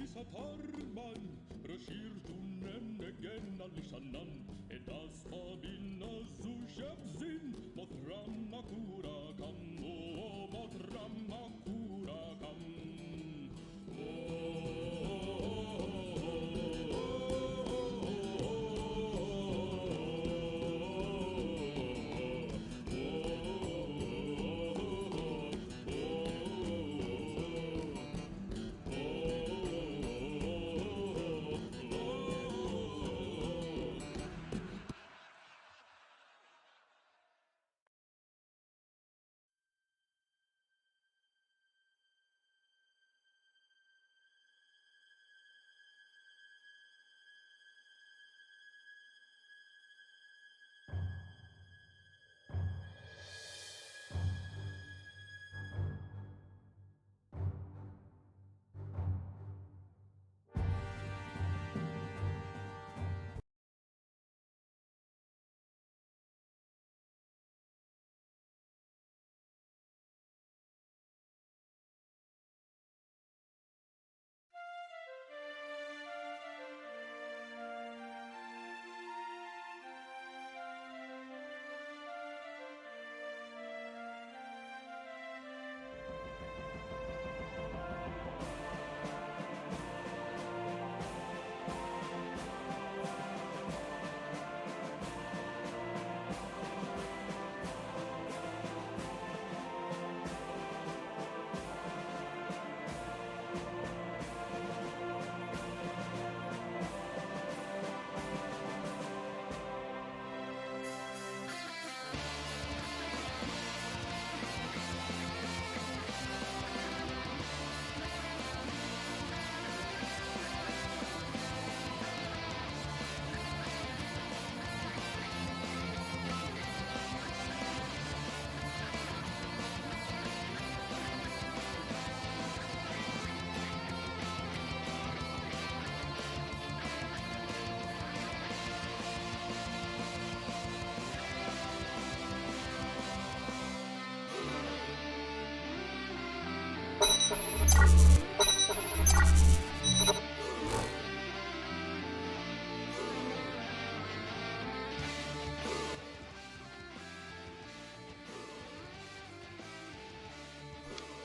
Kissa tarman, rashirtunen egen alishanan, edas pabina zushebzin, motramakura kam, o motramakura kam.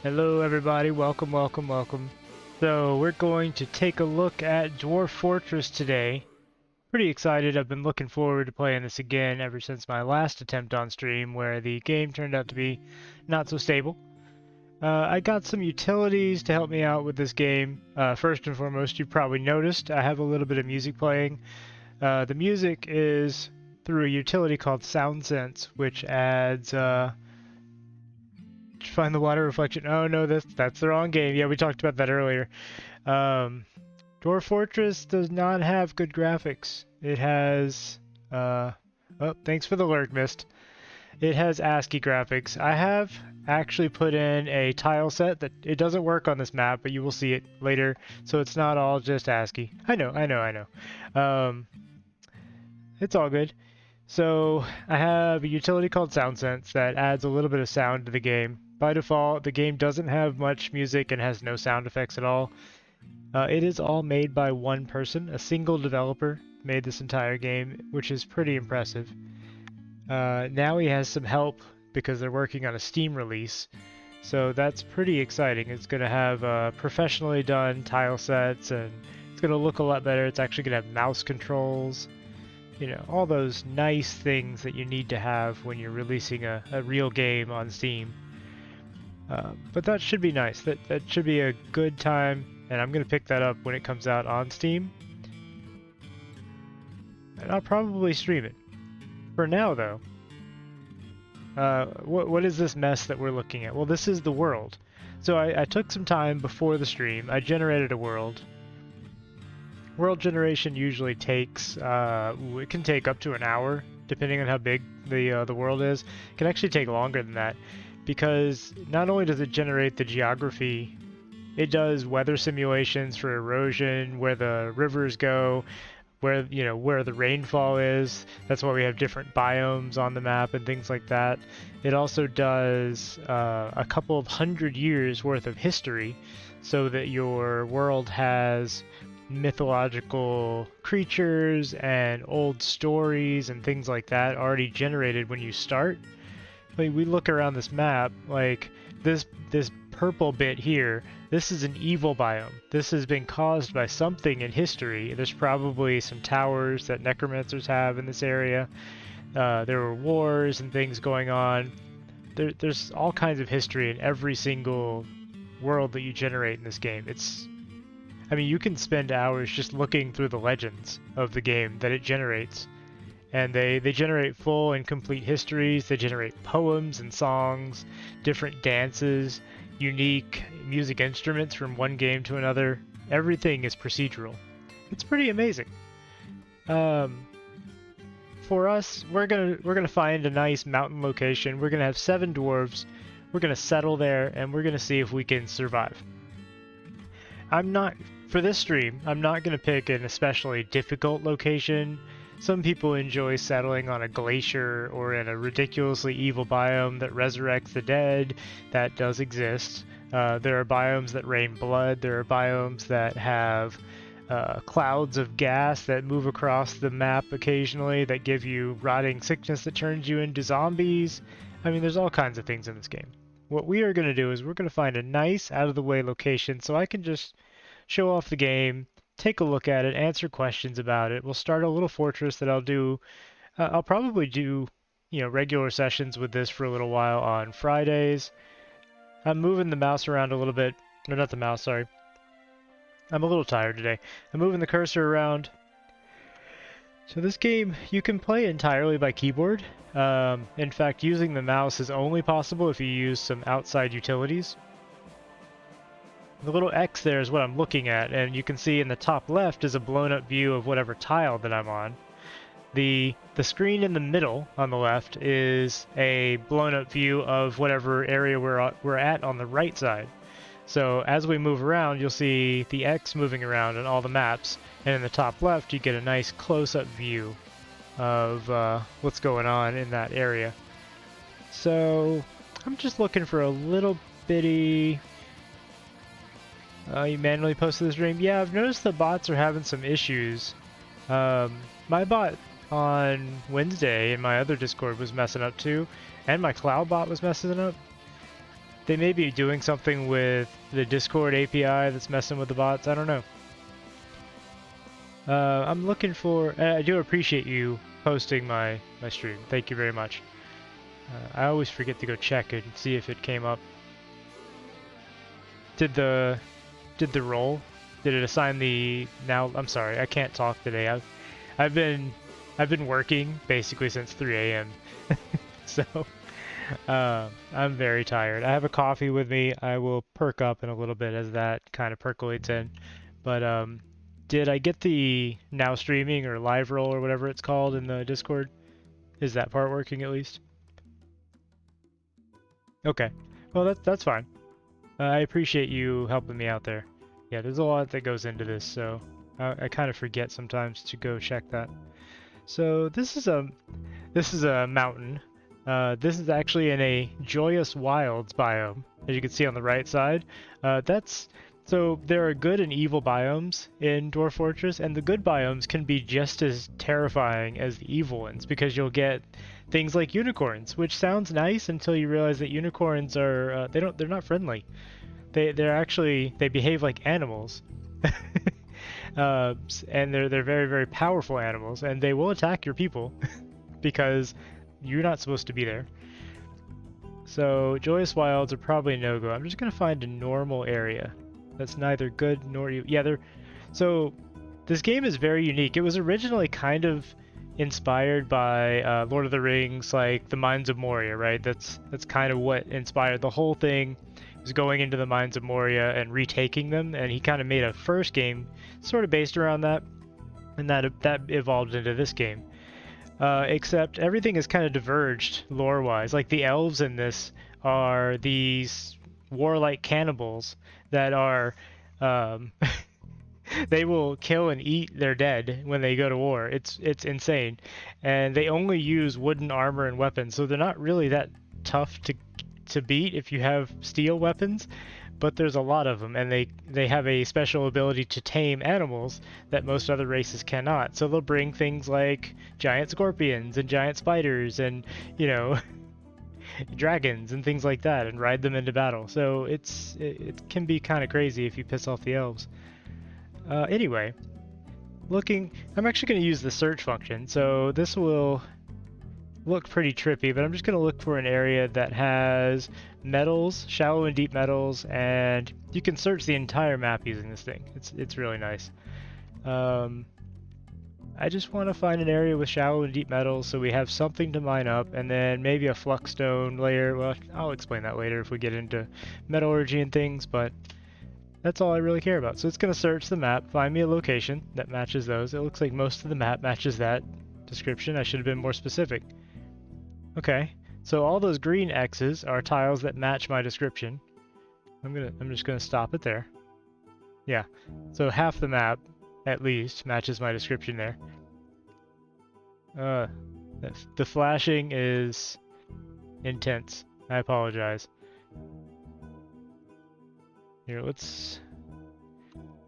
Hello everybody, welcome, welcome, welcome. So we're going to take a look at Dwarf Fortress today. Pretty excited, I've been looking forward to playing this again ever since my last attempt on stream where the game turned out to be not so stable. I got some utilities to help me out with this game. First and foremost, you probably noticed I have a little bit of music playing. The music is through a utility called SoundSense, which adds find the water reflection. Oh no, that's the wrong game. Yeah, we talked about that earlier. Dwarf Fortress does not have good graphics. It has Oh, thanks for the lurk, Mist. It has ASCII graphics. I have actually put in a tile set that it doesn't work on this map, but you will see it later, so it's not all just ASCII. I know. It's all good. So I have a utility called SoundSense that adds a little bit of sound to the game. By default, the game doesn't have much music and has no sound effects at all. It is all made by one person, a single developer made this entire game, which is pretty impressive. Now he has some help because they're working on a Steam release, so that's pretty exciting. It's going to have professionally done tile sets, and it's going to look a lot better. It's actually going to have mouse controls, you know, all those nice things that you need to have when you're releasing a real game on Steam. But that should be nice. That should be a good time, and I'm going to pick that up when it comes out on Steam. And I'll probably stream it. For now, though, what is this mess that we're looking at? Well, this is the world. So I took some time before the stream. I generated a world. World generation usually takes, it can take up to an hour, depending on how big the world is. It can actually take longer than that, because not only does it generate the geography, it does weather simulations for erosion, where the rivers go, where the rainfall is. That's why we have different biomes on the map and things like that. It also does a couple of 100 years worth of history, so that your world has mythological creatures and old stories and things like that already generated when you start. Like, we look around this map, like this purple bit here, this is an evil biome. This has been caused by something in history. There's probably some towers that necromancers have in this area. There were wars and things going on. There's all kinds of history in every single world that you generate in this game. I mean, you can spend hours just looking through the legends of the game that it generates. And they generate full and complete histories. They generate poems and songs, different dances, unique music instruments from one game to another. Everything is procedural. It's pretty amazing. For us, we're gonna find a nice mountain location. We're gonna have 7 dwarves. We're gonna settle there, and we're gonna see if we can survive. For this stream, I'm not gonna pick an especially difficult location. Some people enjoy settling on a glacier or in a ridiculously evil biome that resurrects the dead. That does exist. There are biomes that rain blood. There are biomes that have clouds of gas that move across the map occasionally that give you rotting sickness that turns you into zombies. I mean, there's all kinds of things in this game. What we are going to do is we're going to find a nice, out-of-the-way location so I can just show off the game, take a look at it, answer questions about it. We'll start a little fortress that I'll do. I'll probably do, regular sessions with this for a little while on Fridays. I'm moving the mouse around a little bit. Or not the mouse, sorry. I'm a little tired today. I'm moving the cursor around. So this game, you can play entirely by keyboard. In fact, using the mouse is only possible if you use some outside utilities. The little X there is what I'm looking at, and you can see in the top left is a blown up view of whatever tile that I'm on. The screen in the middle on the left is a blown up view of whatever area we're at on the right side. So as we move around, you'll see the X moving around on all the maps, and in the top left you get a nice close-up view of what's going on in that area. So I'm just looking for a little bitty... you manually posted this stream? Yeah, I've noticed the bots are having some issues. My bot on Wednesday in my other Discord was messing up too, and my cloud bot was messing up. They may be doing something with the Discord API that's messing with the bots. I don't know. I'm looking for... I do appreciate you posting my stream. Thank you very much. I always forget to go check and see if it came up. Did the roll? Did it assign the... Now, I'm sorry, I can't talk today. I've been working basically since 3 a.m. So I'm very tired. I have a coffee with me. I will perk up in a little bit as that kind of percolates in. But Did I get the now streaming or live roll or whatever it's called in the Discord? Is that part working at least? Okay. Well, that's fine. I appreciate you helping me out there. Yeah, there's a lot that goes into this, so I kind of forget sometimes to go check that. So this is a mountain. This is actually in a joyous wilds biome, as you can see on the right side. So there are good and evil biomes in Dwarf Fortress, and the good biomes can be just as terrifying as the evil ones because you'll get things like unicorns, which sounds nice until you realize that unicorns are they're not friendly. They behave like animals. And they're very, very powerful animals, and they will attack your people because you're not supposed to be there. So Joyous Wilds are probably no-go. I'm just gonna find a normal area that's neither good nor evil. Yeah, so this game is very unique. It was originally kind of inspired by Lord of the Rings, like the Mines of Moria, right? That's kind of what inspired the whole thing. Was going into the Mines of Moria and retaking them, and he kind of made a first game sort of based around that, and that evolved into this game. Except everything is kind of diverged lore-wise. Like the elves in this are these warlike cannibals that are they will kill and eat their dead when they go to war. It's insane, and they only use wooden armor and weapons, so they're not really that tough to beat if you have steel weapons, but there's a lot of them, and they have a special ability to tame animals that most other races cannot. So they'll bring things like giant scorpions and giant spiders and, you know, dragons and things like that, and ride them into battle. So it can be kind of crazy if you piss off the elves. Anyway, I'm actually going to use the search function, so this will look pretty trippy, but I'm just going to look for an area that has metals, shallow and deep metals, and you can search the entire map using this thing. It's really nice. I just want to find an area with shallow and deep metals so we have something to mine up, and then maybe a fluxstone layer. Well, I'll explain that later if we get into metallurgy and things, but that's all I really care about. So it's going to search the map, find me a location that matches those. It looks like most of the map matches that description. I should have been more specific. Okay, so all those green X's are tiles that match my description. I'm just gonna stop it there. Yeah, so half the map, at least, matches my description there. The flashing is intense. I apologize. Here,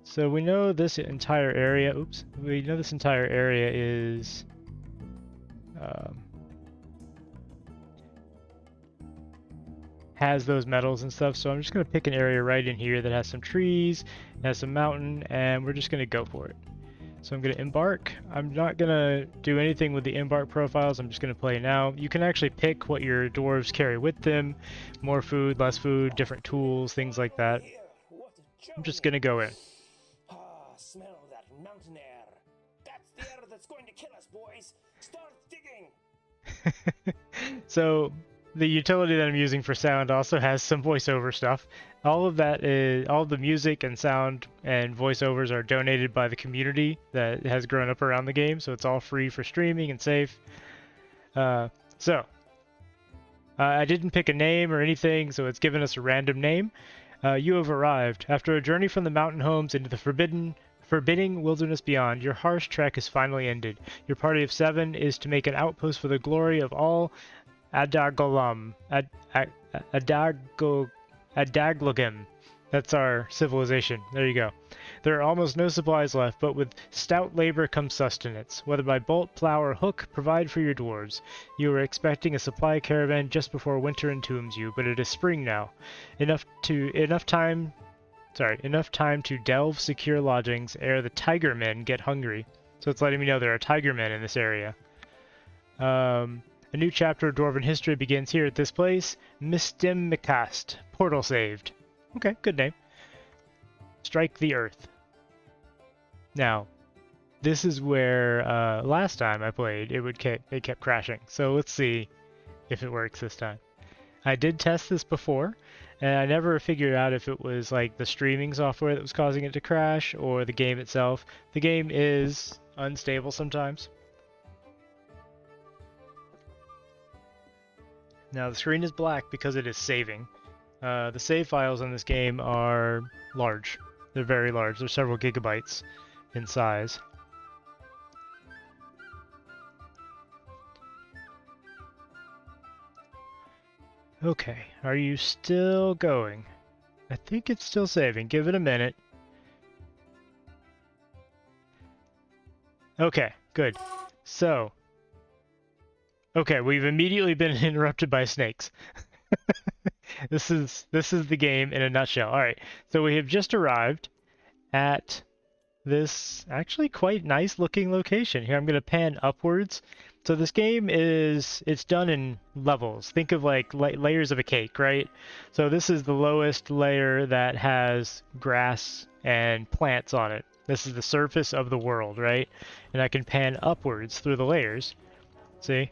so we know this entire area, we know this entire area is, has those metals and stuff, so I'm just going to pick an area right in here that has some trees, has some mountain, and we're just going to go for it. So I'm going to embark. I'm not going to do anything with the embark profiles, I'm just going to play now. You can actually pick what your dwarves carry with them, more food, less food, different tools, things like that. I'm just going to go in. Smell that mountain air. That's the air that's going to kill us, boys. Start digging. So the utility that I'm using for sound also has some voiceover stuff. All of the music and sound and voiceovers are donated by the community that has grown up around the game, so it's all free for streaming and safe. I didn't pick a name or anything, so it's given us a random name. You have arrived. After a journey from the mountain homes into the forbidding wilderness beyond, your harsh trek is finally ended. Your party of 7 is to make an outpost for the glory of all Adaglogam. That's our civilization. There you go. There are almost no supplies left, but with stout labor comes sustenance. Whether by bolt, plow, or hook, provide for your dwarves. You were expecting a supply caravan just before winter entombs you, but it is spring now. Enough time to delve secure lodgings ere the tiger men get hungry. So it's letting me know there are tiger men in this area. A new chapter of Dwarven history begins here at this place. Mistimicast. Portal saved. Okay, good name. Strike the earth. Now, this is where last time I played, it kept crashing. So let's see if it works this time. I did test this before, and I never figured out if it was like the streaming software that was causing it to crash or the game itself. The game is unstable sometimes. Now the screen is black because it is saving. The save files in this game are large. They're very large. They're several gigabytes in size. Okay, are you still going? I think it's still saving. Give it a minute. Okay, good. So, okay, we've immediately been interrupted by snakes. This is the game in a nutshell. All right, so we have just arrived at this actually quite nice looking location. Here I'm going to pan upwards. So this game it's done in levels. Think of like layers of a cake, right? So this is the lowest layer that has grass and plants on it. This is the surface of the world, right? And I can pan upwards through the layers. See?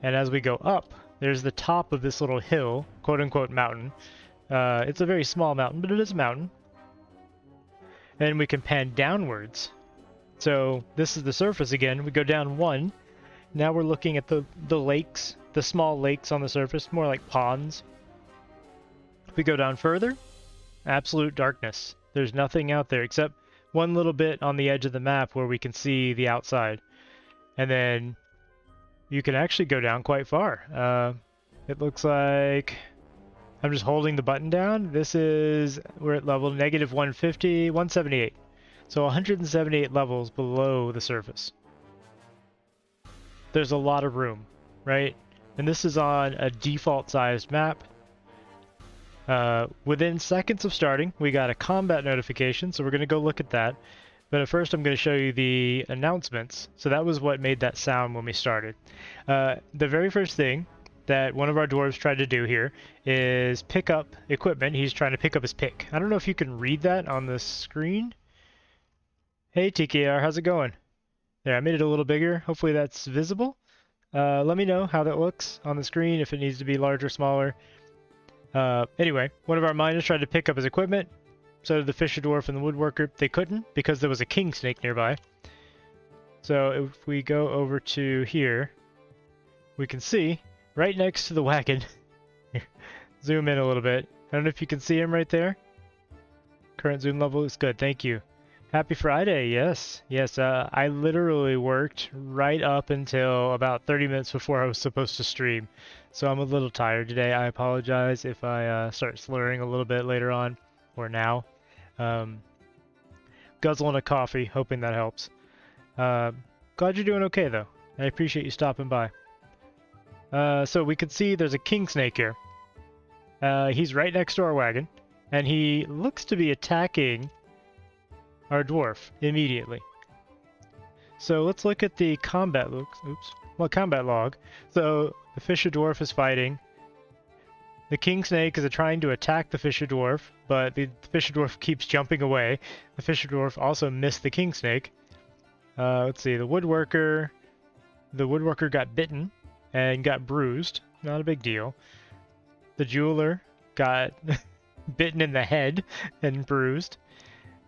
And as we go up, there's the top of this little hill, quote unquote mountain. It's a very small mountain, but it is a mountain. And we can pan downwards. So this is the surface again. We go down one. Now we're looking at the lakes, the small lakes on the surface, more like ponds. If we go down further, absolute darkness. There's nothing out there except one little bit on the edge of the map where we can see the outside. And then you can actually go down quite far. It looks like I'm just holding the button down. We're at level negative 150, 178. So 178 levels below the surface. There's a lot of room, right? And this is on a default sized map. Within seconds of starting, we got a combat notification, so we're going to go look at that. But at first I'm going to show you the announcements. So that was what made that sound when we started. The very first thing that one of our dwarves tried to do here is pick up equipment. He's trying to pick up his pick. I don't know if you can read that on the screen. Hey TKR, how's it going? There, I made it a little bigger. Hopefully that's visible. Let me know how that looks on the screen, if it needs to be larger, smaller. Anyway, one of our miners tried to pick up his equipment. So did the fisher dwarf and the woodworker. They couldn't because there was a king snake nearby. So if we go over to here, we can see right next to the wagon. Zoom in a little bit. I don't know if you can see him right there. Current zoom level is good. Thank you. Happy Friday. Yes. Yes. I literally worked right up until about 30 minutes before I was supposed to stream. So I'm a little tired today. I apologize if I start slurring a little bit later on or now. Guzzling a coffee, hoping that helps. Glad you're doing okay though. I appreciate you stopping by. So we can see there's a king snake here. He's right next to our wagon, and he looks to be attacking our dwarf immediately. So let's look at the combat combat log. So the fisher dwarf is fighting. The king snake is trying to attack the fisher dwarf, but the fisher dwarf keeps jumping away. The fisher dwarf also missed the king snake. Let's see, the woodworker got bitten and got bruised. Not a big deal. The jeweler got bitten in the head and bruised.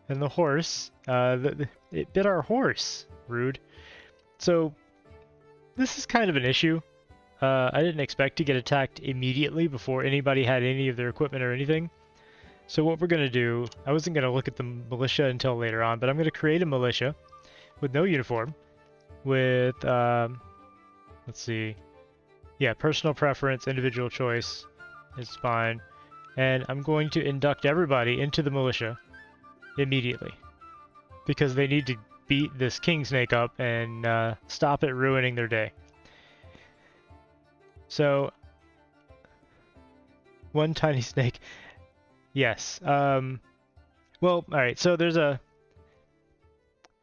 And the horse, it bit our horse. Rude. So this is kind of an issue. I didn't expect to get attacked immediately before anybody had any of their equipment or anything. So what we're going to do, I wasn't going to look at the militia until later on, but I'm going to create a militia with no uniform, with, let's see, yeah, personal preference, individual choice is fine. And I'm going to induct everybody into the militia immediately, because they need to beat this king snake up and stop it ruining their day. So, one tiny snake. Yes. Well, all right. So there's a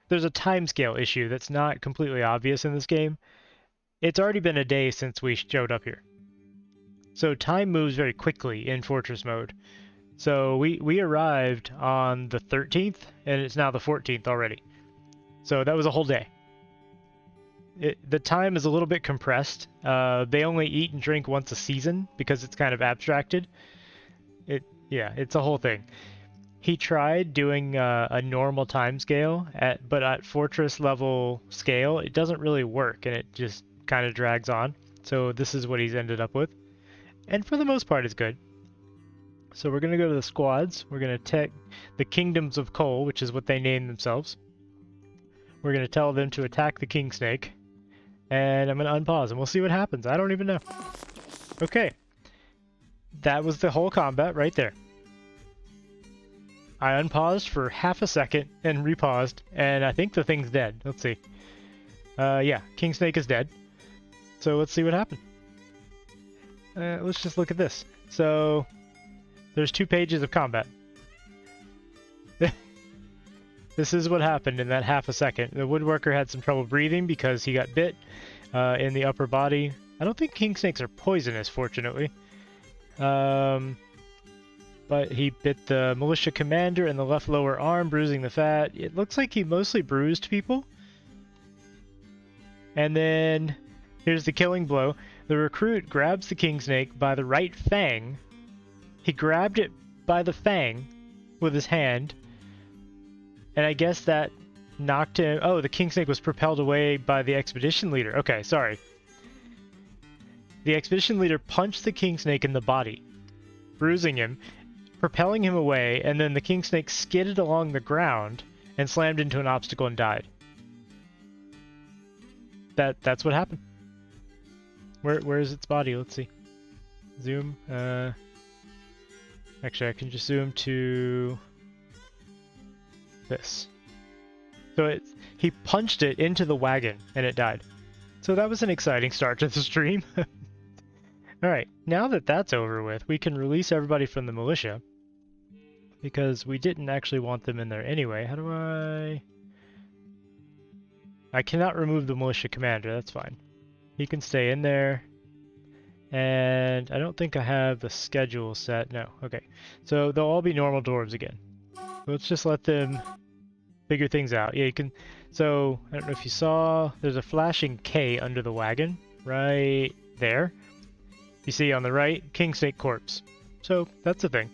timescale issue that's not completely obvious in this game. It's already been a day since we showed up here. So time moves very quickly in Fortress mode. So we arrived on the 13th, and it's now the 14th already. So that was a whole day. The time is a little bit compressed. They only eat and drink once a season because it's kind of abstracted. Yeah, it's a whole thing. He tried doing a normal time scale but at fortress level scale, it doesn't really work and it just kind of drags on. So this is what he's ended up with. And for the most part, it's good. So we're going to go to the squads. We're going to take the Kingdoms of Coal, which is what they named themselves. We're going to tell them to attack the King Snake. And I'm going to unpause and we'll see what happens. I don't even know. Okay. That was the whole combat right there. I unpaused for half a second and repaused, and I think the thing's dead. Let's see. Yeah, King Snake is dead. So let's see what happened. Let's just look at this. So there's 2 pages of combat. This is what happened in that half a second. The woodworker had some trouble breathing because he got bit in the upper body. I don't think king snakes are poisonous, fortunately. But he bit the militia commander in the left lower arm, bruising the fat. It looks like he mostly bruised people. And then here's the killing blow. The recruit grabs the king snake by the right fang. He grabbed it by the fang with his hand. And I guess that knocked him... Oh, the king snake was propelled away by the expedition leader. Okay, sorry. The expedition leader punched the king snake in the body, bruising him, propelling him away, and then the king snake skidded along the ground and slammed into an obstacle and died. That's what happened. Where is its body? Let's see. Zoom. Actually, I can just zoom to this. So he punched it into the wagon and it died. So that was an exciting start to the stream. Alright, now that that's over with, we can release everybody from the militia. Because we didn't actually want them in there anyway. How do I cannot remove the militia commander, that's fine. He can stay in there. And I don't think I have the schedule set. No, okay. So they'll all be normal dwarves again. Let's just let them figure things out. Yeah, you can... So, I don't know if you saw, there's a flashing K under the wagon. Right there. You see on the right, King Snake Corpse. So, that's the thing.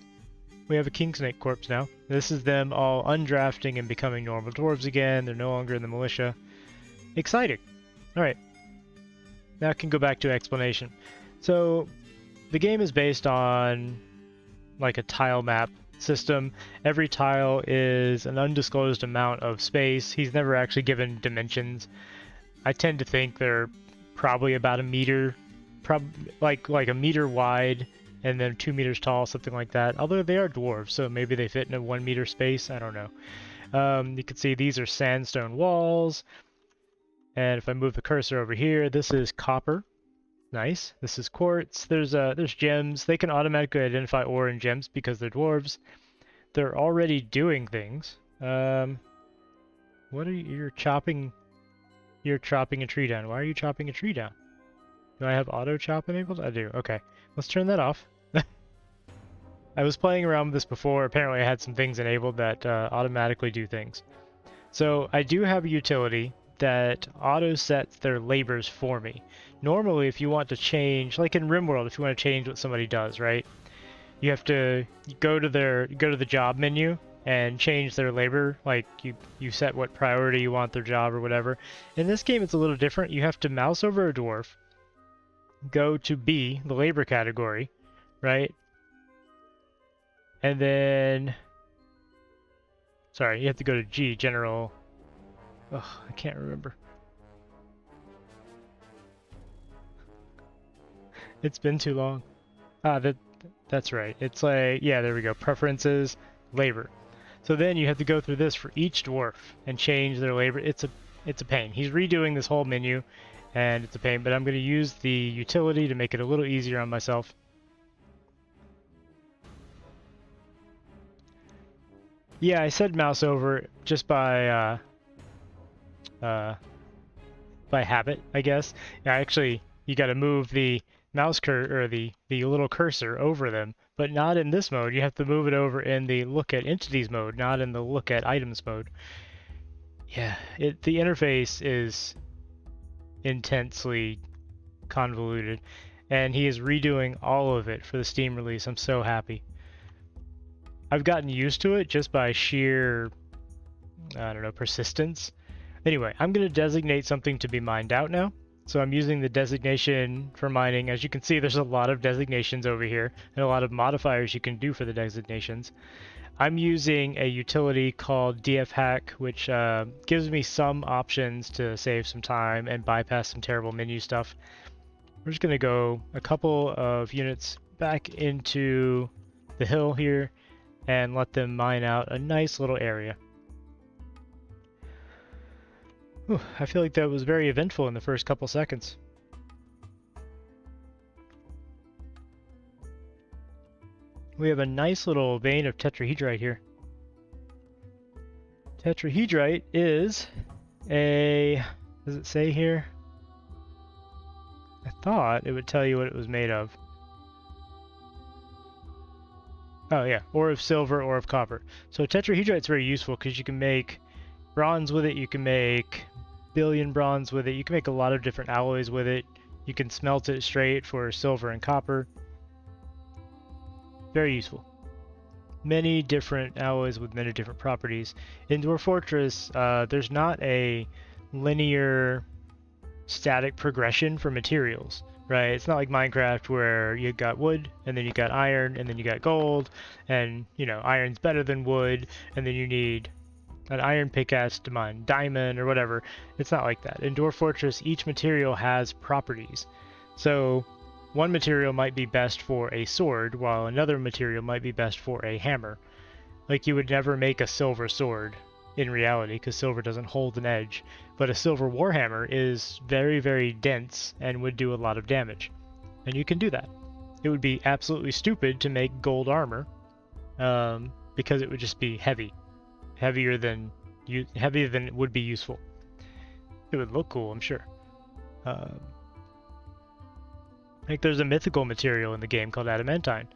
We have a King Snake Corpse now. This is them all undrafting and becoming normal dwarves again. They're no longer in the militia. Exciting. Alright. Now I can go back to explanation. So, the game is based on like a tile map system. Every tile is an undisclosed amount of space. He's never actually given dimensions. I tend to think they're probably about a meter, like a meter wide and then 2 meters tall, something like that. Although they are dwarves, so maybe they fit in a 1 meter space. I don't know. You can see these are sandstone walls. And if I move the cursor over here, this is copper. Nice. This is quartz. There's gems. They can automatically identify ore and gems because they're dwarves. They're already doing things. What are you're chopping? You're chopping a tree down. Why are you chopping a tree down? Do I have auto chop enabled? I do. Okay. Let's turn that off. I was playing around with this before. Apparently I had some things enabled that automatically do things. So I do have a utility that auto sets their labors for me. Normally, if you want to change, like in RimWorld, if you want to change what somebody does, right? You have to go to the job menu and change their labor. Like you set what priority you want their job or whatever. In this game, it's a little different. You have to mouse over a dwarf, go to B, the labor category, right? And then, sorry, you have to go to G, general. Ugh, I can't remember. It's been too long. Ah, that's right. It's like, yeah, there we go. Preferences, labor. So then you have to go through this for each dwarf and change their labor. It's a pain. He's redoing this whole menu, and it's a pain. But I'm going to use the utility to make it a little easier on myself. Yeah, I said mouse over just by habit, I guess. Yeah, actually, you got to move the mouse or the little cursor over them, but not in this mode. You have to move it over in the look at entities mode, not in the look at items mode. Yeah, the interface is intensely convoluted, and he is redoing all of it for the Steam release. I'm so happy. I've gotten used to it just by sheer, I don't know, persistence. Anyway, I'm going to designate something to be mined out now. So I'm using the designation for mining. As you can see, there's a lot of designations over here and a lot of modifiers you can do for the designations. I'm using a utility called dfhack, which gives me some options to save some time and bypass some terrible menu stuff. We're just going to go a couple of units back into the hill here and let them mine out a nice little area. Whew, I feel like that was very eventful in the first couple seconds. We have a nice little vein of tetrahedrite here. Tetrahedrite is a... does it say here? I thought it would tell you what it was made of. Oh yeah, ore of silver, ore of copper. So tetrahedrite is very useful because you can make bronze with it, you can make billion bronze with it, you can make a lot of different alloys with it. You can smelt it straight for silver and copper. Very useful. Many different alloys with many different properties. In Dwarf Fortress, there's not a linear static progression for materials, right? It's not like Minecraft where you got wood, and then you got iron, and then you got gold, and, you know, iron's better than wood, and then you need an iron pickaxe to mine diamond or whatever. It's not like that. In Dwarf Fortress, each material has properties. So one material might be best for a sword, while another material might be best for a hammer. Like, you would never make a silver sword in reality, because silver doesn't hold an edge, but a silver warhammer is very, very dense and would do a lot of damage. And you can do that. It would be absolutely stupid to make gold armor, because it would just be heavy. Heavier than it would be useful. It would look cool, I'm sure. Like, there's a mythical material in the game called adamantine.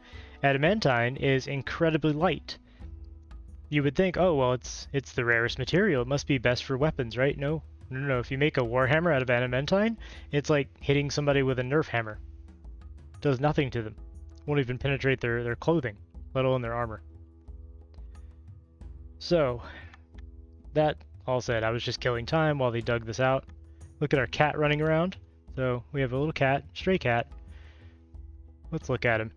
Adamantine is incredibly light. You would think, oh well, it's the rarest material. It must be best for weapons, right? No. If you make a warhammer out of adamantine, it's like hitting somebody with a Nerf hammer. It does nothing to them. Won't even penetrate their clothing, let alone their armor. So, that all said, I was just killing time while they dug this out. Look at our cat running around. So, we have a little cat, stray cat. Let's look at him.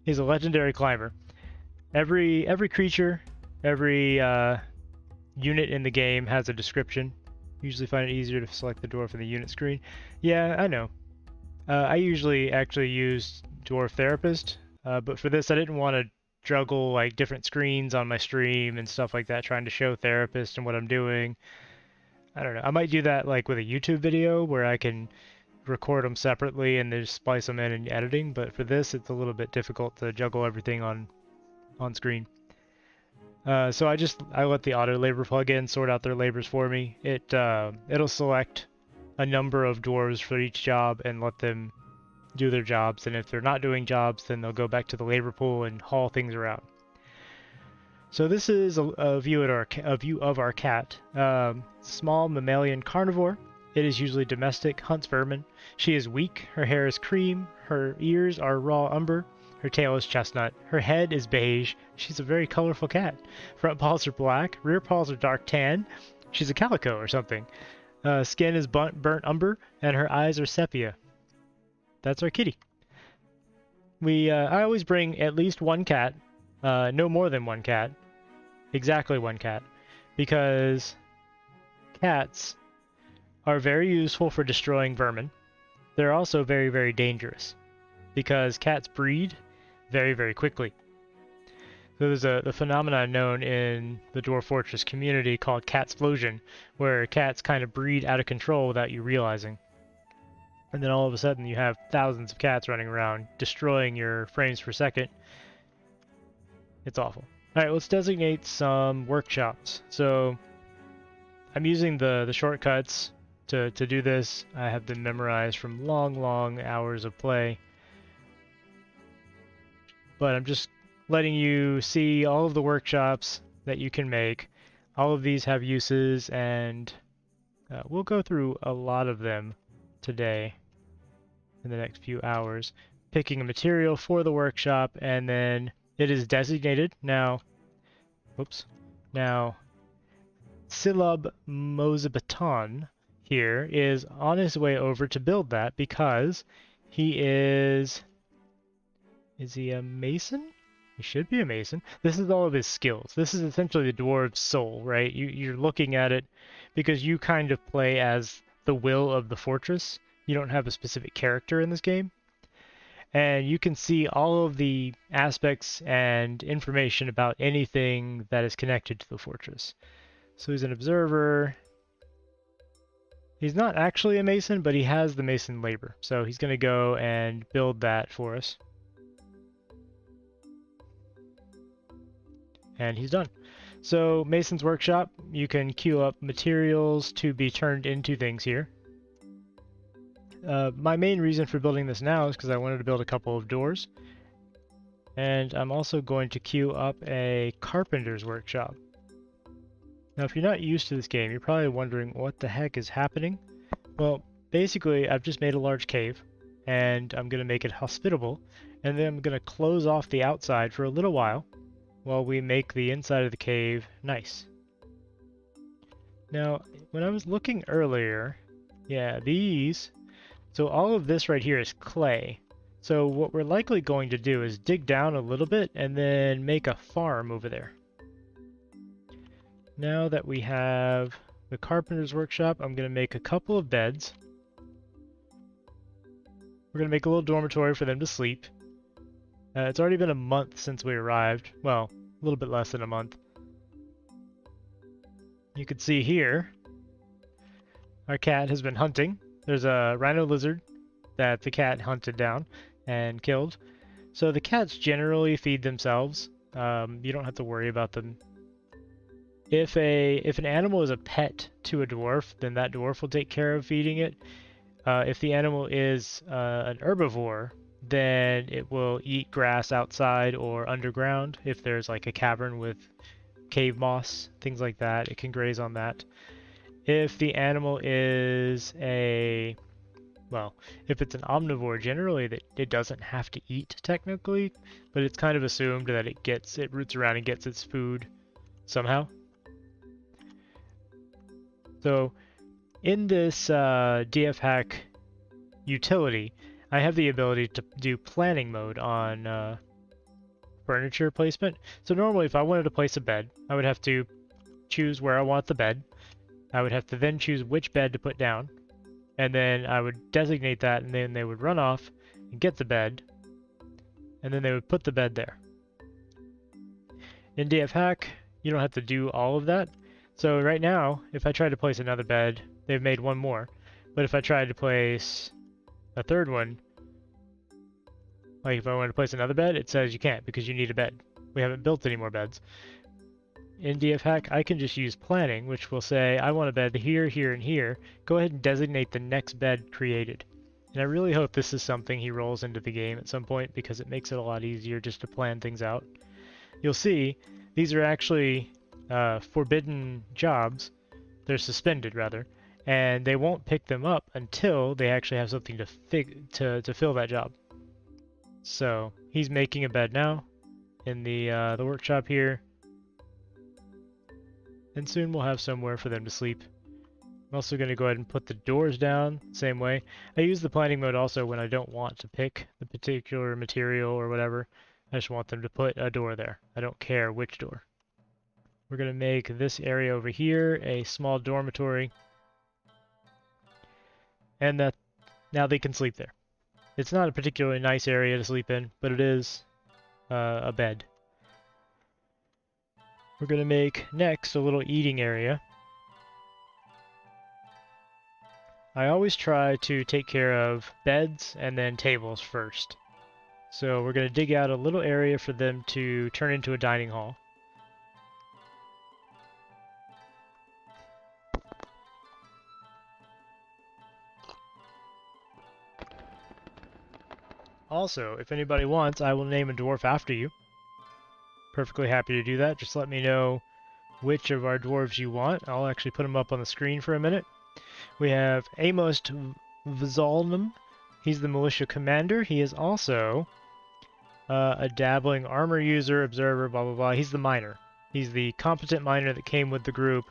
He's a legendary climber. Every creature, every unit in the game has a description. Usually find it easier to select the dwarf in the unit screen. Yeah, I know. I usually actually use Dwarf Therapist, but for this I didn't want to juggle like different screens on my stream and stuff like that, trying to show Therapist and what I'm doing. I don't know. I might do that like with a YouTube video where I can record them separately and then just splice them in editing, but for this it's a little bit difficult to juggle everything on screen. So I let the auto labor plugin sort out their labors for me. It'll select a number of dwarves for each job and let them do their jobs, and if they're not doing jobs, then they'll go back to the labor pool and haul things around. So this is a view of our cat. Small mammalian carnivore. It is usually domestic, hunts vermin. She is weak. Her hair is cream. Her ears are raw umber. Her tail is chestnut. Her head is beige. She's a very colorful cat. Front paws are black. Rear paws are dark tan. She's a calico or something. Skin is burnt umber, and her eyes are sepia. That's our kitty. I always bring at least one cat, no more than one cat, exactly one cat, because cats are very useful for destroying vermin. They're also very, very dangerous, because cats breed very, very quickly. So there's a phenomenon known in the Dwarf Fortress community called catsplosion, where cats kind of breed out of control without you realizing. And then all of a sudden you have thousands of cats running around, destroying your frames per second. It's awful. Alright, let's designate some workshops. So, I'm using the shortcuts to do this. I have them memorized from long hours of play. But I'm just letting you see all of the workshops that you can make. All of these have uses, and we'll go through a lot of them today in the next few hours, picking a material for the workshop and then It is designated now. Whoops. Now, Silab Mozabatan here is on his way over to build that because he is... Is he a mason? He should be a mason. This is all of his skills. This is essentially the dwarf's soul, right? You're looking at it because you kind of play as the will of the fortress. You don't have a specific character in this game. And you can see all of the aspects and information about anything that is connected to the fortress. So he's an observer. He's not actually a mason, but he has the mason labor. So he's going to go and build that for us. And he's done. So Mason's Workshop, you can queue up materials to be turned into things here. My main reason for building this now is because I wanted to build a couple of doors. And I'm also going to queue up a Carpenter's Workshop. Now if you're not used to this game, you're probably wondering what the heck is happening. Well, basically I've just made a large cave, and I'm going to make it hospitable, and then I'm going to close off the outside for a little while we make the inside of the cave nice. Now, when I was looking earlier, yeah, so all of this right here is clay. So what we're likely going to do is dig down a little bit and then make a farm over there. Now that we have the Carpenter's Workshop, I'm going to make a couple of beds. We're going to make a little dormitory for them to sleep. It's already been a month since we arrived. Well, a little bit less than a month. You can see here, our cat has been hunting. There's a rhino lizard that the cat hunted down and killed. So the cats generally feed themselves. You don't have to worry about them. If an animal is a pet to a dwarf, then that dwarf will take care of feeding it. If the animal is an herbivore, then it will eat grass outside or underground. If there's like a cavern with cave moss, things like that, it can graze on that. If the animal is if it's an omnivore, generally it doesn't have to eat technically, but it's kind of assumed that it roots around and gets its food somehow. So in this DF hack utility, I have the ability to do planning mode on furniture placement. So normally if I wanted to place a bed, I would have to choose where I want the bed. I would have to then choose which bed to put down. And then I would designate that, and then they would run off and get the bed. And then they would put the bed there. In DF hack, you don't have to do all of that. So right now, if I try to place another bed, they've made one more. But if I tried to place a third one, like if I wanted to place another bed, it says you can't because you need a bed. We haven't built any more beds. In DF hack, I can just use planning, which will say I want a bed here, here, and here. Go ahead and designate the next bed created. And I really hope this is something he rolls into the game at some point because it makes it a lot easier just to plan things out. You'll see these are actually forbidden jobs. They're suspended rather, and they won't pick them up until they actually have something to fill that job. So he's making a bed now in the workshop here, and soon we'll have somewhere for them to sleep. I'm also going to go ahead and put the doors down same way. I use the planning mode also when I don't want to pick the particular material or whatever. I just want them to put a door there. I don't care which door. We're going to make this area over here a small dormitory. And that now they can sleep there. It's not a particularly nice area to sleep in, but it is a bed. We're going to make next a little eating area. I always try to take care of beds and then tables first. So we're going to dig out a little area for them to turn into a dining hall. Also, if anybody wants, I will name a dwarf after you. Perfectly happy to do that. Just let me know which of our dwarves you want. I'll actually put them up on the screen for a minute. We have Amos Vzalnum. He's the militia commander. He is also A dabbling armor user, observer, blah blah blah. He's the miner. He's the competent miner that came with the group.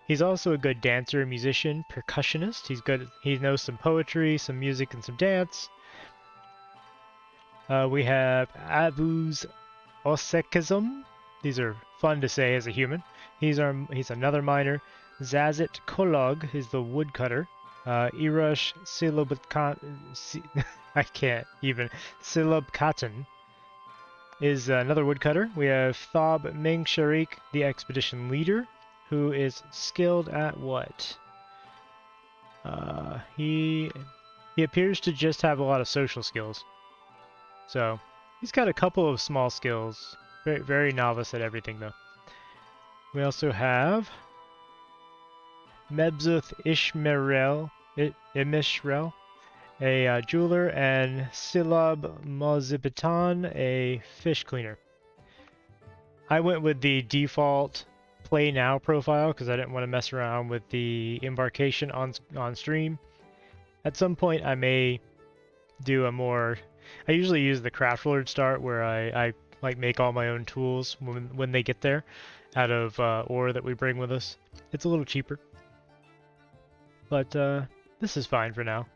He's also a good dancer, musician, percussionist. He's good. He knows some poetry, some music, and some dance. We have Abuz Osekizum. These are fun to say as a human. He's another miner. Zazit Kolog is the woodcutter. Irush I can't even. Silobkatan is another woodcutter. We have Thob Ming Sharik, the expedition leader, who is skilled at what? He appears to just have a lot of social skills. So he's got a couple of small skills. Very, very novice at everything though. We also have Mebzuth Imishrel, a jeweler, and Silab Mozibitan, a fish cleaner. I went with the default play now profile because I didn't want to mess around with the embarkation on stream. At some point I may do a more... I usually use the craft lord start where I like make all my own tools when they get there out of ore that we bring with us. It's a little cheaper. But this is fine for now.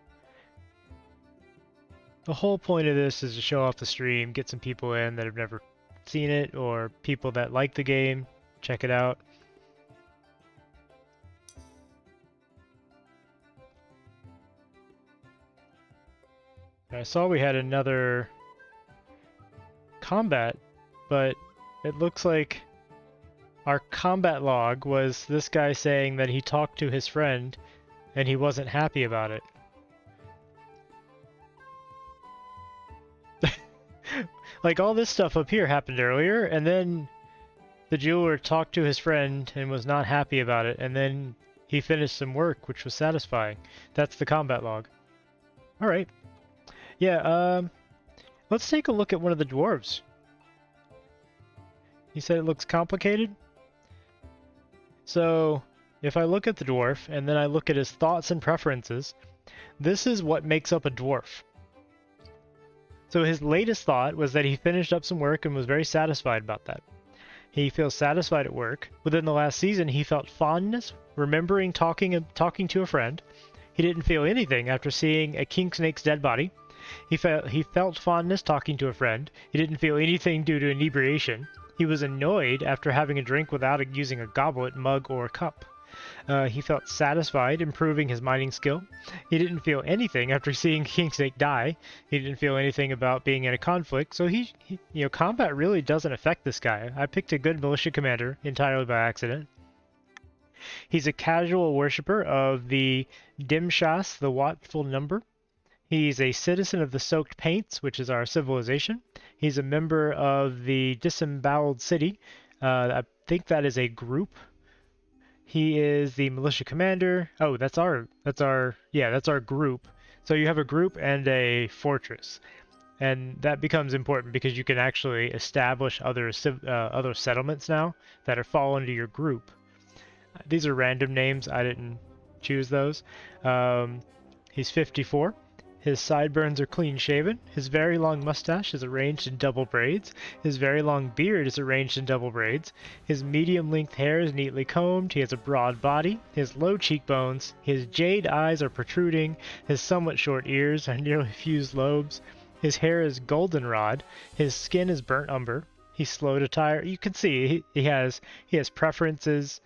The whole point of this is to show off the stream, get some people in that have never seen it, or people that like the game, check it out. I saw we had another combat, but it looks like our combat log was this guy saying that he talked to his friend and he wasn't happy about it. Like, all this stuff up here happened earlier, and then the jeweler talked to his friend and was not happy about it, and then he finished some work, which was satisfying. That's the combat log. Alright. Yeah, let's take a look at one of the dwarves. You said it looks complicated? So, if I look at the dwarf, and then I look at his thoughts and preferences, this is what makes up a dwarf. So his latest thought was that he finished up some work and was very satisfied about that. He feels satisfied at work. Within the last season, he felt fondness, remembering talking to a friend. He didn't feel anything after seeing a king snake's dead body. He felt fondness talking to a friend. He didn't feel anything due to inebriation. He was annoyed after having a drink without using a goblet, mug, or cup. He felt satisfied improving his mining skill. He didn't feel anything after seeing King Snake die. He didn't feel anything about being in a conflict, so he combat really doesn't affect this guy. I picked a good militia commander entirely by accident. He's a casual worshipper of the Dimshas, the Watchful Number. He's a citizen of the Soaked Paints, which is our civilization. He's a member of the Disemboweled City. I think that is a group. He is the militia commander. Oh, that's our group. So you have a group and a fortress, and that becomes important because you can actually establish other settlements now that fall into your group. These are random names. I didn't choose those. He's 54. His sideburns are clean-shaven. His very long mustache is arranged in double braids. His very long beard is arranged in double braids. His medium-length hair is neatly combed. He has a broad body. He has low cheekbones. His jade eyes are protruding. His somewhat short ears have nearly fused lobes. His hair is goldenrod. His skin is burnt umber. He's slow to tire. You can see he has preferences.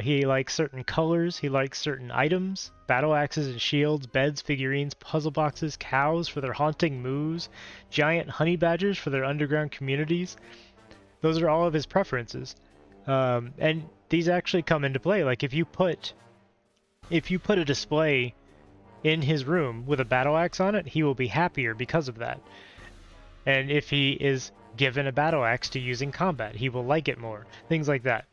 He likes certain colors, he likes certain items, battle axes and shields, beds, figurines, puzzle boxes, cows for their haunting moos, giant honey badgers for their underground communities. Those are all of his preferences. And these actually come into play. Like if you put a display in his room with a battle axe on it, he will be happier because of that. And if he is given a battle axe to use in combat, he will like it more. Things like that.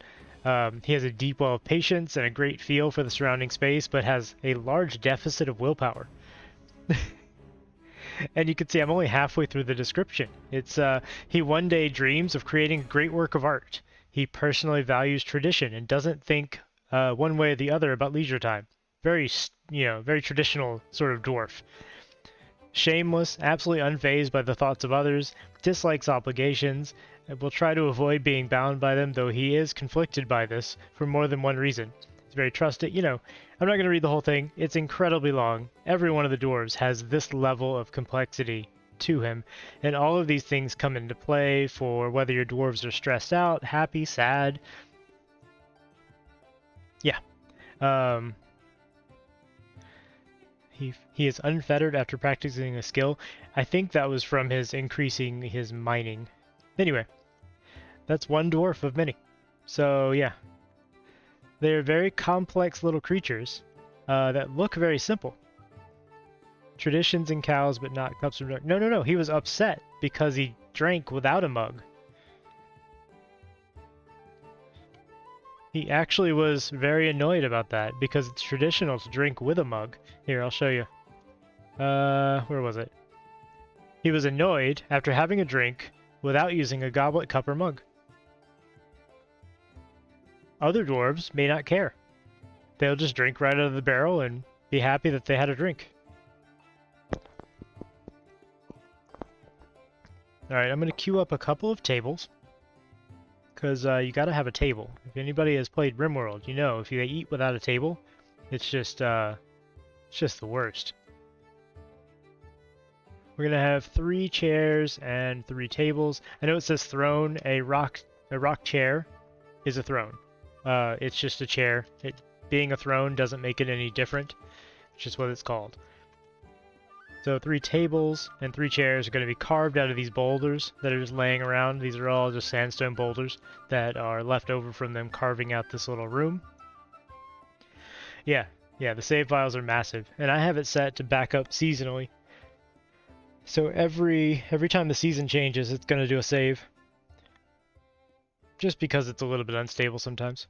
He has a deep well of patience and a great feel for the surrounding space, but has a large deficit of willpower. And you can see I'm only halfway through the description. It's he one day dreams of creating a great work of art. He personally values tradition and doesn't think one way or the other about leisure time. Very traditional sort of dwarf. Shameless, absolutely unfazed by the thoughts of others, dislikes obligations, and will try to avoid being bound by them, though he is conflicted by this for more than one reason. He's very trusted. You know, I'm not going to read the whole thing. It's incredibly long. Every one of the dwarves has this level of complexity to him, and all of these things come into play for whether your dwarves are stressed out, happy, sad. Yeah. He is unfettered after practicing a skill. I think that was from his increasing his mining. Anyway, that's one dwarf of many. So yeah, they're very complex little creatures that look very simple. Traditions and cows, but not cups from dark. No, no, no. He was upset because he drank without a mug. He actually was very annoyed about that because it's traditional to drink with a mug. Here, I'll show you. Where was it? He was annoyed after having a drink without using a goblet, cup, or mug. Other dwarves may not care. They'll just drink right out of the barrel and be happy that they had a drink. Alright, I'm going to queue up a couple of tables. Because you gotta have a table. If anybody has played RimWorld, you know if you eat without a table, it's just the worst. We're gonna have 3 chairs and 3 tables. I know it says throne. A rock chair is a throne. It's just a chair. Being a throne doesn't make it any different. It's just what it's called. So 3 tables and 3 chairs are going to be carved out of these boulders that are just laying around. These are all just sandstone boulders that are left over from them carving out this little room. Yeah, the save files are massive. And I have it set to back up seasonally. So every time the season changes, it's going to do a save. Just because it's a little bit unstable sometimes.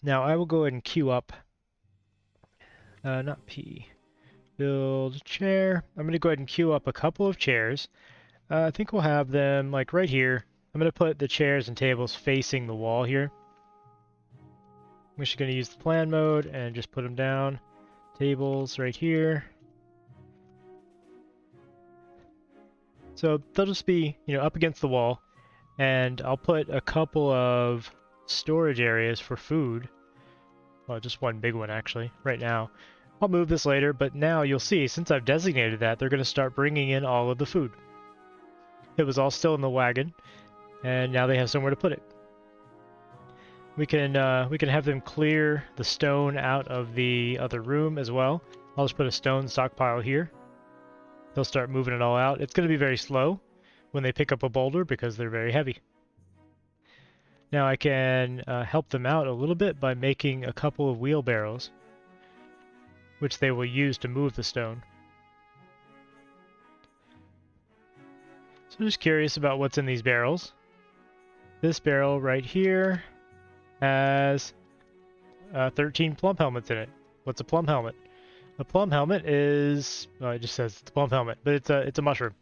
Now I will go ahead and queue up. Not P. Build chair. I'm going to go ahead and queue up a couple of chairs. I think we'll have them like right here. I'm going to put the chairs and tables facing the wall here. I'm just going to use the plan mode and just put them down. Tables right here. So they'll just be, you know, up against the wall. And I'll put a couple of storage areas for food. Well, just one big one actually, right now. I'll move this later, but now you'll see, since I've designated that, they're going to start bringing in all of the food. It was all still in the wagon, and now they have somewhere to put it. We can have them clear the stone out of the other room as well. I'll just put a stone stockpile here. They'll start moving it all out. It's going to be very slow when they pick up a boulder because they're very heavy. Now I can help them out a little bit by making a couple of wheelbarrows, which they will use to move the stone. So I'm just curious about what's in these barrels. This barrel right here has 13 plum helmets in it. What's a plum helmet? A plum helmet is, well, it just says it's a plum helmet, but it's a mushroom.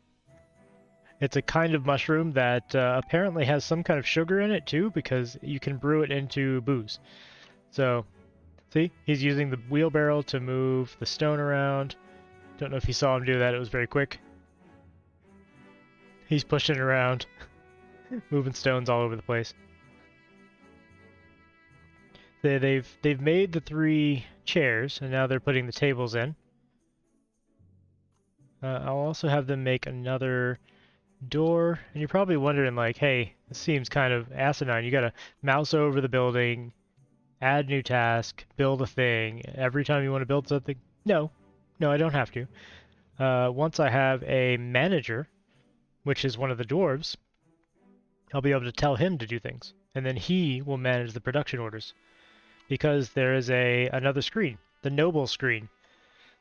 It's a kind of mushroom that apparently has some kind of sugar in it too, because you can brew it into booze. So, see, he's using the wheelbarrow to move the stone around. Don't know if you saw him do that, it was very quick. He's pushing it around, moving stones all over the place. They've made the 3 chairs, and now they're putting the tables in. I'll also have them make another door, and you're probably wondering like, hey, this seems kind of asinine. You gotta mouse over the building, add new task, build a thing every time you want to build something. No, I don't have to. Once I have a manager, which is one of the dwarves, I'll be able to tell him to do things, and then he will manage the production orders, because there is another screen, the noble screen.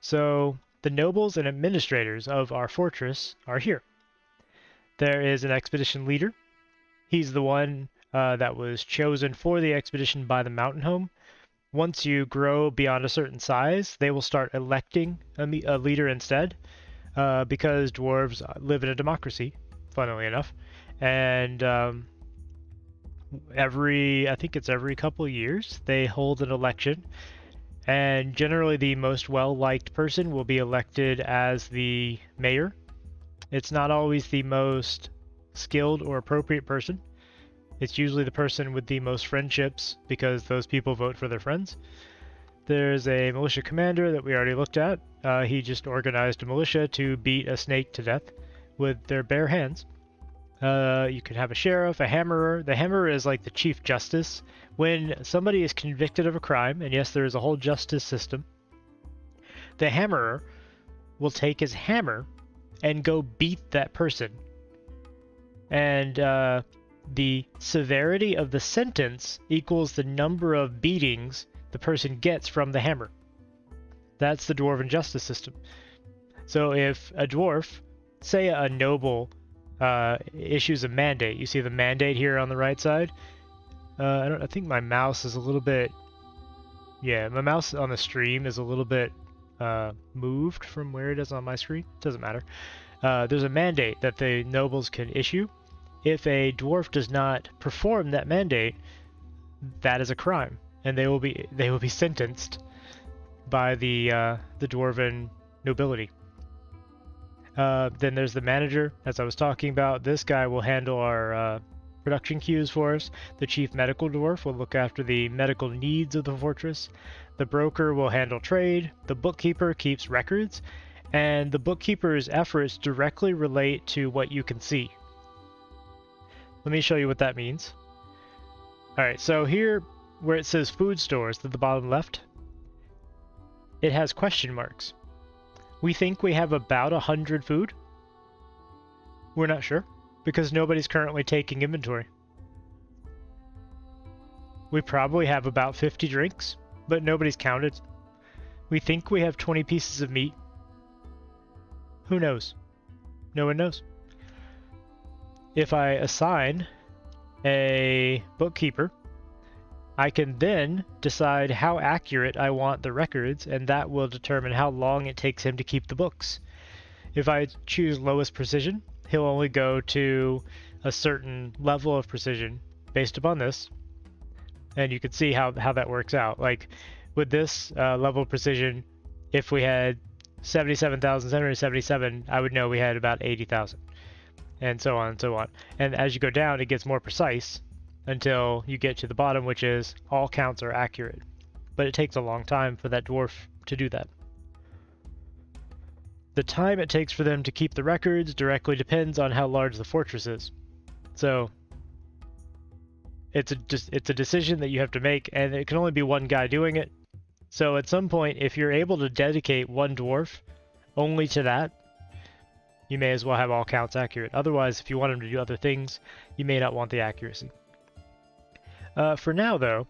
So the nobles and administrators of our fortress are here. There is an expedition leader. He's the one that was chosen for the expedition by the mountainhome. Once you grow beyond a certain size, they will start electing a leader instead, because dwarves live in a democracy, funnily enough. And I think it's every couple of years, they hold an election. And generally the most well-liked person will be elected as the mayor. It's not always the most skilled or appropriate person. It's usually the person with the most friendships because those people vote for their friends. There's a militia commander that we already looked at. He just organized a militia to beat a snake to death with their bare hands. You can have a sheriff, a hammerer. The hammerer is like the chief justice. When somebody is convicted of a crime, and yes, there is a whole justice system, the hammerer will take his hammer and go beat that person. And the severity of the sentence equals the number of beatings the person gets from the hammer. That's the dwarven justice system. So if a dwarf, say a noble, issues a mandate, you see the mandate here on the right side. I think my mouse is a little bit, yeah, my mouse on the stream is a little bit moved from where it is on my screen. Doesn't matter. There's a mandate that the nobles can issue. If a dwarf does not perform that mandate, that is a crime, and they will be sentenced by the dwarven nobility. Then there's the manager, as I was talking about. This guy will handle our production queues for us. The chief medical dwarf will look after the medical needs of the fortress. The broker will handle trade. The bookkeeper keeps records, and the bookkeeper's efforts directly relate to what you can see. Let me show you what that means. Alright, so here where it says food stores at the bottom left, it has question marks. We think we have about 100 food. We're not sure, because nobody's currently taking inventory. We probably have about 50 drinks, but nobody's counted. We think we have 20 pieces of meat. Who knows? No one knows. If I assign a bookkeeper, I can then decide how accurate I want the records, and that will determine how long it takes him to keep the books. If I choose lowest precision, he'll only go to a certain level of precision based upon this. And you can see how that works out. Like with this level of precision, if we had 77,777, I would know we had about 80,000. And so on and so on. And as you go down, it gets more precise until you get to the bottom, which is all counts are accurate. But it takes a long time for that dwarf to do that. The time it takes for them to keep the records directly depends on how large the fortress is. So it's a decision that you have to make, and it can only be one guy doing it. So at some point, if you're able to dedicate one dwarf only to that, you may as well have all counts accurate. Otherwise, if you want him to do other things, you may not want the accuracy. For now, though,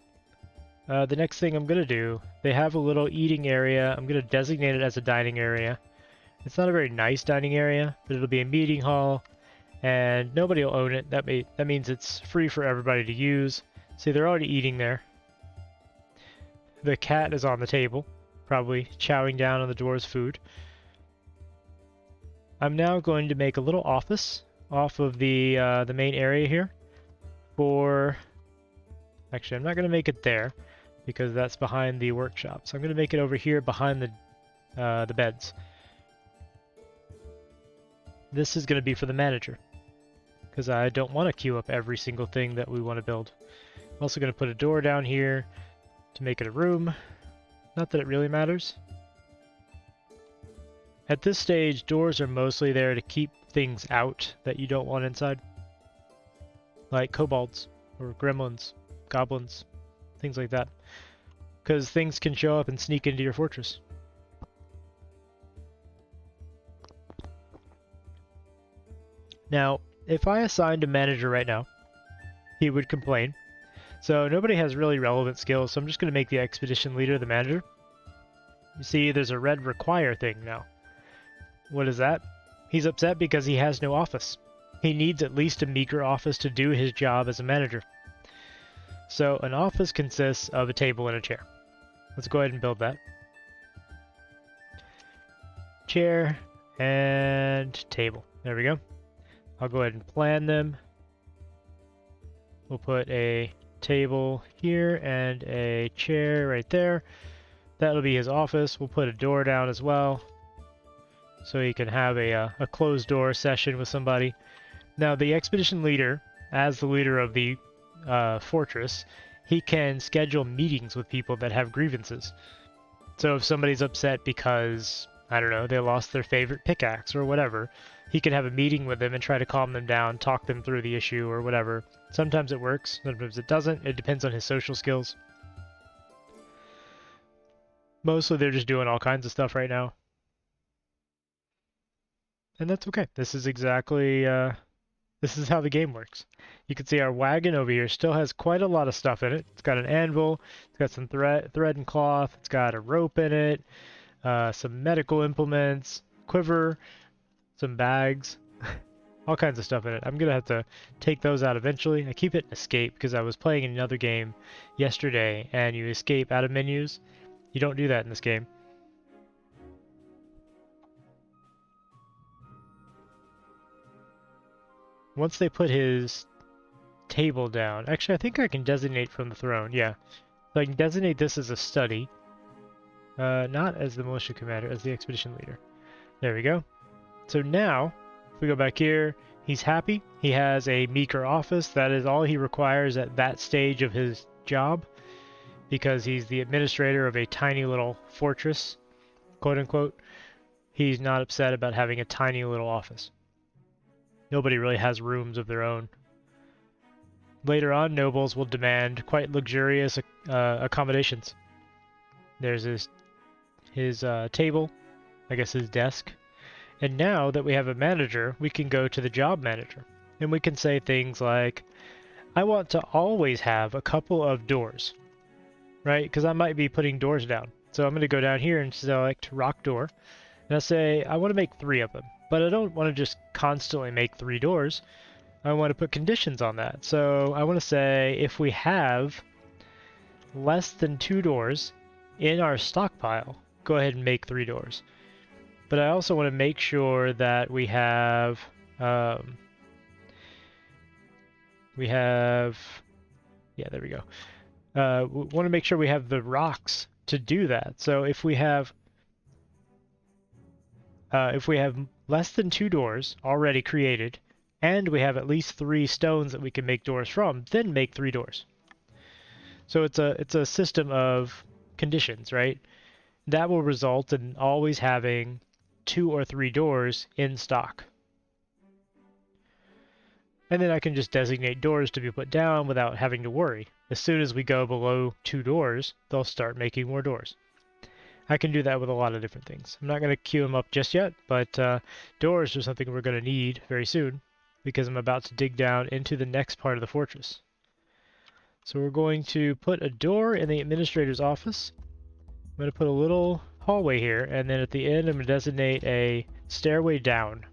the next thing I'm going to do, they have a little eating area. I'm going to designate it as a dining area. It's not a very nice dining area, but it'll be a meeting hall, and nobody will own it. That means it's free for everybody to use. See, they're already eating there. The cat is on the table, probably chowing down on the dwarves' food. I'm now going to make a little office off of the main area here for... Actually, I'm not going to make it there because that's behind the workshop. So I'm going to make it over here behind the beds. This is going to be for the manager because I don't want to queue up every single thing that we want to build. I'm also going to put a door down here to make it a room. Not that it really matters. At this stage, doors are mostly there to keep things out that you don't want inside. Like kobolds, or gremlins, goblins, things like that. Because things can show up and sneak into your fortress. Now, if I assigned a manager right now, he would complain. So nobody has really relevant skills, so I'm just going to make the expedition leader the manager. You see, there's a red require thing now. What is that? He's upset because he has no office. He needs at least a meager office to do his job as a manager. So an office consists of a table and a chair. Let's go ahead and build that. Chair and table. There we go. I'll go ahead and plan them. We'll put a table here and a chair right there. That'll be his office. We'll put a door down as well, so he can have a closed door session with somebody. Now, the expedition leader, as the leader of the fortress, he can schedule meetings with people that have grievances. So if somebody's upset because, I don't know, they lost their favorite pickaxe or whatever, he can have a meeting with them and try to calm them down, talk them through the issue or whatever. Sometimes it works, sometimes it doesn't. It depends on his social skills. Mostly they're just doing all kinds of stuff right now. And that's okay. This is exactly, this is how the game works. You can see our wagon over here still has quite a lot of stuff in it. It's got an anvil, it's got some thread and cloth, it's got a rope in it, some medical implements, quiver, some bags, all kinds of stuff in it. I'm gonna have to take those out eventually. I keep hitting escape because I was playing another game yesterday and you escape out of menus. You don't do that in this game. Once they put his table down, actually I think I can designate from the throne, yeah. So I can designate this as a study. Not as the militia commander, as the expedition leader. There we go. So now, if we go back here, he's happy. He has a meeker office. That is all he requires at that stage of his job, because he's the administrator of a tiny little fortress, quote unquote. He's not upset about having a tiny little office. Nobody really has rooms of their own. Later on, nobles will demand quite luxurious accommodations. There's his table, I guess his desk. And now that we have a manager, we can go to the job manager. And we can say things like, I want to always have a couple of doors, right? Because I might be putting doors down. So I'm going to go down here and select rock door. And I'll say, I want to make 3 of them. But I don't want to just constantly make 3 doors. I want to put conditions on that. So I want to say if we have less than 2 doors in our stockpile, go ahead and make 3 doors. But I also want to make sure that we have, yeah, there we go. We want to make sure we have the rocks to do that. So if we have less than 2 doors already created, and we have at least 3 stones that we can make doors from, then make 3 doors. So it's a system of conditions, right? That will result in always having 2 or 3 doors in stock. And then I can just designate doors to be put down without having to worry. As soon as we go below 2 doors, they'll start making more doors. I can do that with a lot of different things. I'm not going to queue them up just yet, but doors are something we're going to need very soon, because I'm about to dig down into the next part of the fortress. So we're going to put a door in the administrator's office. I'm going to put a little hallway here, and then at the end I'm going to designate a stairway down.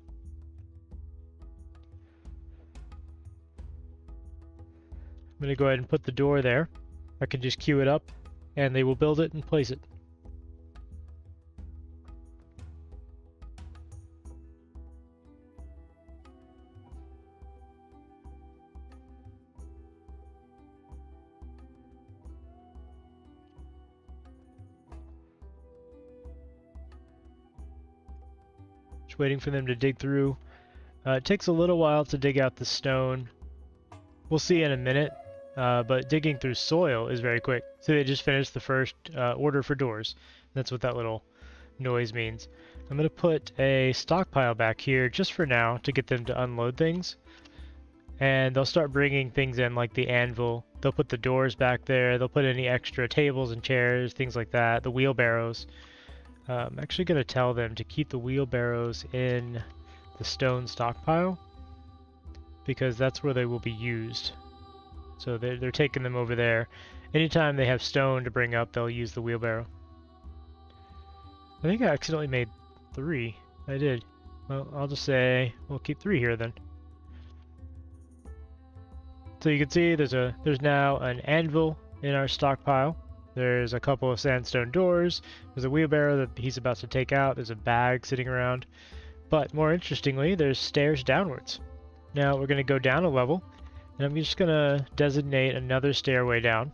I'm going to go ahead and put the door there. I can just queue it up, and they will build it and place it. Just waiting for them to dig through. It takes a little while to dig out the stone. We'll see in a minute, but digging through soil is very quick. So they just finished the first order for doors. That's what that little noise means. I'm going to put a stockpile back here just for now to get them to unload things. And they'll start bringing things in like the anvil. They'll put the doors back there. They'll put any extra tables and chairs, things like that. The wheelbarrows. I'm actually going to tell them to keep the wheelbarrows in the stone stockpile, because that's where they will be used. So they're taking them over there. Anytime they have stone to bring up, they'll use the wheelbarrow. I think I accidentally made 3. I did. Well, I'll just say we'll keep 3 here then. So you can see there's now an anvil in our stockpile. There's a couple of sandstone doors. There's a wheelbarrow that he's about to take out. There's a bag sitting around. But more interestingly, there's stairs downwards. Now we're going to go down a level, and I'm just going to designate another stairway down,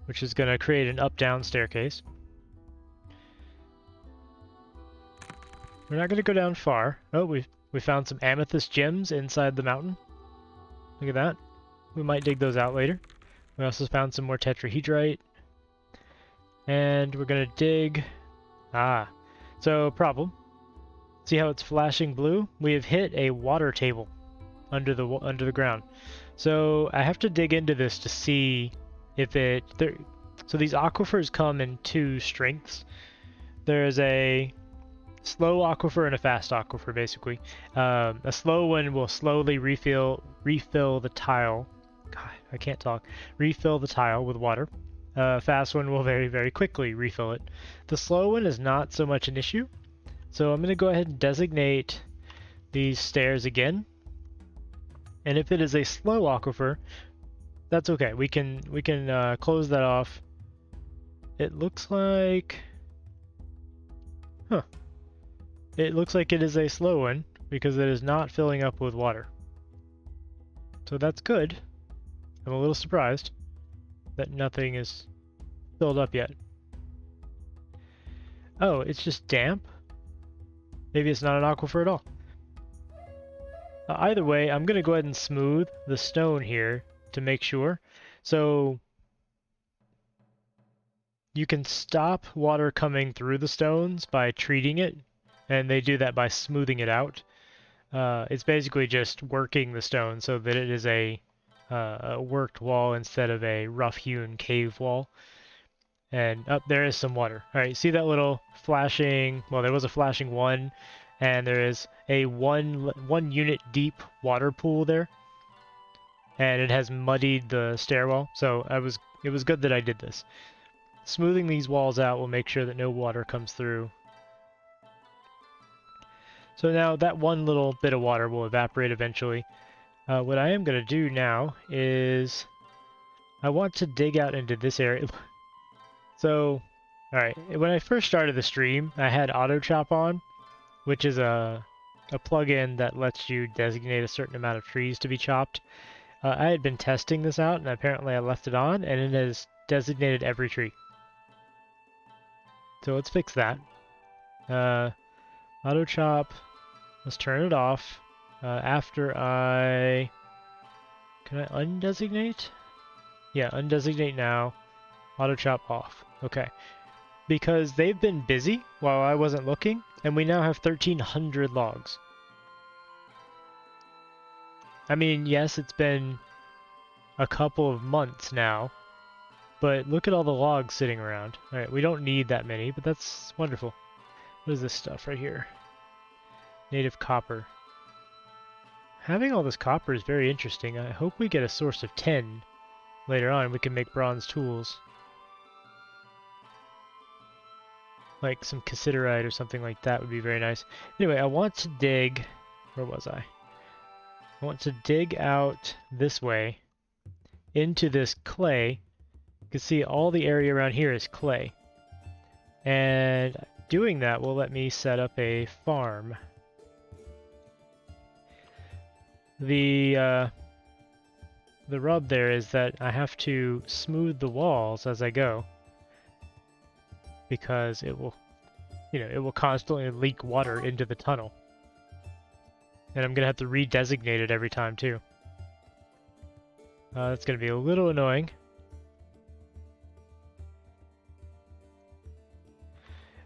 which is going to create an up-down staircase. we're not going to go down far. Oh, we found some amethyst gems inside the mountain. Look at that. We might dig those out later. We also found some more tetrahedrite. And we're going to dig... Ah, so problem. See how it's flashing blue? We have hit a water table under the ground. So I have to dig into this to see if it... So these aquifers come in two strengths. There's a slow aquifer and a fast aquifer, basically. A slow one will slowly refill the tile. God, I can't talk. Refill the tile with water. Fast one will very, very quickly refill it. The slow one is not so much an issue. So I'm going to go ahead and designate these stairs again. And if it is a slow aquifer, that's okay. We can close that off. It looks like... Huh. It looks like it is a slow one because it is not filling up with water. So that's good. I'm a little surprised that nothing is filled up yet. Oh, it's just damp? Maybe it's not an aquifer at all. Either way, I'm going to go ahead and smooth the stone here to make sure. So you can stop water coming through the stones by treating it, and they do that by smoothing it out. It's basically just working the stone so that it is a worked wall instead of a rough-hewn cave wall. And up there is some water. All right, see that little flashing? Well, there was a flashing one, and there is a one unit deep water pool there, and it has muddied the stairwell. So it was good that I did this. Smoothing these walls out will make sure that no water comes through. So now that one little bit of water will evaporate eventually. What I am going to do now is I want to dig out into this area. So, alright, when I first started the stream, I had auto chop on, which is a plugin that lets you designate a certain amount of trees to be chopped. I had been testing this out, and apparently I left it on, and it has designated every tree. So let's fix that. Auto chop, let's turn it off. After I... Can I undesignate? Yeah, undesignate now. Auto chop off. Okay. Because they've been busy while I wasn't looking, and we now have 1,300 logs. I mean, yes, it's been a couple of months now, but look at all the logs sitting around. Alright, we don't need that many, but that's wonderful. What is this stuff right here? Native copper. Having all this copper is very interesting. I hope we get a source of 10 later on. We can make bronze tools. Like some cassiterite or something like that would be very nice. Anyway, I want to dig... Where was I? I want to dig out this way into this clay. You can see all the area around here is clay. And doing that will let me set up a farm. The rub there is that I have to smooth the walls as I go, because it will, it will constantly leak water into the tunnel. And I'm gonna have to redesignate it every time too. That's gonna be a little annoying.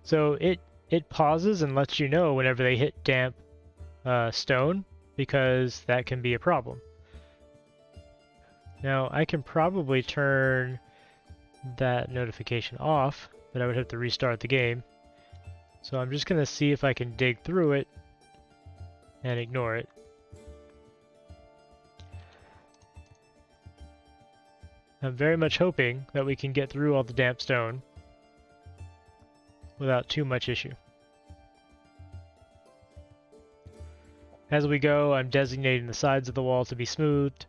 So it pauses and lets you know whenever they hit damp stone, because that can be a problem. Now I can probably turn that notification off, but I would have to restart the game. So I'm just gonna see if I can dig through it and ignore it. I'm very much hoping that we can get through all the damp stone without too much issue. As we go, I'm designating the sides of the wall to be smoothed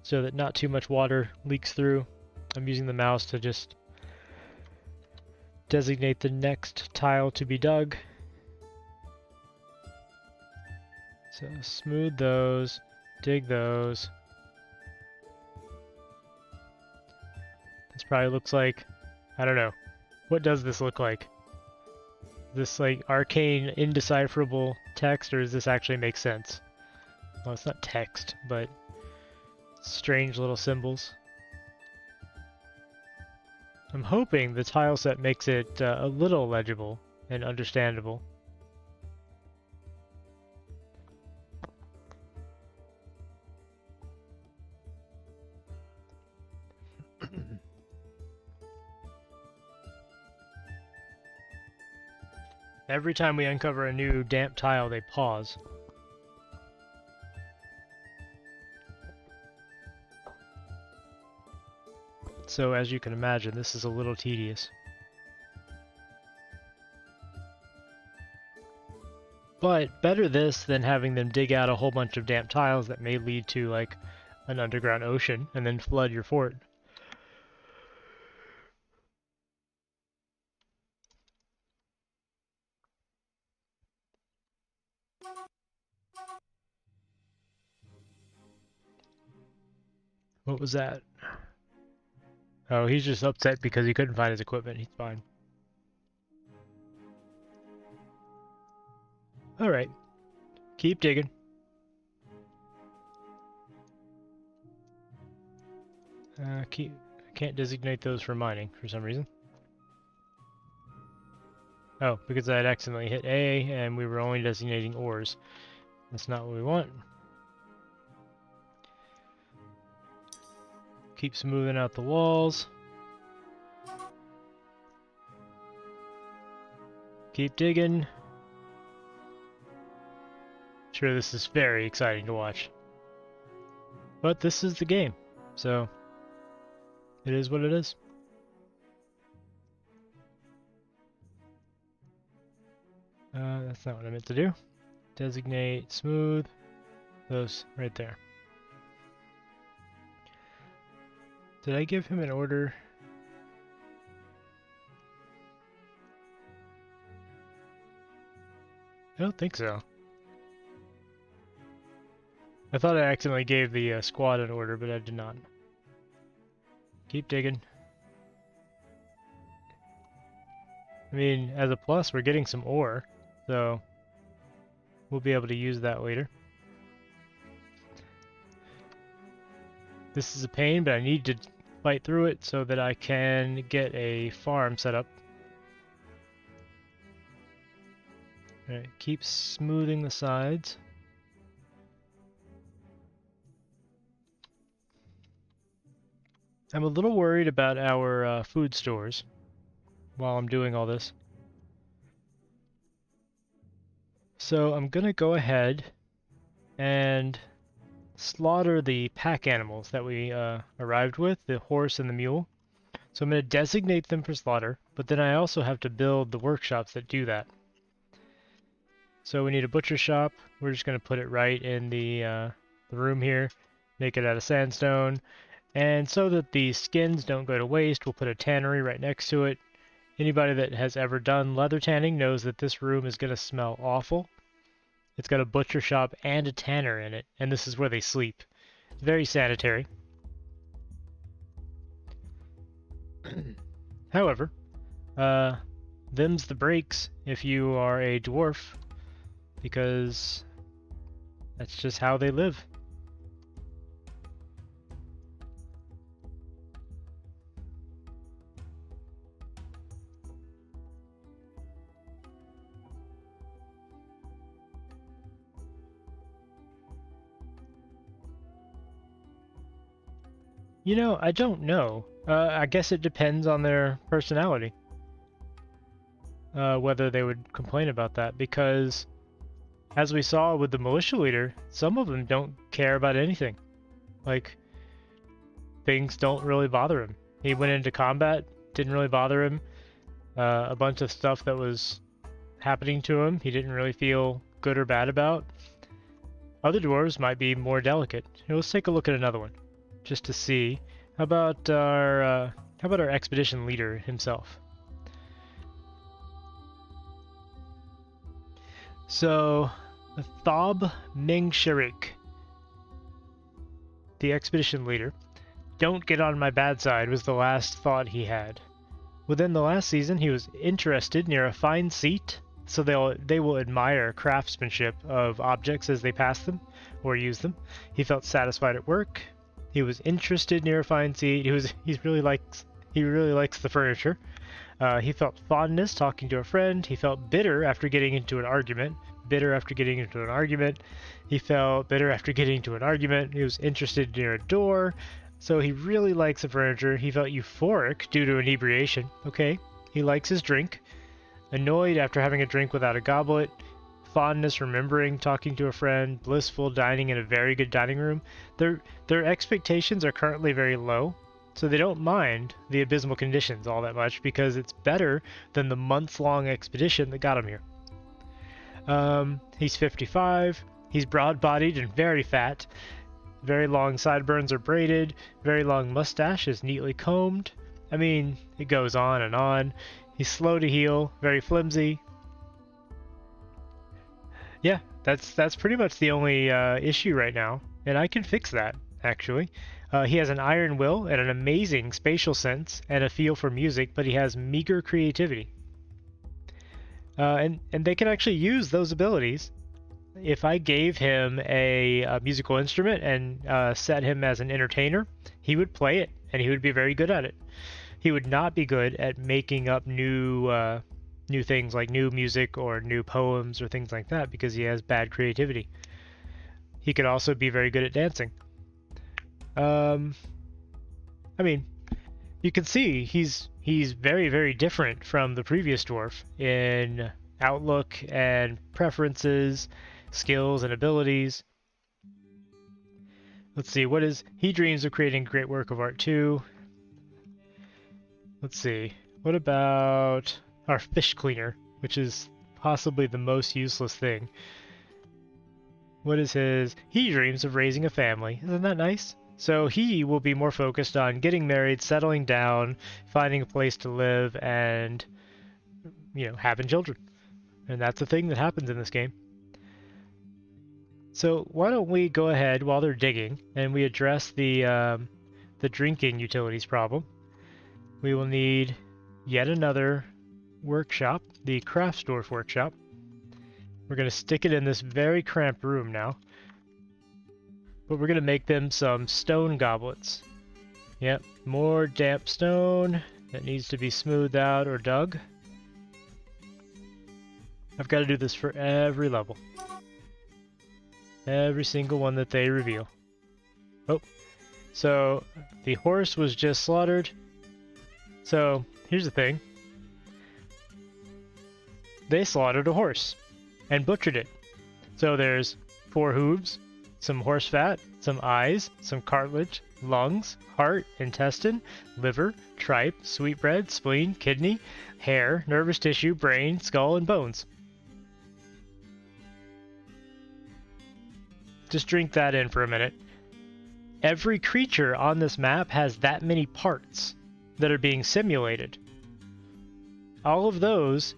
so that not too much water leaks through. I'm using the mouse to just designate the next tile to be dug. So smooth those, dig those. This probably looks like, I don't know. What does this look like? this like arcane, indecipherable text, or does this actually make sense? Well, it's not text, but strange little symbols. I'm hoping the tile set makes it a little legible and understandable. Every time we uncover a new damp tile, they pause. So as you can imagine, this is a little tedious. But better this than having them dig out a whole bunch of damp tiles that may lead to like an underground ocean and then flood your fort. What was that? Oh, he's just upset because he couldn't find his equipment. He's fine. Alright. Keep digging. I can't designate those for mining for some reason. Oh, because I had accidentally hit A and we were only designating ores. That's not what we want. Keep smoothing out the walls. Keep digging. Sure, this is very exciting to watch. But this is the game, so it is what it is. That's not what I meant to do. Designate smooth. Those right there. Did I give him an order? I don't think so. I thought I accidentally gave the squad an order, but I did not. Keep digging. I mean, as a plus, we're getting some ore, so we'll be able to use that later. This is a pain, but I need to fight through it so that I can get a farm set up. Alright, keep smoothing the sides. I'm a little worried about our food stores while I'm doing all this. So I'm gonna go ahead and slaughter the pack animals that we arrived with, the horse and the mule. So I'm going to designate them for slaughter, but then I also have to build the workshops that do that. So we need a butcher shop. We're just going to put it right in the room here, make it out of sandstone, and so that the skins don't go to waste, we'll put a tannery right next to it. Anybody that has ever done leather tanning knows that this room is going to smell awful. It's got a butcher shop and a tanner in it, and this is where they sleep. Very sanitary. However, them's the breaks if you are a dwarf, because that's just how they live. You know, I don't know. I guess it depends on their personality. Whether they would complain about that, because as we saw with the militia leader, some of them don't care about anything. Like, things don't really bother him. He went into combat, didn't really bother him. A bunch of stuff that was happening to him, he didn't really feel good or bad about. Other dwarves might be more delicate. Here, let's take a look at another one, just to see. How about our expedition leader himself? So, Thob Mingshirik, the expedition leader. Don't get on my bad side was the last thought he had. Within the last season, he was interested near a fine seat, so they will admire craftsmanship of objects as they pass them or use them. He felt satisfied at work. He was interested near a fine seat. He really likes the furniture. He felt fondness talking to a friend. He felt bitter after getting into an argument. Bitter after getting into an argument. He felt bitter after getting into an argument. He was interested near a door. So he really likes the furniture. He felt euphoric due to inebriation. Okay. He likes his drink. Annoyed after having a drink without a goblet. Fondness remembering talking to a friend. Blissful dining in a very good dining room. Their expectations are currently very low. So they don't mind the abysmal conditions all that much because it's better than the months-long expedition that got him here. He's 55. He's broad-bodied and very fat. Very long sideburns are braided. Very long mustache is neatly combed. I mean, it goes on and on. He's slow to heal. Very flimsy. Yeah, that's pretty much the only issue right now, and I can fix that actually. He has an iron will and an amazing spatial sense and a feel for music, but he has meager creativity. And they can actually use those abilities. If I gave him a musical instrument and set him as an entertainer, he would play it, and he would be very good at it. He would not be good at making up new things like new music or new poems or things like that because he has bad creativity. He could also be very good at dancing. I mean, you can see he's very, very different from the previous dwarf in outlook and preferences, skills and abilities. Let's see, he dreams of creating a great work of art too. Let's see, what about our fish cleaner, which is possibly the most useless thing. What is his? He dreams of raising a family. Isn't that nice? So he will be more focused on getting married, settling down, finding a place to live, and, having children. And that's a thing that happens in this game. So why don't we go ahead while they're digging, and we address the drinking utilities problem. We will need yet another workshop, the Dwarf workshop. We're going to stick it in this very cramped room now. But we're going to make them some stone goblets. Yep, more damp stone that needs to be smoothed out or dug. I've got to do this for every level. Every single one that they reveal. Oh, so the horse was just slaughtered. So here's the thing. They slaughtered a horse and butchered it. So there's 4 hooves, some horse fat, some eyes, some cartilage, lungs, heart, intestine, liver, tripe, sweetbread, spleen, kidney, hair, nervous tissue, brain, skull, and bones. Just drink that in for a minute. Every creature on this map has that many parts that are being simulated. All of those,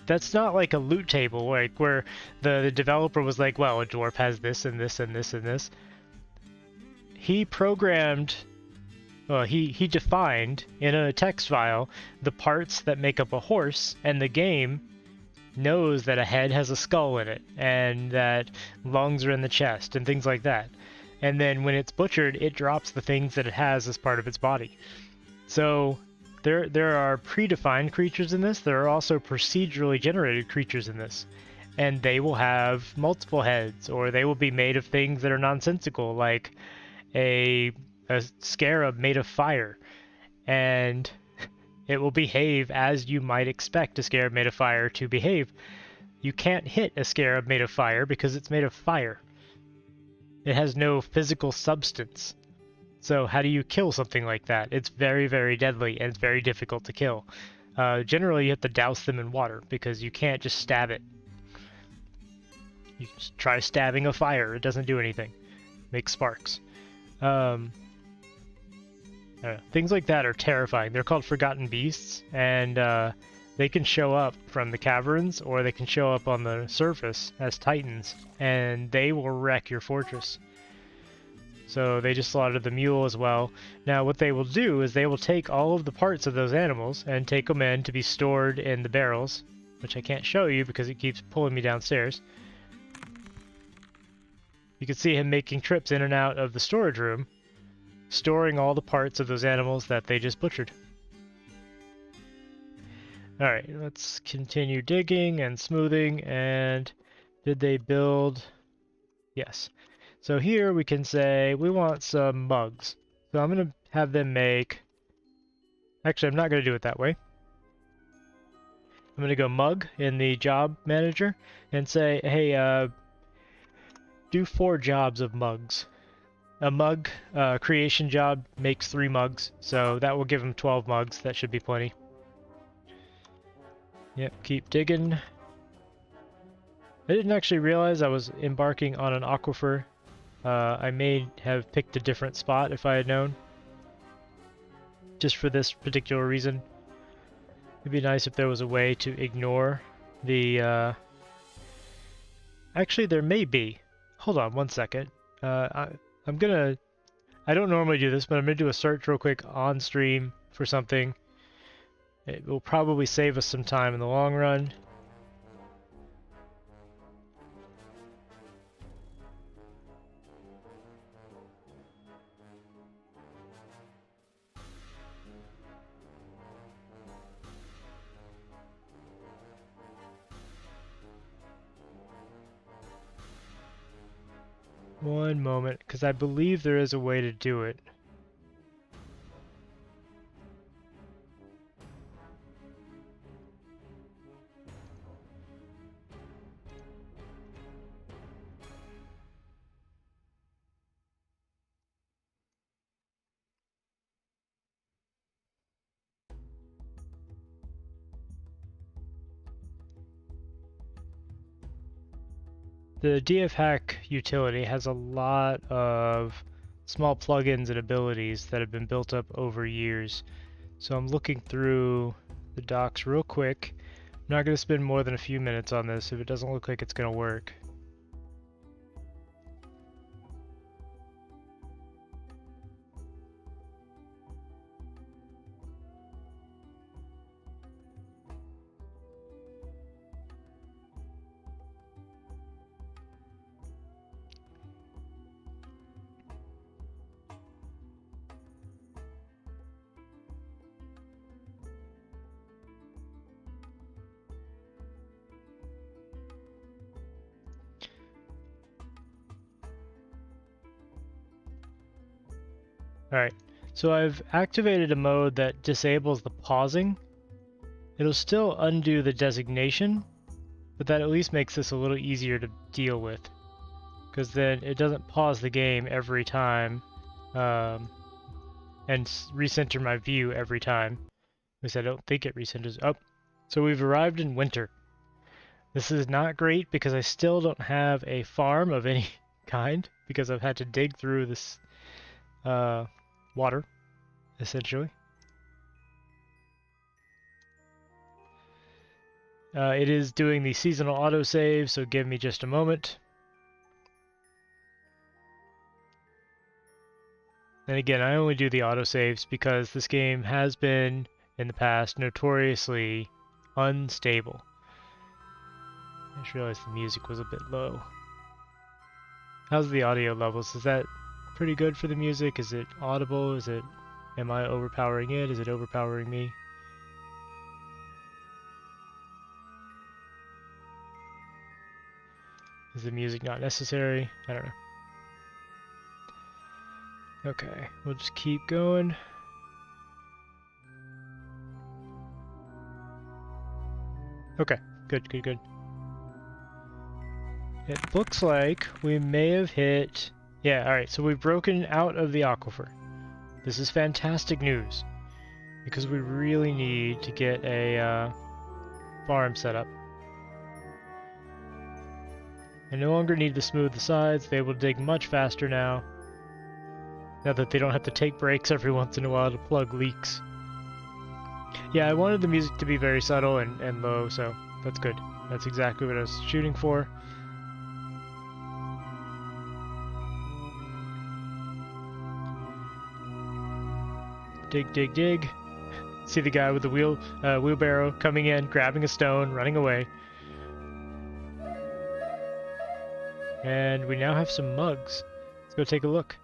that's not like a loot table like where the developer was like, well, a dwarf has this and this and this and this. He programmed, he defined in a text file the parts that make up a horse, and the game knows that a head has a skull in it and that lungs are in the chest and things like that. And then when it's butchered, it drops the things that it has as part of its body. So there are predefined creatures in this. There are also procedurally generated creatures in this. And they will have multiple heads, or they will be made of things that are nonsensical, like a scarab made of fire. And it will behave as you might expect a scarab made of fire to behave. You can't hit a scarab made of fire because it's made of fire. It has no physical substance. So how do you kill something like that? It's very, very deadly, and it's very difficult to kill. Generally, you have to douse them in water, because you can't just stab it. You just try stabbing a fire. It doesn't do anything. It makes sparks. Things like that are terrifying. They're called forgotten beasts, and they can show up from the caverns, or they can show up on the surface as titans, and they will wreck your fortress. So they just slaughtered the mule as well. Now what they will do is they will take all of the parts of those animals and take them in to be stored in the barrels, which I can't show you because it keeps pulling me downstairs. You can see him making trips in and out of the storage room, storing all the parts of those animals that they just butchered. Alright, let's continue digging and smoothing, and did they build? Yes. So here we can say we want some mugs. So I'm going to have them make... Actually, I'm not going to do it that way. I'm going to go mug in the job manager and say, hey, do 4 jobs of mugs. A mug creation job makes 3 mugs, so that will give them 12 mugs. That should be plenty. Yep, keep digging. I didn't actually realize I was embarking on an aquifer. I may have picked a different spot if I had known. Just for this particular reason. It'd be nice if there was a way to ignore the... Actually, there may be. Hold on one second. I'm gonna... I don't normally do this, but I'm gonna do a search real quick on stream for something. It will probably save us some time in the long run. One moment, because I believe there is a way to do it. The DF Hack utility has a lot of small plugins and abilities that have been built up over years. So I'm looking through the docs real quick. I'm not going to spend more than a few minutes on this if it doesn't look like it's going to work. Alright, so I've activated a mode that disables the pausing. It'll still undo the designation, but that at least makes this a little easier to deal with. Because then it doesn't pause the game every time and recenter my view every time. At least I don't think it recenters. Oh, so we've arrived in winter. This is not great because I still don't have a farm of any kind because I've had to dig through this water, essentially. It is doing the seasonal autosave, so give me just a moment. And again, I only do the autosaves because this game has been, in the past, notoriously unstable. I just realized the music was a bit low. How's the audio levels? Is that pretty good for the music? Is it audible? Am I overpowering it? Is it overpowering me? Is the music not necessary? I don't know. Okay, we'll just keep going. Okay, good. It looks like we may have hit... Yeah, alright, so we've broken out of the aquifer. This is fantastic news, because we really need to get a farm set up. I no longer need to smooth the sides. They will dig much faster now that they don't have to take breaks every once in a while to plug leaks. Yeah, I wanted the music to be very subtle and low, so that's good. That's exactly what I was shooting for. Dig, dig, dig. See the guy with the wheelbarrow coming in, grabbing a stone, running away. And we now have some mugs. Let's go take a look.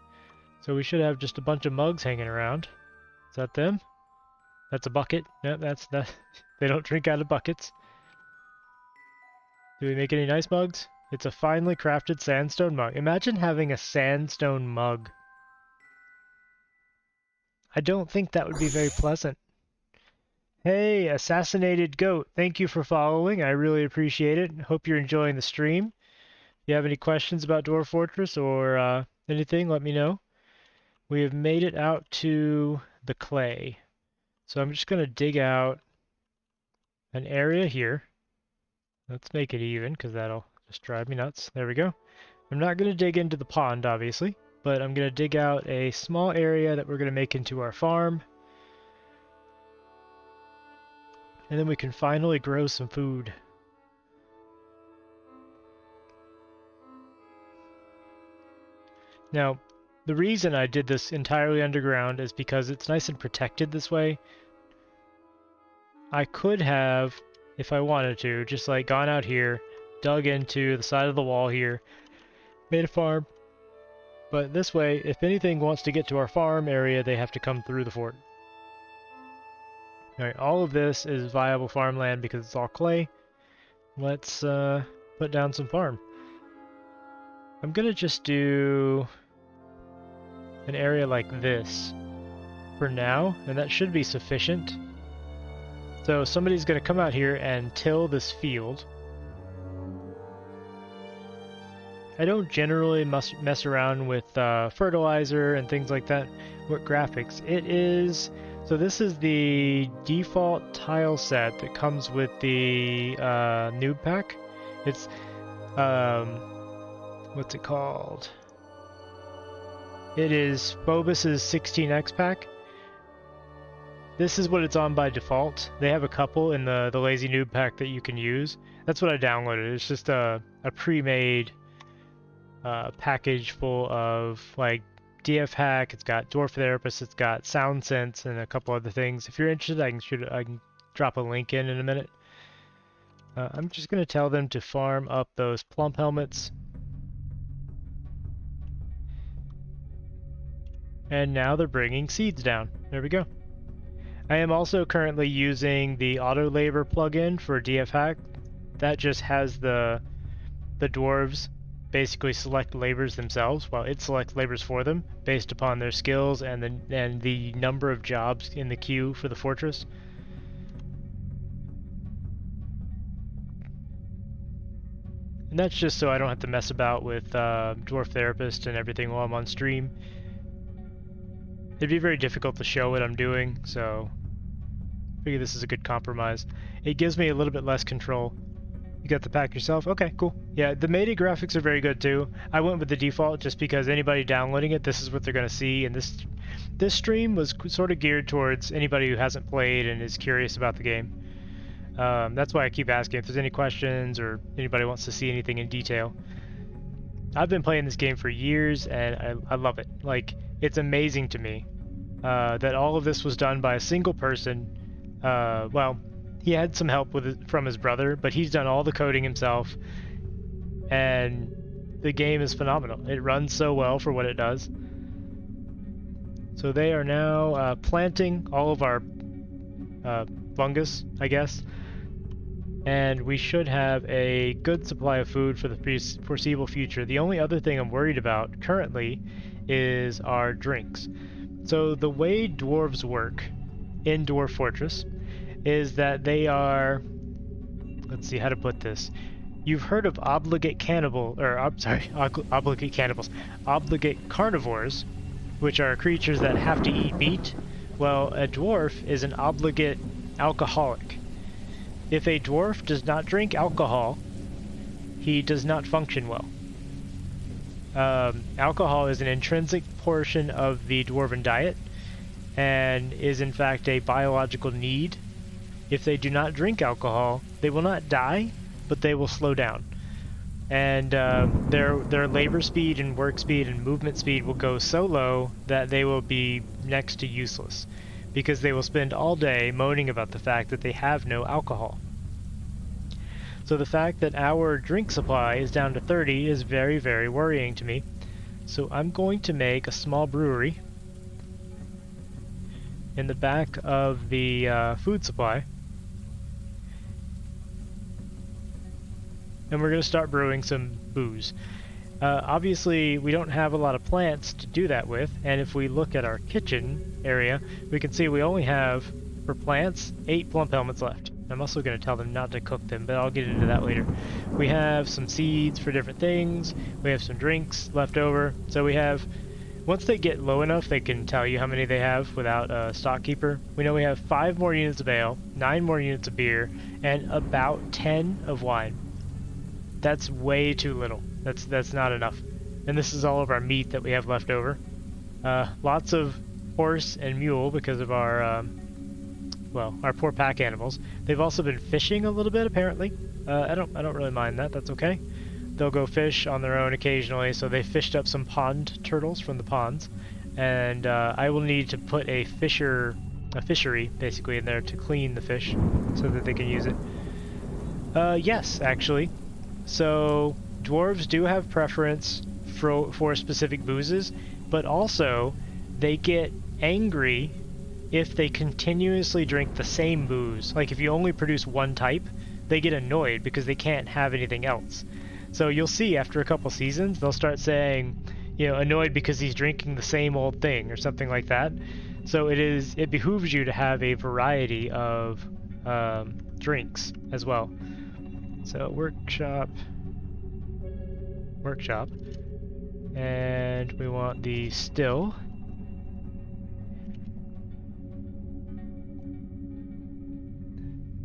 So we should have just a bunch of mugs hanging around. Is that them? That's a bucket. No, that's that. They don't drink out of buckets. Do we make any nice mugs? It's a finely crafted sandstone mug. Imagine having a sandstone mug. I don't think that would be very pleasant. Hey, Assassinated Goat. Thank you for following. I really appreciate it. Hope you're enjoying the stream. If you have any questions about Dwarf Fortress or anything, let me know. We have made it out to the clay. So I'm just going to dig out an area here. Let's make it even, because that'll just drive me nuts. There we go. I'm not going to dig into the pond, obviously, but I'm going to dig out a small area that we're going to make into our farm. And then we can finally grow some food. Now, the reason I did this entirely underground is because it's nice and protected this way. I could have, if I wanted to, just like gone out here, dug into the side of the wall here, made a farm. But this way, if anything wants to get to our farm area, they have to come through the fort. Alright, all of this is viable farmland because it's all clay. Let's put down some farm. I'm gonna just do an area like this for now, and that should be sufficient. So somebody's gonna come out here and till this field. I don't generally mess around with fertilizer and things like that. What graphics? It is... So this is the default tile set that comes with the noob pack. It's... what's it called? It is Phobos's 16x pack. This is what it's on by default. They have a couple in the Lazy Noob pack that you can use. That's what I downloaded. It's just a pre-made package full of like DF hack. It's got Dwarf Therapist. It's got Sound Sense and a couple other things. If you're interested, I can drop a link in a minute. I'm just gonna tell them to farm up those plump helmets. And now they're bringing seeds down. There we go. I am also currently using the auto labor plugin for DF hack. That just has the dwarves basically select labors themselves, while it selects labors for them based upon their skills and the number of jobs in the queue for the fortress. And that's just so I don't have to mess about with Dwarf Therapist and everything while I'm on stream. It'd be very difficult to show what I'm doing, so I figure this is a good compromise. It gives me a little bit less control. You got the pack yourself? Okay, cool. Yeah, the Mayday graphics are very good too. I went with the default just because anybody downloading it, this is what they're going to see, and this stream was sort of geared towards anybody who hasn't played and is curious about the game. That's why I keep asking if there's any questions or anybody wants to see anything in detail. I've been playing this game for years and I love it. Like, it's amazing to me that all of this was done by a single person. Well, he had some help from his brother, but he's done all the coding himself, and the game is phenomenal. It runs so well for what it does. So they are now planting all of our fungus, I guess, and we should have a good supply of food for the foreseeable future. The only other thing I'm worried about currently is our drinks. So the way dwarves work in Dwarf Fortress is that they are, let's see how to put this. You've heard of obligate cannibals, obligate carnivores, which are creatures that have to eat meat. Well, a dwarf is an obligate alcoholic. If a dwarf does not drink alcohol, he does not function well. Alcohol is an intrinsic portion of the dwarven diet and is in fact a biological need. If they do not drink alcohol, they will not die, but they will slow down. And their labor speed and work speed and movement speed will go so low that they will be next to useless. because they will spend all day moaning about the fact that they have no alcohol. So the fact that our drink supply is down to 30 is very, very worrying to me. So I'm going to make a small brewery in the back of the food supply. And we're going to start brewing some booze. Obviously, we don't have a lot of plants to do that with, and if we look at our kitchen area, we can see we only have, for plants, 8 plump helmets left. I'm also going to tell them not to cook them, but I'll get into that later. We have some seeds for different things, we have some drinks left over, so we have, once they get low enough, they can tell you how many they have without a stock keeper. We know we have 5 more units of ale, 9 more units of beer, and about 10 of wine. That's way too little. That's not enough. And this is all of our meat that we have left over. Lots of horse and mule because of our, well, our poor pack animals. They've also been fishing a little bit, apparently. I don't really mind that. That's okay. They'll go fish on their own occasionally, so they fished up some pond turtles from the ponds. And I will need to put a fishery, basically, in there to clean the fish so that they can use it. Yes, actually. So dwarves do have preference for specific boozes, but also they get angry if they continuously drink the same booze. Like if you only produce one type, they get annoyed because they can't have anything else. So you'll see after a couple seasons, they'll start saying, you know, annoyed because he's drinking the same old thing or something like that. So it behooves you to have a variety of drinks as well. So workshop, and we want the still.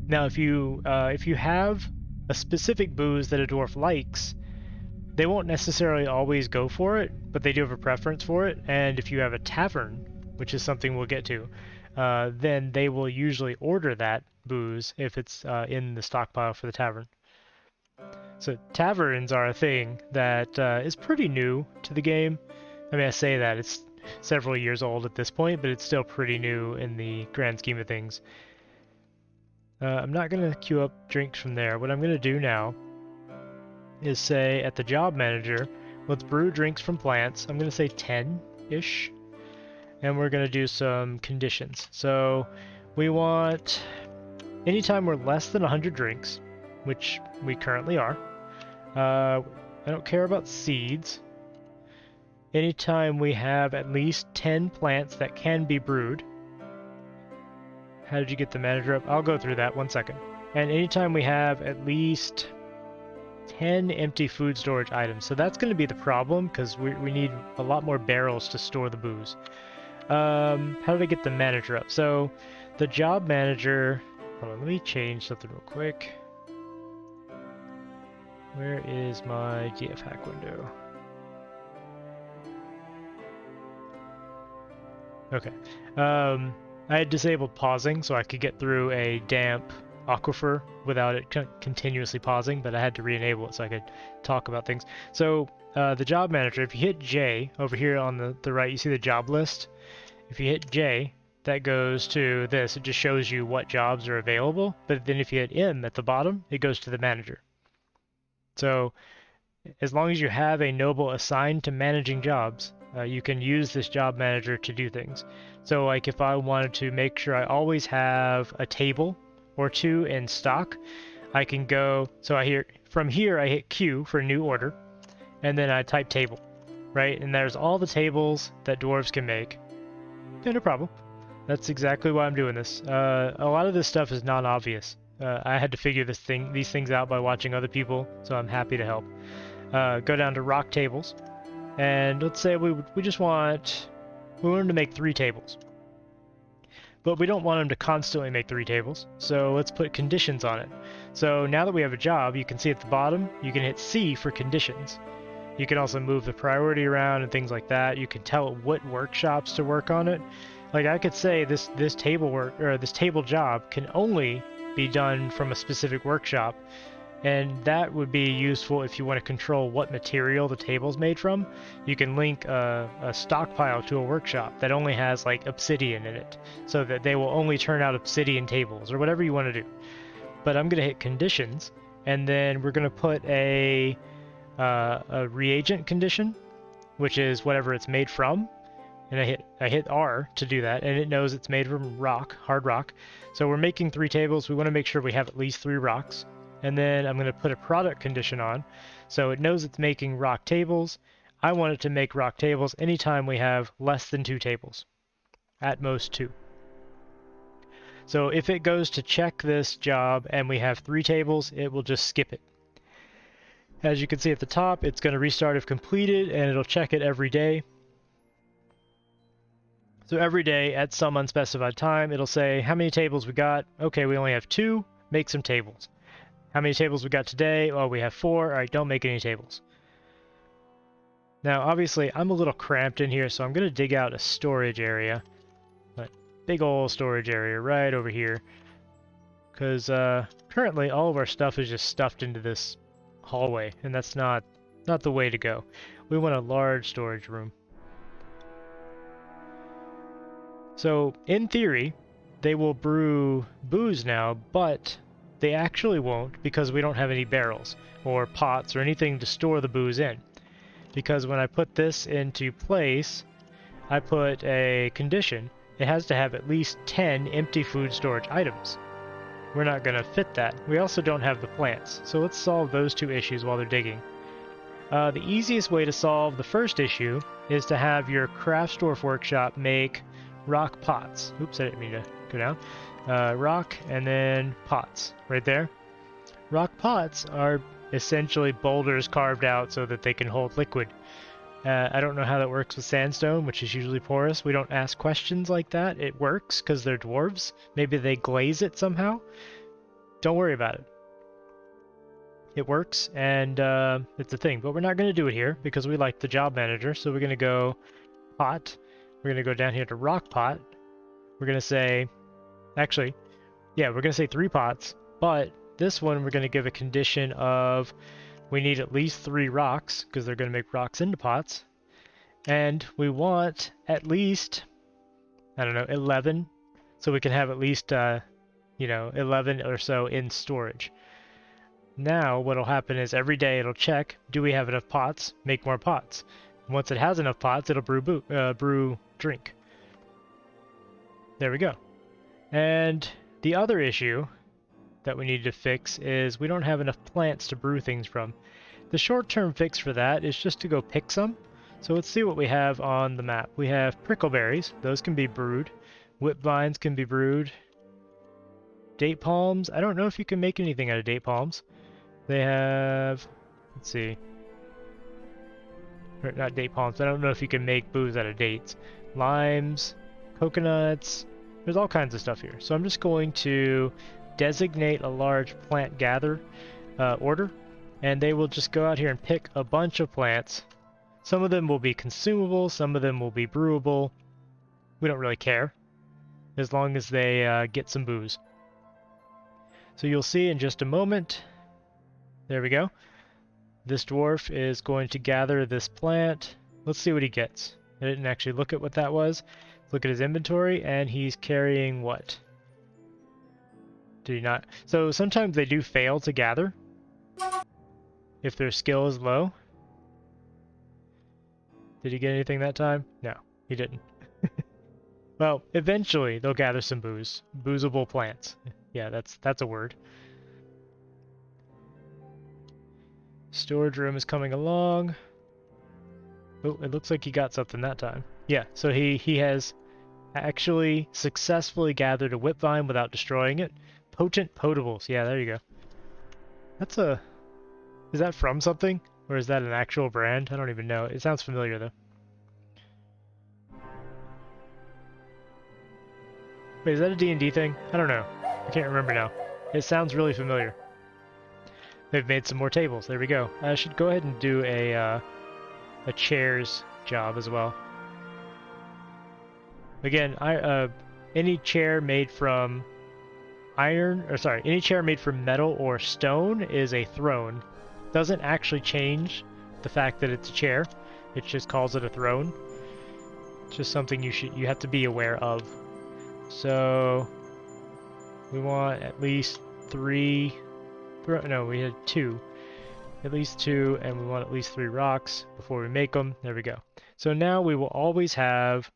Now, if you have a specific booze that a dwarf likes, they won't necessarily always go for it, but they do have a preference for it. And if you have a tavern, which is something we'll get to, then they will usually order that booze if it's in the stockpile for the tavern. So taverns are a thing that is pretty new to the game. I mean, I say that, it's several years old at this point, but it's still pretty new in the grand scheme of things. I'm not going to queue up drinks from there. What I'm going to do now is say at the job manager, let's brew drinks from plants. I'm going to say 10-ish. And we're going to do some conditions. So we want, anytime we're less than 100 drinks, which we currently are, I don't care about seeds. Anytime we have at least 10 plants that can be brewed. How did you get the manager up? I'll go through that, 1 second. And anytime we have at least 10 empty food storage items. So that's going to be the problem, because we need a lot more barrels to store the booze. How did I get the manager up? So the job manager, hold on, let me change something real quick. Where is my GF hack window? Okay. I had disabled pausing so I could get through a damp aquifer without it continuously pausing, but I had to re-enable it so I could talk about things. So the job manager, if you hit J over here on the right, you see the job list. If you hit J, that goes to this. It just shows you what jobs are available, but then if you hit M at the bottom, it goes to the manager. So as long as you have a noble assigned to managing jobs, you can use this job manager to do things. So like if I wanted to make sure I always have a table or two in stock, I can go, so from here I hit Q for new order, and then I type table, right? And there's all the tables that dwarves can make. Yeah, no problem. That's exactly why I'm doing this. A lot of this stuff is non-obvious. I had to figure these things out by watching other people, so I'm happy to help. Go down to rock tables, and let's say we want them to make 3 tables. But we don't want them to constantly make 3 tables, so let's put conditions on it. So now that we have a job, you can see at the bottom, you can hit C for conditions. You can also move the priority around and things like that. You can tell it what workshops to work on it. Like I could say this table job can only be done from a specific workshop, And that would be useful if you want to control what material the table's made from. You can link a stockpile to a workshop that only has like obsidian in it, so that they will only turn out obsidian tables or whatever you want to do. But I'm going to hit conditions, and then we're going to put a reagent condition, which is whatever it's made from. And I hit R to do that, and it knows it's made from rock, hard rock. So we're making 3 tables. We want to make sure we have at least 3 rocks. And then I'm going to put a product condition on, so it knows it's making rock tables. I want it to make rock tables anytime we have less than 2 tables, at most 2. So if it goes to check this job and we have 3 tables, it will just skip it. As you can see at the top, it's going to restart if completed, and it'll check it every day. So every day at some unspecified time, it'll say how many tables we got. Okay, we only have 2, make some tables. How many tables we got today? Oh, we have 4. All right, don't make any tables. Now, obviously, I'm a little cramped in here, so I'm going to dig out a storage area. A big old storage area right over here. Because currently, all of our stuff is just stuffed into this hallway, and that's not the way to go. We want a large storage room. So, in theory, they will brew booze now, but they actually won't because we don't have any barrels or pots or anything to store the booze in. Because when I put this into place, I put a condition. It has to have at least 10 empty food storage items. We're not going to fit that. We also don't have the plants. So let's solve those 2 issues while they're digging. The easiest way to solve the first issue is to have your craft dwarf workshop make rock pots. Oops, I didn't mean to go down. Rock and then pots right there. Rock pots are essentially boulders carved out so that they can hold liquid. I don't know how that works with sandstone, which is usually porous. We don't ask questions like that. It works because they're dwarves. Maybe they glaze it somehow. Don't worry about it. It works, and it's a thing. But we're not going to do it here because we like the job manager. So we're going to go pot. We're going to go down here to rock pot. We're going to say, actually, yeah, we're going to say 3 pots. But this one we're going to give a condition of we need at least 3 rocks because they're going to make rocks into pots. And we want at least, I don't know, 11. So we can have at least, 11 or so in storage. Now what'll happen is every day it'll check, do we have enough pots? Make more pots. Once it has enough pots, it'll brew drink. There we go. And the other issue that we need to fix is we don't have enough plants to brew things from. The short-term fix for that is just to go pick some. So let's see what we have on the map. We have prickleberries. Those can be brewed. Whipvines can be brewed. Date palms. I don't know if you can make anything out of date palms. They have... Let's see. Or not date palms. I don't know if you can make booze out of dates. Limes. Coconuts. There's all kinds of stuff here. So I'm just going to designate a large plant gather order. And they will just go out here and pick a bunch of plants. Some of them will be consumable. Some of them will be brewable. We don't really care. As long as they get some booze. So you'll see in just a moment. There we go. This dwarf is going to gather this plant. Let's see what he gets. I didn't actually look at what that was. Look at his inventory, and he's carrying what? Did he not? So sometimes they do fail to gather if their skill is low. Did he get anything that time? No, he didn't. Well, eventually they'll gather some booze. Boozable plants. Yeah, that's a word. Storage room is coming along. Oh, it looks like he got something that time. Yeah, so he has actually successfully gathered a whipvine without destroying it. Potent potables. Yeah, there you go. That's a... Is that from something? Or is that an actual brand? I don't even know. It sounds familiar, though. Wait, is that a D&D thing? I don't know. I can't remember now. It sounds really familiar. They've made some more tables. There we go. I should go ahead and do a chairs job as well. Again, any chair made from any chair made from metal or stone is a throne. Doesn't actually change the fact that it's a chair. It just calls it a throne. It's just something you have to be aware of. So we want at least 3. No, we had 2. At least 2, and we want at least 3 rocks before we make them. There we go. So now we will always have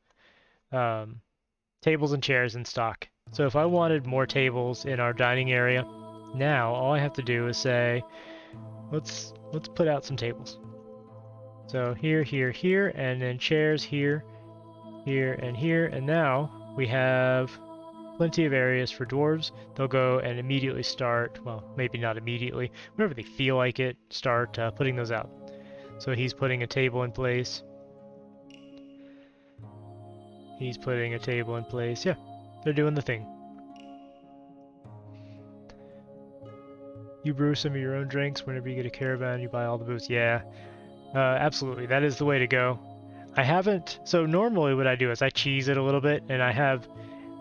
tables and chairs in stock. So if I wanted more tables in our dining area, now all I have to do is say, let's put out some tables. So here, here, here, and then chairs here, here, and here, and now we have plenty of areas for dwarves. They'll go and immediately start, well, maybe not immediately, whenever they feel like it, start putting those out. So he's putting a table in place. He's putting a table in place. Yeah, they're doing the thing. You brew some of your own drinks. Whenever you get a caravan, you buy all the booze. Yeah, absolutely. That is the way to go. I haven't... So normally what I do is I cheese it a little bit, and I have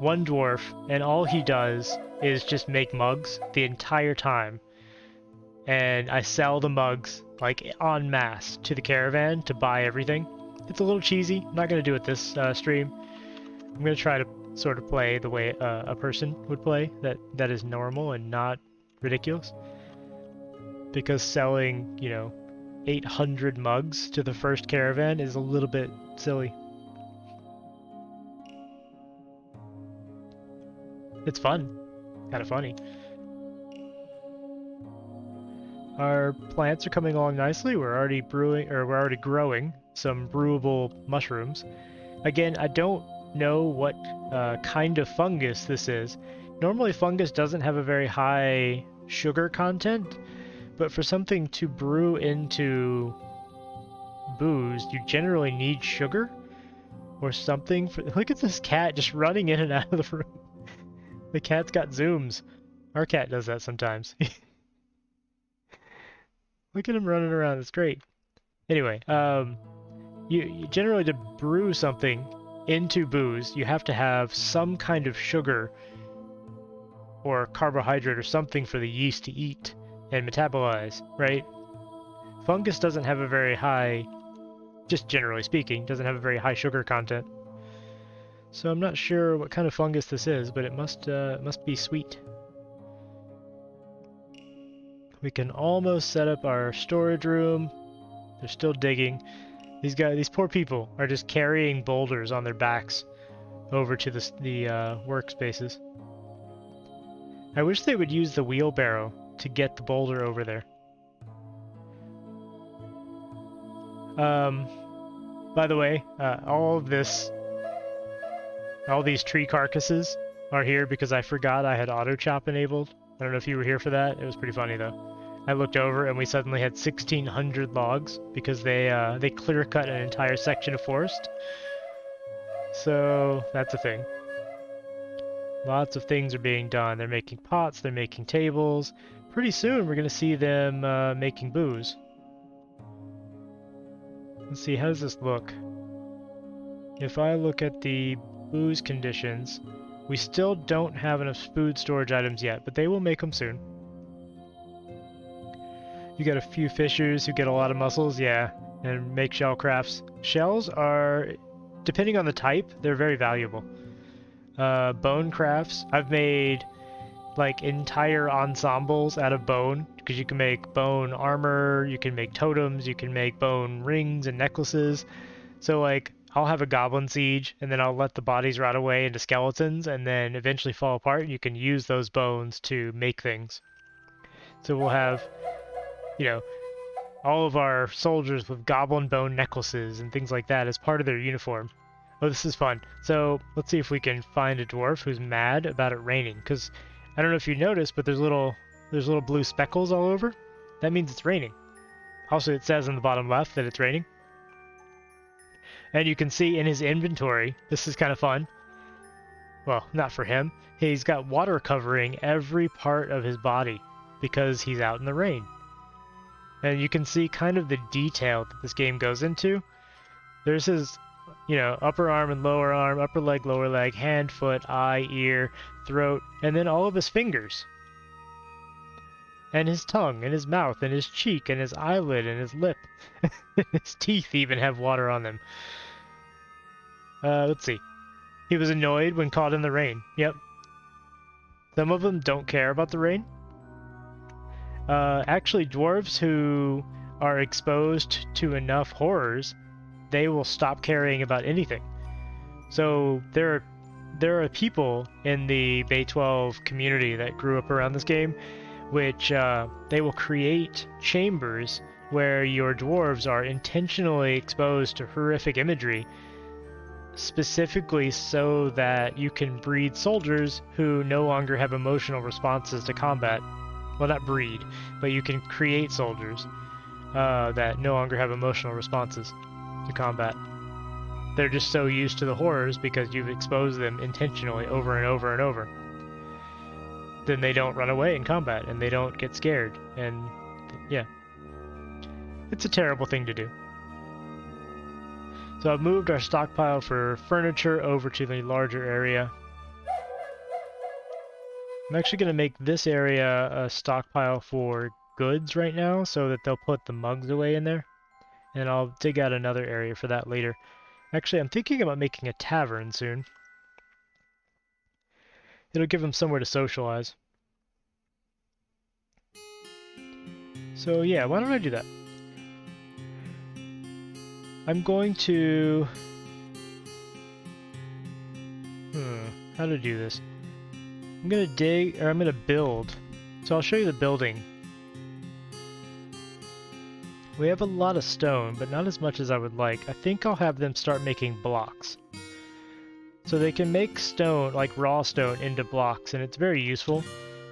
one dwarf, and all he does is just make mugs the entire time. And I sell the mugs, like, en masse to the caravan to buy everything. It's a little cheesy. I'm not going to do it this stream. I'm going to try to sort of play the way a person would play, that is normal and not ridiculous. Because selling, 800 mugs to the first caravan is a little bit silly. It's fun. Kind of funny. Our plants are coming along nicely. We're already growing some brewable mushrooms. Again, I don't know what kind of fungus this is. Normally fungus doesn't have a very high sugar content, but for something to brew into booze, you generally need sugar or something. Look at this cat just running in and out of the room. The cat's got zooms. Our cat does that sometimes. Look at him running around. It's great. Anyway, you generally, to brew something into booze, you have to have some kind of sugar or carbohydrate or something for the yeast to eat and metabolize, right? Fungus doesn't have a very high, just generally speaking, doesn't have a very high sugar content. So I'm not sure what kind of fungus this is, but it must be sweet. We can almost set up our storage room. They're still digging. These poor people are just carrying boulders on their backs over to the workspaces. I wish they would use the wheelbarrow to get the boulder over there. By the way, all these tree carcasses are here because I forgot I had auto chop enabled. I don't know if you were here for that. It was pretty funny though. I looked over and we suddenly had 1,600 logs because they clear cut an entire section of forest. So that's a thing. Lots of things are being done. They're making pots, they're making tables. Pretty soon we're going to see them making booze. Let's see, how does this look? If I look at the booze conditions, we still don't have enough food storage items yet, but they will make them soon. You got a few fishers who get a lot of mussels, yeah, and make shell crafts. Shells are, depending on the type, they're very valuable. Bone crafts, I've made like entire ensembles out of bone, because you can make bone armor, you can make totems, you can make bone rings and necklaces. So like, I'll have a goblin siege, and then I'll let the bodies rot away into skeletons, and then eventually fall apart, and you can use those bones to make things. So we'll have, all of our soldiers with goblin bone necklaces and things like that as part of their uniform. Oh, this is fun. So let's see if we can find a dwarf who's mad about it raining, because I don't know if you noticed, but there's little blue speckles all over. That means it's raining. Also, it says on the bottom left that it's raining. And you can see in his inventory, this is kind of fun. Well, not for him. He's got water covering every part of his body because he's out in the rain. And you can see kind of the detail that this game goes into. There's his you know, upper arm and lower arm, upper leg, lower leg, hand, foot, eye, ear, throat, and then all of his fingers. And his tongue, and his mouth, and his cheek, and his eyelid, and his lip. His teeth even have water on them. Let's see. He was annoyed when caught in the rain. Yep. Some of them don't care about the rain. Actually, dwarves who are exposed to enough horrors, they will stop caring about anything. So there are people in the Bay 12 community that grew up around this game, which they will create chambers where your dwarves are intentionally exposed to horrific imagery, specifically so that you can breed soldiers who no longer have emotional responses to combat. Well, not breed, but you can create soldiers that no longer have emotional responses to combat. They're just so used to the horrors because you've exposed them intentionally over and over and over. Then they don't run away in combat, and they don't get scared, and yeah. It's a terrible thing to do. So I've moved our stockpile for furniture over to the larger area. I'm actually going to make this area a stockpile for goods right now, so that they'll put the mugs away in there. And I'll dig out another area for that later. Actually, I'm thinking about making a tavern soon. It'll give them somewhere to socialize. So yeah, why don't I do that? I'm going to... how to do this? I'm gonna dig, or I'm gonna build. So I'll show you the building. We have a lot of stone, but not as much as I would like. I think I'll have them start making blocks. So they can make stone, like raw stone, into blocks, and it's very useful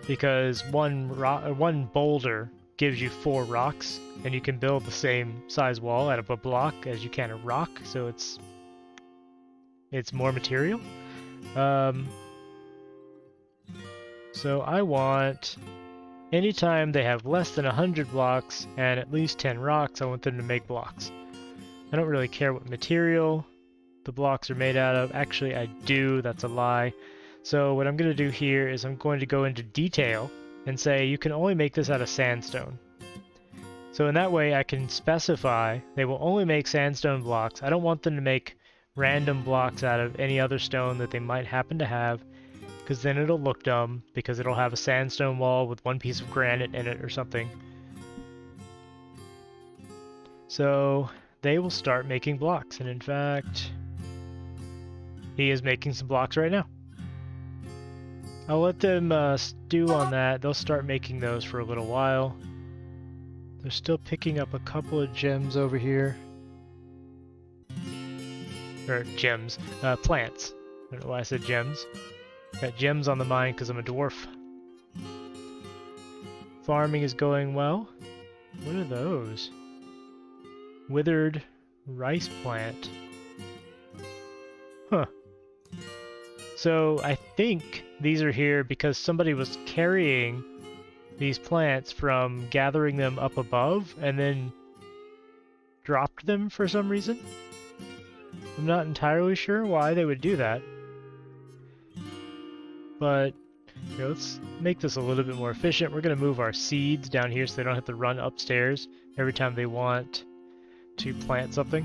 because one boulder gives you 4 rocks, and you can build the same size wall out of a block as you can a rock, so it's more material. So I want, anytime they have less than 100 blocks and at least 10 rocks, I want them to make blocks. I don't really care what material the blocks are made out of. Actually, I do. That's a lie. So what I'm going to do here is I'm going to go into detail and say you can only make this out of sandstone. So in that way I can specify they will only make sandstone blocks. I don't want them to make random blocks out of any other stone that they might happen to have, because then it'll look dumb, because it'll have a sandstone wall with one piece of granite in it or something. So they will start making blocks, and in fact, he is making some blocks right now. I'll let them stew on that. They'll start making those for a little while. They're still picking up a couple of gems over here. Or gems. Plants. I don't know why I said gems. Got gems on the mind because I'm a dwarf. Farming is going well. What are those? Withered rice plant. Huh. So I think these are here because somebody was carrying these plants from gathering them up above and then dropped them for some reason. I'm not entirely sure why they would do that. But you know, let's make this a little bit more efficient. We're going to move our seeds down here so they don't have to run upstairs every time they want to plant something.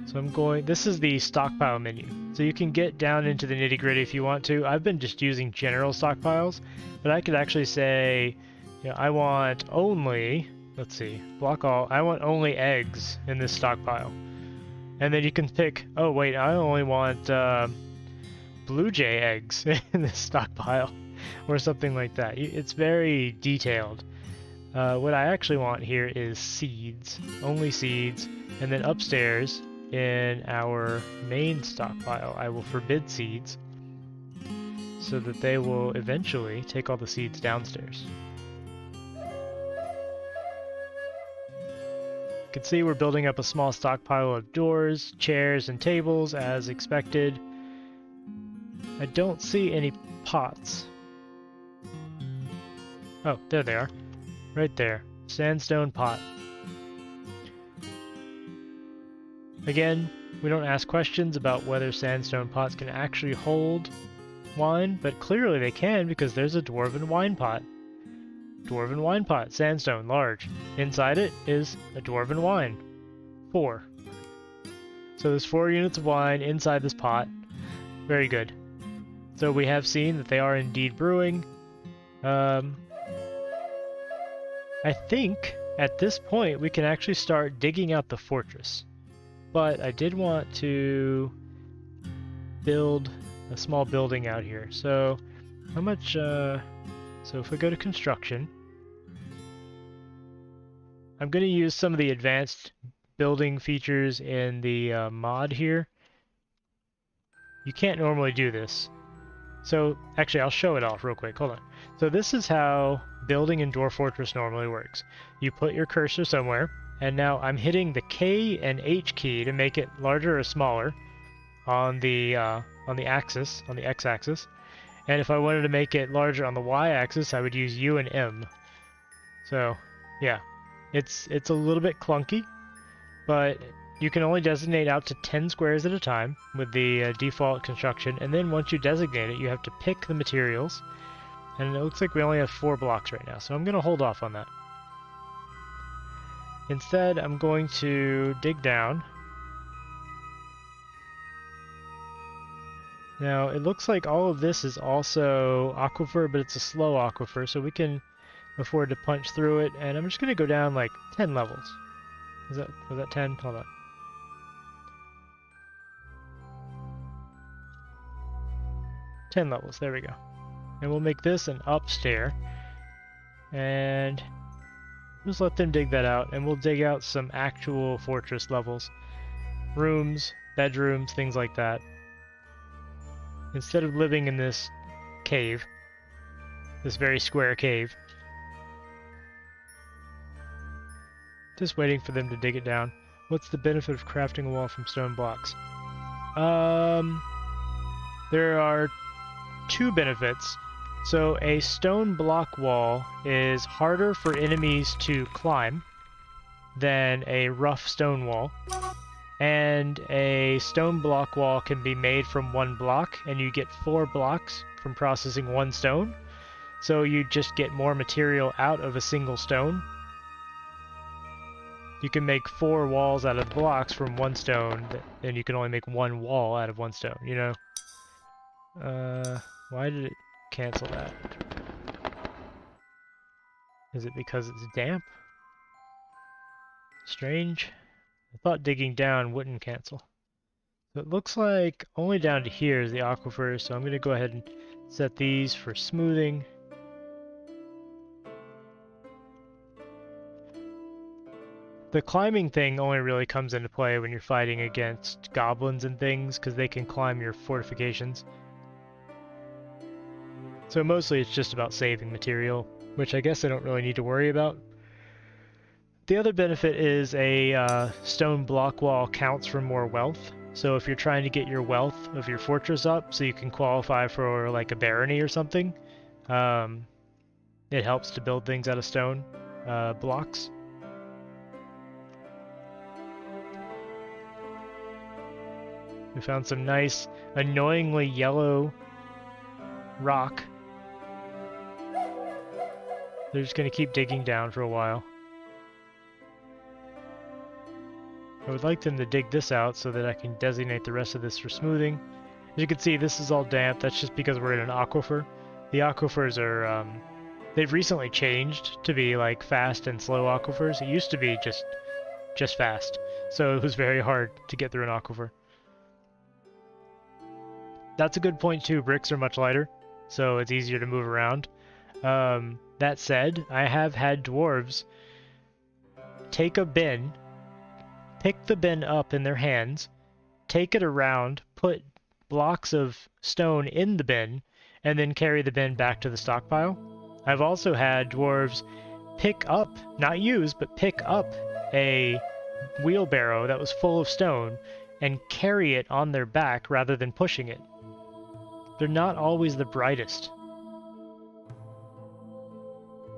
So I'm going, this is the stockpile menu. So you can get down into the nitty gritty if you want to. I've been just using general stockpiles, but I could actually say, you know, I want only, let's see, block all, I want only eggs in this stockpile. And then you can pick, oh wait, I only want blue jay eggs in this stockpile, or something like that. It's very detailed. What I actually want here is seeds, only seeds, and then upstairs in our main stockpile I will forbid seeds so that they will eventually take all the seeds downstairs. You can see we're building up a small stockpile of doors, chairs, and tables as expected. I don't see any pots. Oh, there they are. Right there. Sandstone pot. Again, We don't ask questions about whether sandstone pots can actually hold wine, but clearly they can because there's a dwarven wine pot. Dwarven wine pot, sandstone, large. Inside it is a dwarven wine. 4. So there's 4 units of wine inside this pot. Very good. So we have seen that they are indeed brewing. I think at this point we can actually start digging out the fortress. But I did want to build a small building out here. So how much, so if we go to construction, I'm going to use some of the advanced building features in the mod here. You can't normally do this. So actually I'll show it off real quick, hold on. So this is how building in Dwarf Fortress normally works. You put your cursor somewhere, and now I'm hitting the K and H key to make it larger or smaller on the axis, on the x-axis. And if I wanted to make it larger on the y-axis, I would use U and M. So yeah, it's a little bit clunky, but you can only designate out to 10 squares at a time with the default construction, and then once you designate it, you have to pick the materials. And it looks like we only have 4 blocks right now, so I'm going to hold off on that. Instead, I'm going to dig down. Now, it looks like all of this is also aquifer, but it's a slow aquifer, so we can afford to punch through it, and I'm just going to go down like 10 levels. Was that 10? Hold on. Ten levels, there we go. And we'll make this an upstair. And just let them dig that out, and we'll dig out some actual fortress levels. Rooms, bedrooms, things like that. Instead of living in this cave, this very square cave. Just waiting for them to dig it down. What's the benefit of crafting a wall from stone blocks? There are 2 benefits. So a stone block wall is harder for enemies to climb than a rough stone wall. And a stone block wall can be made from 1 block, and you get 4 blocks from processing 1 stone. So you just get more material out of a single stone. You can make 4 walls out of blocks from 1 stone, and you can only make 1 wall out of 1 stone, you know? Why did it cancel that? Is it because it's damp? Strange. I thought digging down wouldn't cancel. So it looks like only down to here is the aquifer, so I'm going to go ahead and set these for smoothing. The climbing thing only really comes into play when you're fighting against goblins and things, because they can climb your fortifications. So mostly it's just about saving material, which I guess I don't really need to worry about. The other benefit is a stone block wall counts for more wealth. So if you're trying to get your wealth of your fortress up so you can qualify for like a barony or something, it helps to build things out of stone blocks. We found some nice, annoyingly yellow rock. They're just going to keep digging down for a while. I would like them to dig this out so that I can designate the rest of this for smoothing. As you can see, this is all damp. That's just because we're in an aquifer. The aquifers are, they've recently changed to be like fast and slow aquifers. It used to be just fast. So it was very hard to get through an aquifer. That's a good point too. Bricks are much lighter, so it's easier to move around. That said, I have had dwarves take a bin, pick the bin up in their hands, take it around, put blocks of stone in the bin, and then carry the bin back to the stockpile. I've also had dwarves pick up, not use, but pick up a wheelbarrow that was full of stone and carry it on their back rather than pushing it. They're not always the brightest.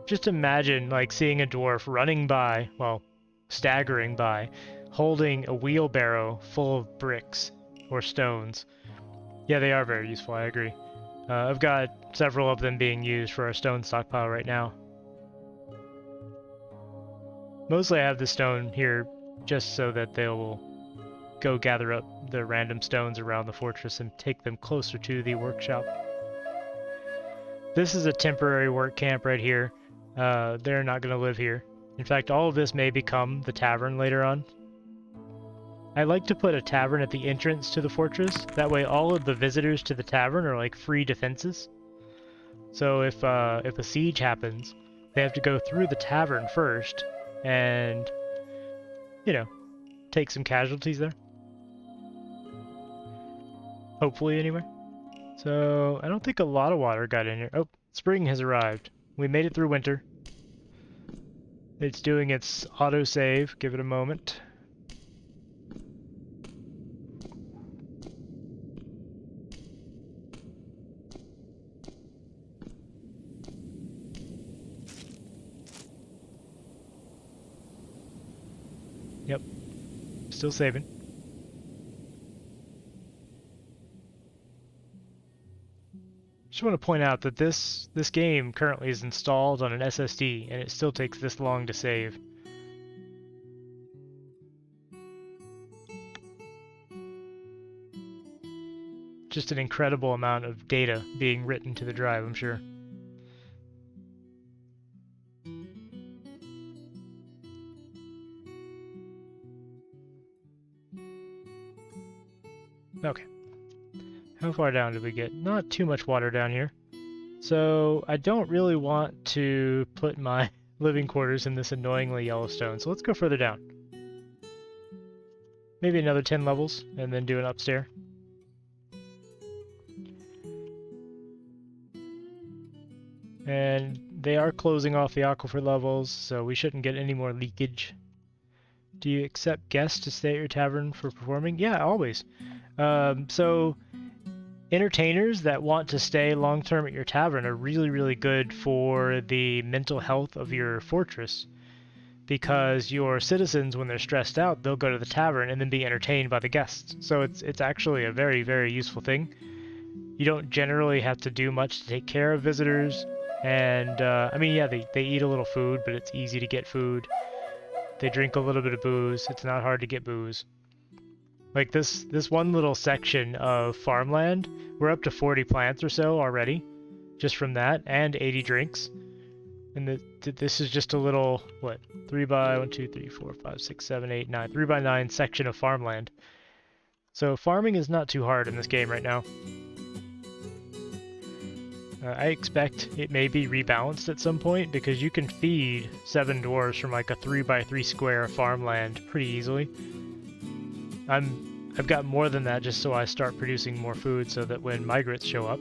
Just imagine like seeing a dwarf running by, well, staggering by, holding a wheelbarrow full of bricks or stones. Yeah, they are very useful, I agree. I've got several of them being used for our stone stockpile right now. Mostly I have the stone here just so that they'll go gather up the random stones around the fortress and take them closer to the workshop. This is a temporary work camp right here. They're not going to live here. In fact, all of this may become the tavern later on. I like to put a tavern at the entrance to the fortress. That way all of the visitors to the tavern are like free defenses. So if a siege happens, they have to go through the tavern first and, you know, take some casualties there. Hopefully, anyway. So, I don't think a lot of water got in here. Oh, spring has arrived. We made it through winter. It's doing its autosave. Give it a moment. Yep. Still saving. Just want to point out that this game currently is installed on an SSD and it still takes this long to save. Just an incredible amount of data being written to the drive, I'm sure. Okay. How far down did we get? Not too much water down here. So I don't really want to put my living quarters in this annoyingly yellow stone, so let's go further down. Maybe another 10 levels, and then do an upstairs. And they are closing off the aquifer levels, so we shouldn't get any more leakage. Do you accept guests to stay at your tavern for performing? Yeah, always. So entertainers that want to stay long-term at your tavern are really, really good for the mental health of your fortress, because your citizens, when they're stressed out, they'll go to the tavern and then be entertained by the guests. So it's actually a very, very useful thing. You don't generally have to do much to take care of visitors, and I mean, yeah, they eat a little food, but it's easy to get food. They drink a little bit of booze. It's not hard to get booze. Like this one little section of farmland, we're up to 40 plants or so already, just from that, and 80 drinks. And this is just a little, what, 3 by 1, 2, 3, 4, 5, 6, 7, 8, 9, 3 by 9 section of farmland. So farming is not too hard in this game right now. I expect it may be rebalanced at some point, because you can feed 7 dwarves from like a 3 by 3 square of farmland pretty easily. I've got more than that just so I start producing more food so that when migrants show up,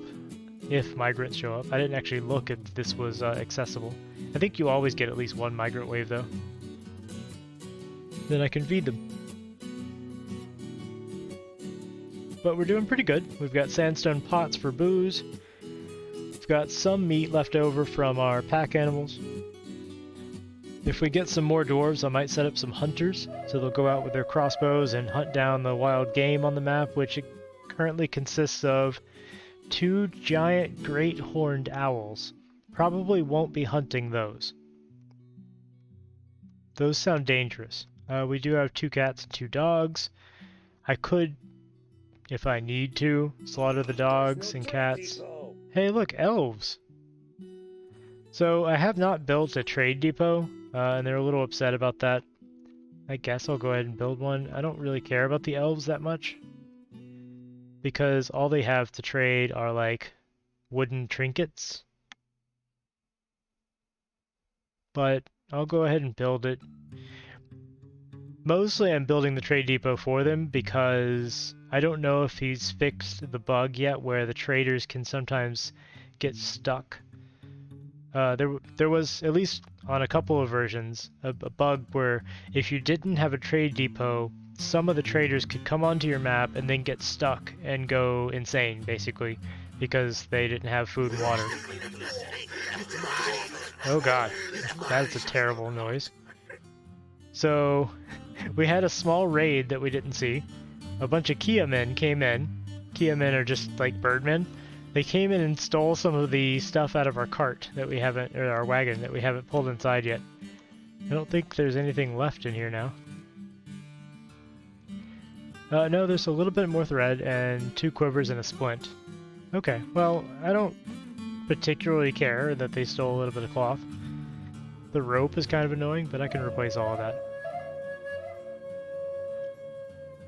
if migrants show up, I didn't actually look if this was accessible. I think you always get at least one migrant wave though. Then I can feed them. But we're doing pretty good. We've got sandstone pots for booze. We've got some meat left over from our pack animals. If we get some more dwarves, I might set up some hunters, so they'll go out with their crossbows and hunt down the wild game on the map, which currently consists of 2 giant great horned owls. Probably won't be hunting those. Those sound dangerous. We do have 2 cats and 2 dogs. I could, if I need to, slaughter the dogs and cats. Hey look, elves! So I have not built a trade depot, and they're a little upset about that. I guess I'll go ahead and build one. I don't really care about the elves that much, because all they have to trade are like wooden trinkets. But I'll go ahead and build it. Mostly I'm building the trade depot for them because I don't know if he's fixed the bug yet where the traders can sometimes get stuck. There was, at least on a couple of versions, a bug where if you didn't have a trade depot, some of the traders could come onto your map and then get stuck and go insane, basically, because they didn't have food and water. Oh god, that is a terrible noise. So, We had a small raid that we didn't see. A bunch of Kia men came in. Kia men are just like birdmen. They came in and stole some of the stuff out of our cart that we haven't, or our wagon that we haven't pulled inside yet. I don't think there's anything left in here now. No, there's a little bit more thread and 2 quivers and a splint. Okay, well, I don't particularly care that they stole a little bit of cloth. The rope is kind of annoying, but I can replace all of that.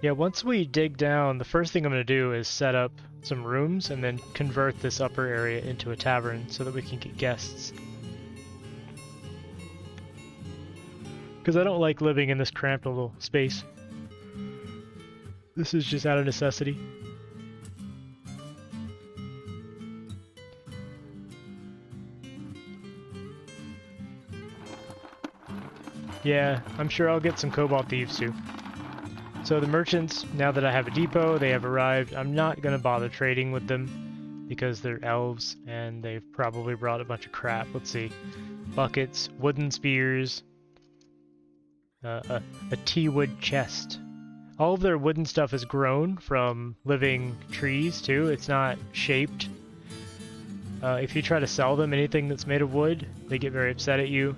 Yeah, once we dig down, the first thing I'm going to do is set up some rooms and then convert this upper area into a tavern so that we can get guests. Because I don't like living in this cramped little space. This is just out of necessity. Yeah, I'm sure I'll get some cobalt thieves too. So the merchants, now that I have a depot, they have arrived. I'm not going to bother trading with them because they're elves and they've probably brought a bunch of crap. Let's see. Buckets, wooden spears, a tea-wood chest. All of their wooden stuff is grown from living trees too. It's not shaped. If you try to sell them anything that's made of wood, they get very upset at you.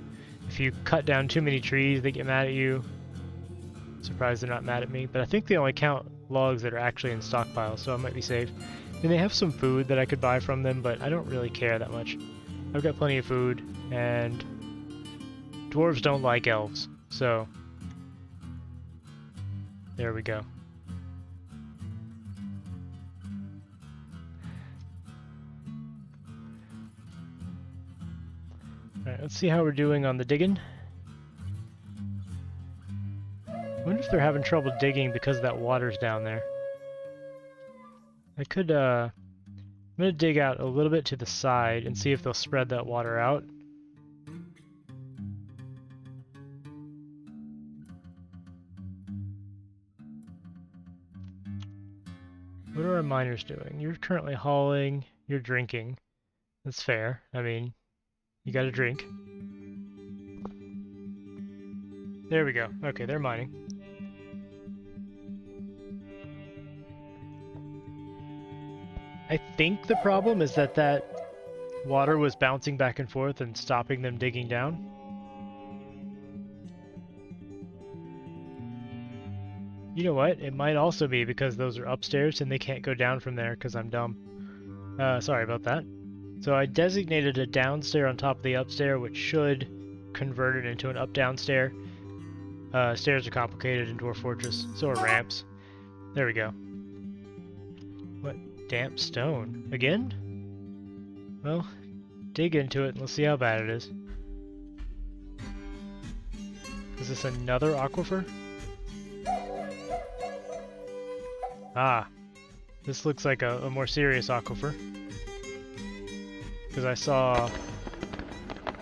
If you cut down too many trees, they get mad at you. Surprised they're not mad at me, but I think they only count logs that are actually in stockpiles, so I might be safe. And they have some food that I could buy from them, but I don't really care that much. I've got plenty of food, and dwarves don't like elves, so there we go. Alright, let's see how we're doing on the digging. I wonder if they're having trouble digging because that water's down there. I could, I'm gonna dig out a little bit to the side and see if they'll spread that water out. What are our miners doing? You're currently hauling, you're drinking. That's fair. I mean, you gotta drink. There we go. Okay, they're mining. I think the problem is that that water was bouncing back and forth and stopping them digging down. You know what? It might also be because those are upstairs and they can't go down from there because I'm dumb. Sorry about that. So I designated a downstair on top of the upstair, which should convert it into an up-down stair. Stairs are complicated in Dwarf Fortress, so are ramps. There we go. What? Damp stone. Again? Well, dig into it and let's see how bad it is. Is this another aquifer? Ah. This looks like a more serious aquifer. Because I saw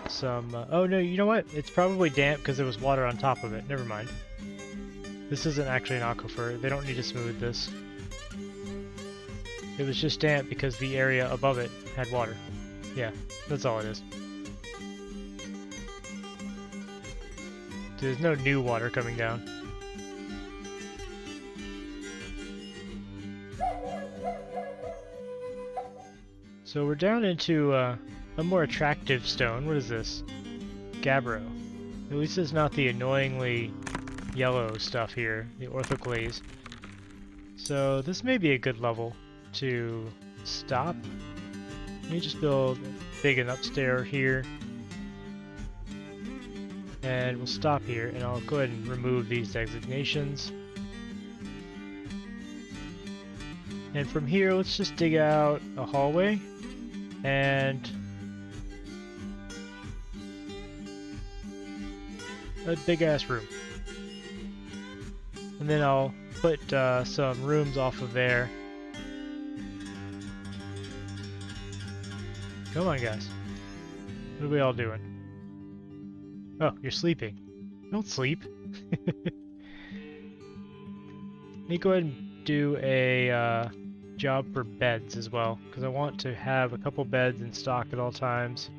some... oh no, you know what? It's probably damp because there was water on top of it. Never mind. This isn't actually an aquifer. They don't need to smooth this. It was just damp because the area above it had water. Yeah, that's all it is. There's no new water coming down. So we're down into a more attractive stone. What is this? Gabbro. At least it's not the annoyingly yellow stuff here, the orthoclase. So this may be a good level to stop. Let me just build big and upstairs here. And we'll stop here, and I'll go ahead and remove these designations. And from here, let's just dig out a hallway and a big ass room. And then I'll put some rooms off of there. Come on, guys. What are we all doing? Oh, you're sleeping. Don't sleep. Let me go ahead and do a job for beds as well, because I want to have a couple beds in stock at all times.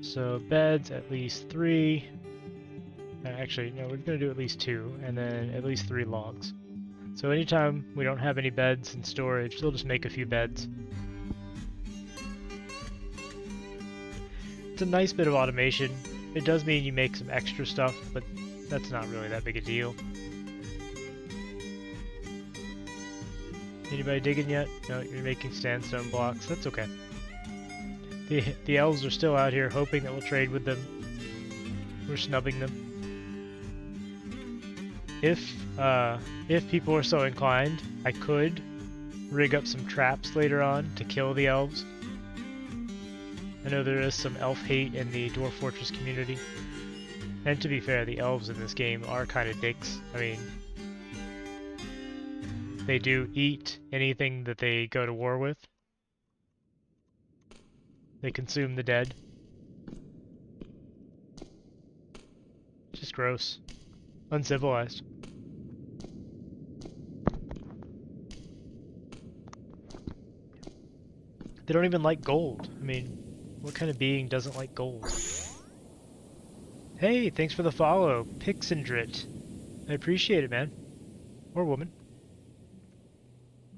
So beds, at least 3. Actually, no, we're gonna do at least 2, and then at least 3 logs. So anytime we don't have any beds in storage, they'll just make a few beds. It's a nice bit of automation. It does mean you make some extra stuff, but that's not really that big a deal. Anybody digging yet? No, you're making sandstone blocks. That's okay. The elves are still out here hoping that we'll trade with them. We're snubbing them. If people are so inclined, I could rig up some traps later on to kill the elves. I know there is some elf hate in the Dwarf Fortress community. And to be fair, the elves in this game are kind of dicks. I mean, they do eat anything that they go to war with. They consume the dead. Just gross. Uncivilized. They don't even like gold. I mean, what kind of being doesn't like gold? Hey, thanks for the follow, Pixendrit. I appreciate it, man. Or woman.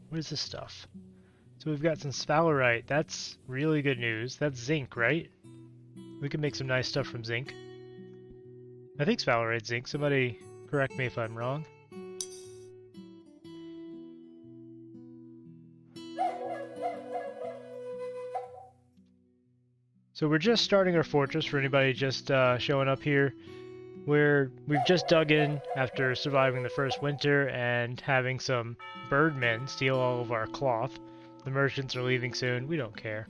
What is this stuff? So we've got some sphalerite. That's really good news. That's zinc, right? We can make some nice stuff from zinc. I think sphalerite's zinc. Somebody correct me if I'm wrong. So we're just starting our fortress for anybody just showing up here. We've just dug in after surviving the first winter and having some birdmen steal all of our cloth. The merchants are leaving soon. We don't care.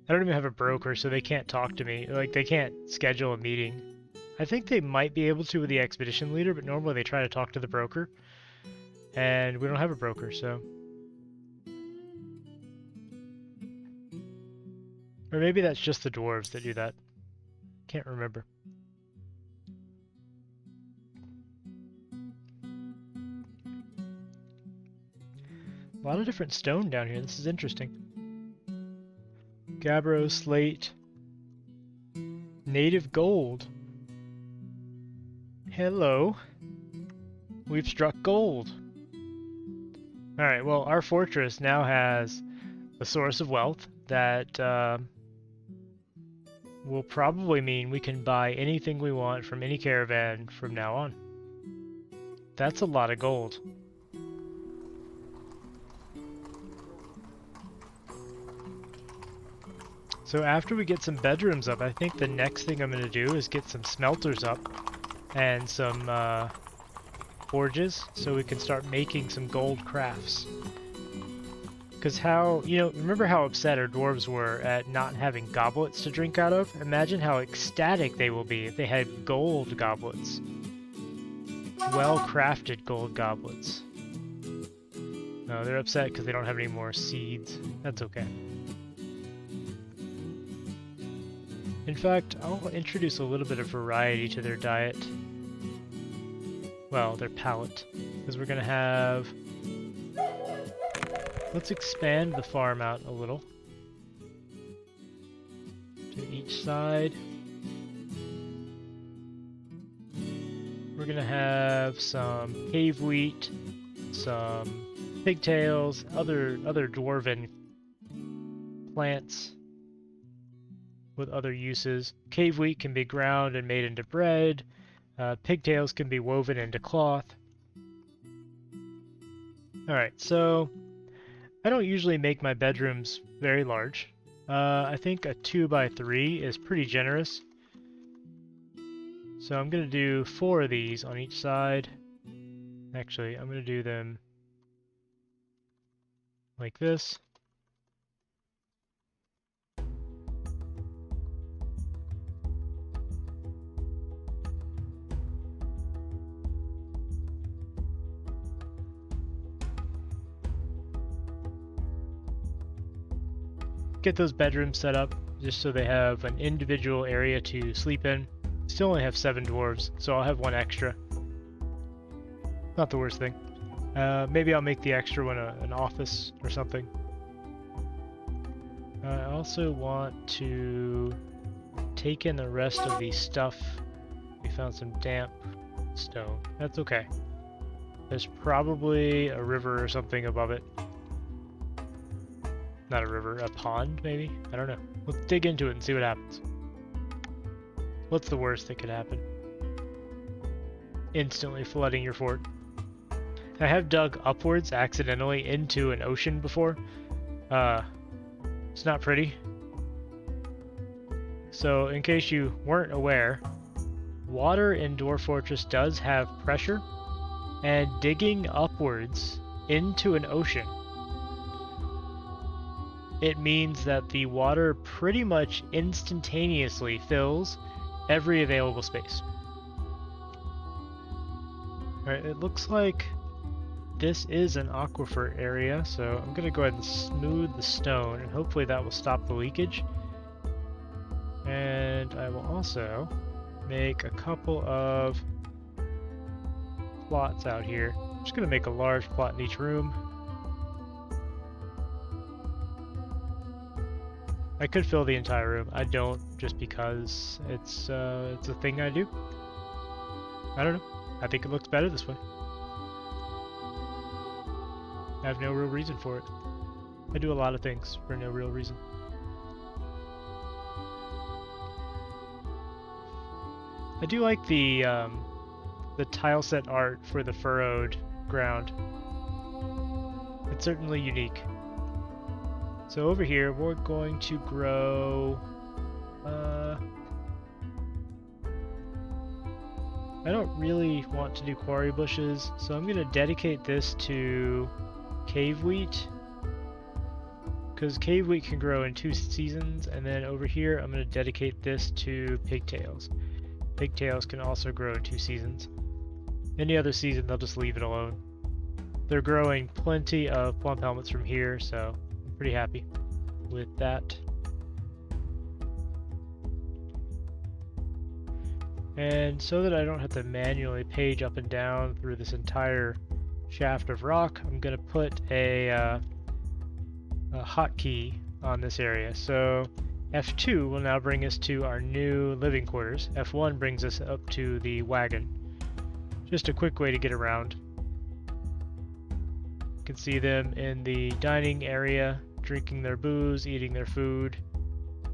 I don't even have a broker, so they can't talk to me. Like, they can't schedule a meeting. I think they might be able to with the expedition leader, but normally they try to talk to the broker. And we don't have a broker, so... Or maybe that's just the dwarves that do that. Can't remember. A lot of different stone down here. This is interesting. Gabbro, slate. Native gold. Hello. We've struck gold. Alright, well, our fortress now has a source of wealth that will probably mean we can buy anything we want from any caravan from now on. That's a lot of gold. So after we get some bedrooms up, I think the next thing I'm going to do is get some smelters up and some forges so we can start making some gold crafts. Because remember how upset our dwarves were at not having goblets to drink out of? Imagine how ecstatic they will be if they had gold goblets. Well-crafted gold goblets. No, they're upset because they don't have any more seeds. That's okay. In fact, I'll introduce a little bit of variety to their diet. Well, their palate. Because we're going to have... Let's expand the farm out a little. To each side. We're gonna have some cave wheat, some pigtails, other dwarven plants with other uses. Cave wheat can be ground and made into bread. Pigtails can be woven into cloth. Alright, so I don't usually make my bedrooms very large. I think a 2x3 is pretty generous. So I'm going to do 4 of these on each side. Actually, I'm going to do them like this. Get those bedrooms set up just so they have an individual area to sleep in. Still only have 7 dwarves, so I'll have 1 extra. Not the worst thing. Maybe I'll make the extra one an office or something. I also want to take in the rest of the stuff found some damp stone. That's okay. There's probably a river or something above it. Not a river, a pond maybe? I don't know. Let's dig into it and see what happens. What's the worst that could happen? Instantly flooding your fort. I have dug upwards accidentally into an ocean before. It's not pretty. So in case you weren't aware, water in Dwarf Fortress does have pressure, and digging upwards into an ocean, it means that the water pretty much instantaneously fills every available space. Alright, it looks like this is an aquifer area, so I'm going to go ahead and smooth the stone, and hopefully that will stop the leakage. And I will also make a couple of plots out here. I'm just going to make a large plot in each room. I could fill the entire room. I don't, just because it's a thing I do. I don't know. I think it looks better this way. I have no real reason for it. I do a lot of things for no real reason. I do like the tile set art for the furrowed ground. It's certainly unique. So over here we're going to grow I don't really want to do quarry bushes, so I'm going to dedicate this to cave wheat, because cave wheat can grow in 2 seasons, and then over here I'm going to dedicate this to pigtails. Pigtails can also grow in 2 seasons. Any other season they'll just leave it alone. They're growing plenty of plump helmets from here, so I'm pretty happy with that. And so that I don't have to manually page up and down through this entire shaft of rock, I'm going to put a hotkey on this area. So F2 will now bring us to our new living quarters. F1 brings us up to the wagon. Just a quick way to get around. You can see them in the dining area, drinking their booze, eating their food.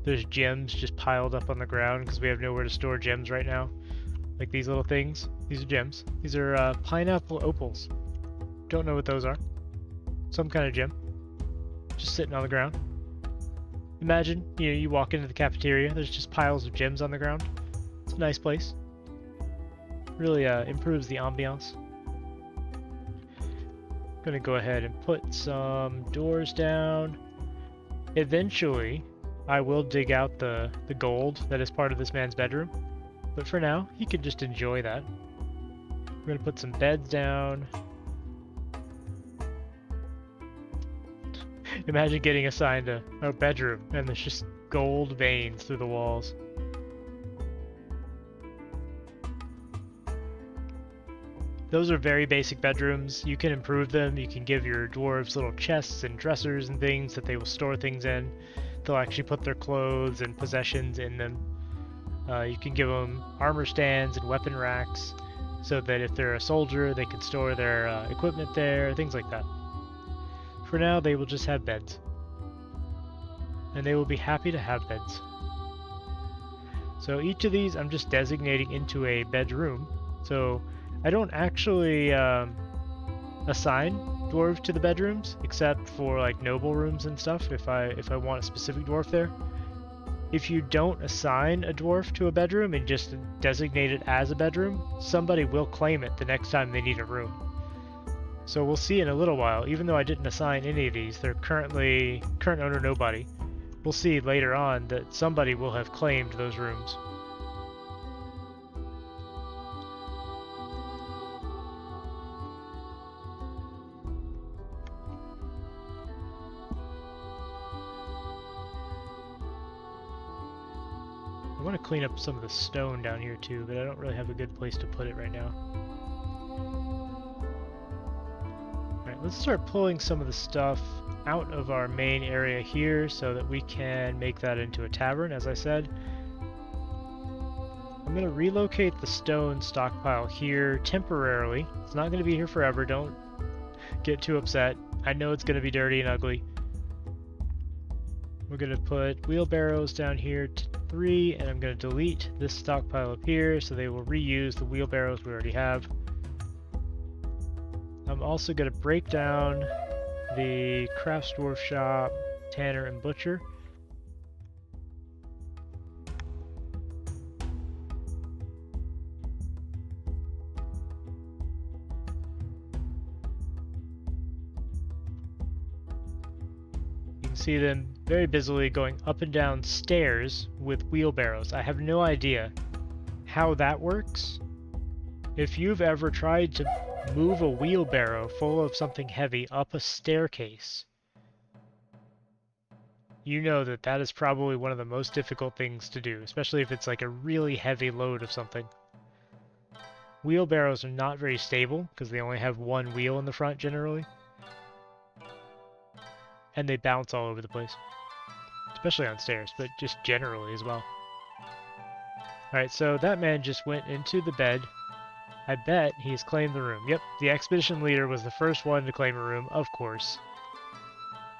There's gems just piled up on the ground because we have nowhere to store gems right now. Like these little things. These are gems. These are pineapple opals. Don't know what those are. Some kind of gem. Just sitting on the ground. Imagine, you walk into the cafeteria, there's just piles of gems on the ground. It's a nice place. Really improves the ambiance. Gonna go ahead and put some doors down. Eventually, I will dig out the gold that is part of this man's bedroom. But for now, he can just enjoy that. We're gonna put some beds down. Imagine getting assigned a bedroom and there's just gold veins through the walls. Those are very basic bedrooms. You can improve them. You can give your dwarves little chests and dressers and things that they will store things in. They'll actually put their clothes and possessions in them. You can give them armor stands and weapon racks so that if they're a soldier, they can store their equipment there, things like that. For now, they will just have beds. And they will be happy to have beds. So each of these I'm just designating into a bedroom. So I don't actually assign dwarves to the bedrooms, except for like noble rooms and stuff if I want a specific dwarf there. If you don't assign a dwarf to a bedroom and just designate it as a bedroom, somebody will claim it the next time they need a room. So we'll see in a little while. Even though I didn't assign any of these, they're current owner nobody. We'll see later on that somebody will have claimed those rooms. I want to clean up some of the stone down here too, but I don't really have a good place to put it right now. Alright, let's start pulling some of the stuff out of our main area here so that we can make that into a tavern, as I said. I'm going to relocate the stone stockpile here temporarily. It's not going to be here forever. Don't get too upset. I know it's going to be dirty and ugly. We're going to put wheelbarrows down here to 3, and I'm going to delete this stockpile up here so they will reuse the wheelbarrows we already have. I'm also going to break down the crafts dwarf shop, tanner, and butcher. You can see them very busily going up and down stairs with wheelbarrows. I have no idea how that works. If you've ever tried to move a wheelbarrow full of something heavy up a staircase, you know that that is probably one of the most difficult things to do, especially if it's like a really heavy load of something. Wheelbarrows are not very stable because they only have one wheel in the front generally. And they bounce all over the place. Especially on stairs, but just generally as well. Alright, so that man just went into the bed. I bet he's claimed the room. Yep, the expedition leader was the first one to claim a room, of course.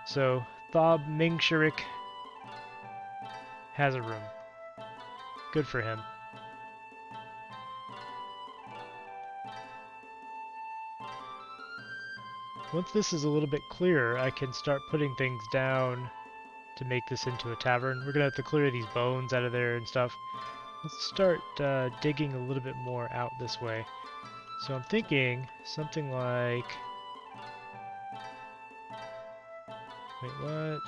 So, Thob Mingshirik has a room. Good for him. Once this is a little bit clearer, I can start putting things down to make this into a tavern. We're gonna have to clear these bones out of there and stuff. Let's start digging a little bit more out this way. So I'm thinking something like... Wait, what?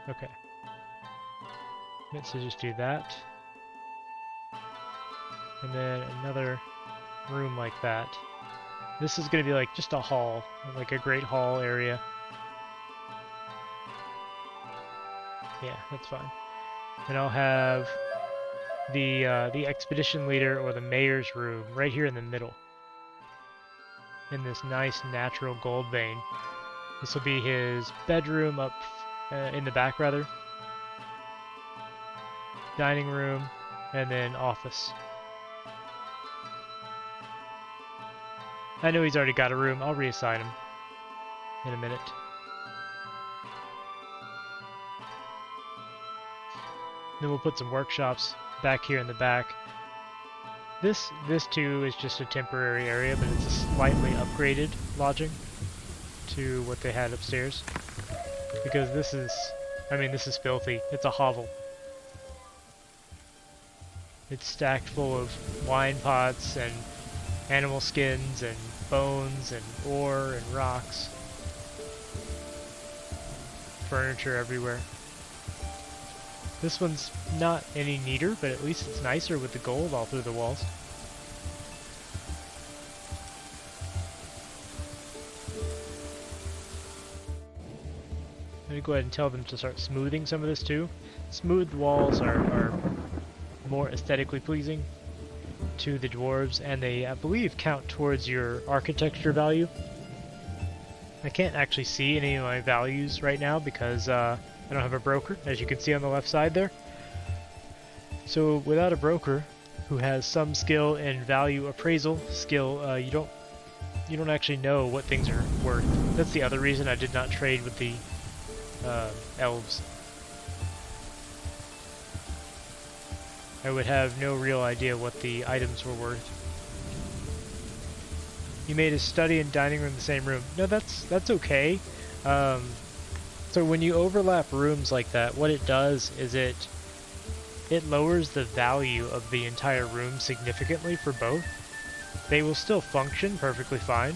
Okay. Meant to just do that. And then another room like that. This is going to be like just a hall, like a great hall area. Yeah, that's fine. And I'll have the expedition leader or the mayor's room right here in the middle, in this nice natural gold vein. This will be his bedroom up in the back, rather. Dining room, and then office. I know he's already got a room. I'll reassign him in a minute. Then we'll put some workshops back here in the back. This too is just a temporary area, but it's a slightly upgraded lodging to what they had upstairs. Because this is, I mean, this is filthy. It's a hovel. It's stacked full of wine pots and animal skins and bones and ore and rocks. Furniture everywhere. This one's not any neater, but at least it's nicer with the gold all through the walls. I'm going to go ahead and tell them to start smoothing some of this too. Smoothed walls are more aesthetically pleasing to the dwarves, and they, I believe, count towards your architecture value. I can't actually see any of my values right now because I don't have a broker, as you can see on the left side there. So without a broker who has some skill in value appraisal skill, you don't actually know what things are worth. That's the other reason I did not trade with the elves. I would have no real idea what the items were worth. You made a study and dining room in the same room. No, that's okay. So when you overlap rooms like that, what it does is it lowers the value of the entire room significantly for both. They will still function perfectly fine,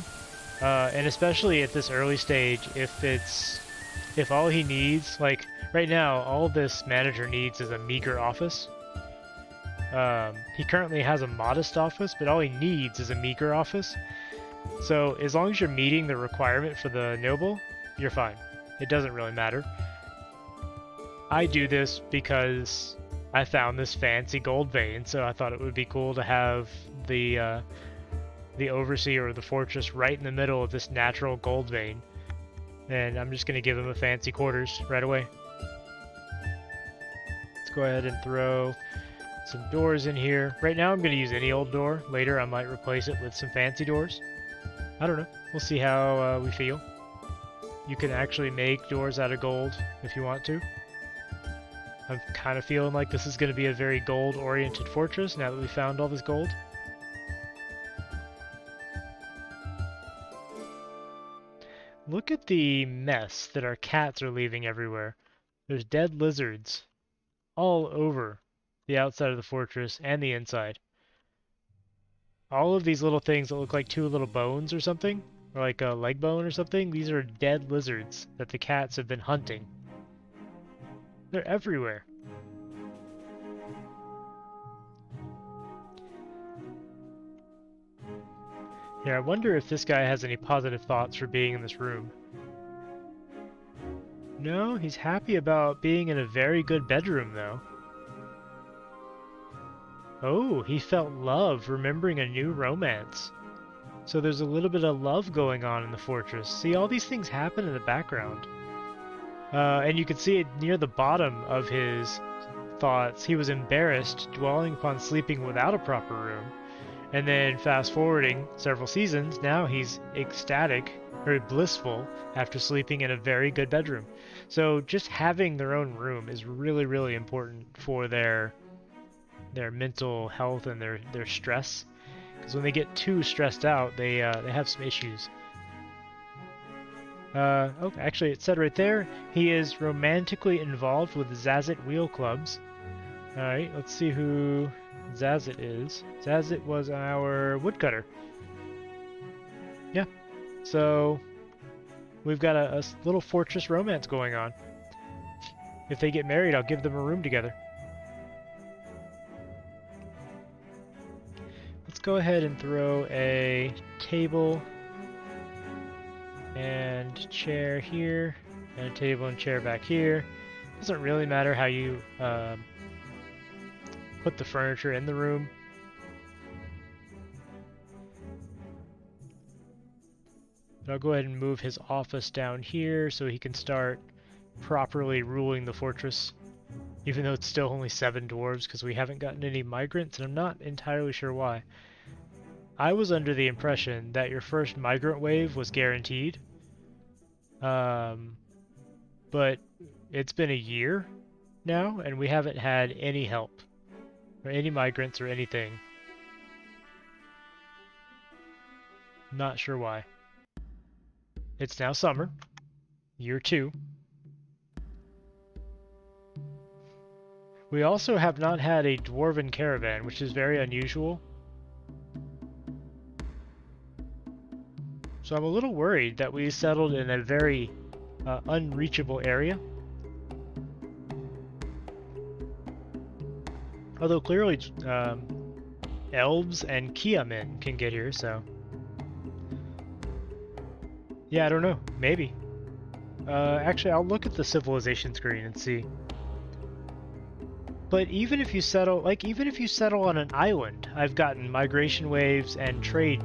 and especially at this early stage, if all he needs, like right now, all this manager needs is a meager office. He currently has a modest office, but all he needs is a meager office. So as long as you're meeting the requirement for the noble, you're fine. It doesn't really matter. I do this because I found this fancy gold vein, so I thought it would be cool to have the overseer of the fortress right in the middle of this natural gold vein. And I'm just going to give him a fancy quarters right away. Let's go ahead and throw Some doors in here. Right now I'm going to use any old door. Later I might replace it with some fancy doors. I don't know. We'll see how we feel. You can actually make doors out of gold if you want to. I'm kind of feeling like this is going to be a very gold-oriented fortress now that we found all this gold. Look at the mess that our cats are leaving everywhere. There's dead lizards all over the outside of the fortress and the inside. All of these little things that look like two little bones or something, or like a leg bone or something, these are dead lizards that the cats have been hunting. They're everywhere. Here, I wonder if this guy has any positive thoughts for being in this room. No, he's happy about being in a very good bedroom, though. Oh, he felt love, remembering a new romance. So there's a little bit of love going on in the fortress. See, all these things happen in the background. And you can see it near the bottom of his thoughts. He was embarrassed, dwelling upon sleeping without a proper room. And then fast forwarding several seasons, now he's ecstatic, or blissful, after sleeping in a very good bedroom. So just having their own room is really, really important for their mental health and their stress. Because when they get too stressed out, they have some issues. Oh, actually it said right there, he is romantically involved with Zazit wheel clubs. Alright, let's see who Zazit is. Zazit was our woodcutter. Yeah, so we've got a little fortress romance going on. If they get married, I'll give them a room together. Let's go ahead and throw a table and chair here, and a table and chair back here. Doesn't really matter how you put the furniture in the room. But I'll go ahead and move his office down here so he can start properly ruling the fortress, even though it's still only 7 dwarves because we haven't gotten any migrants, and I'm not entirely sure why. I was under the impression that your first migrant wave was guaranteed, but it's been a year now and we haven't had any help or any migrants or anything. Not sure why. It's now summer, year 2. We also have not had a dwarven caravan, which is very unusual. So I'm a little worried that we settled in a very unreachable area. Although clearly elves and Kiamen can get here, so... Yeah, I don't know. Maybe. Actually, I'll look at the civilization screen and see. But even if you settle, on an island, I've gotten migration waves and trade.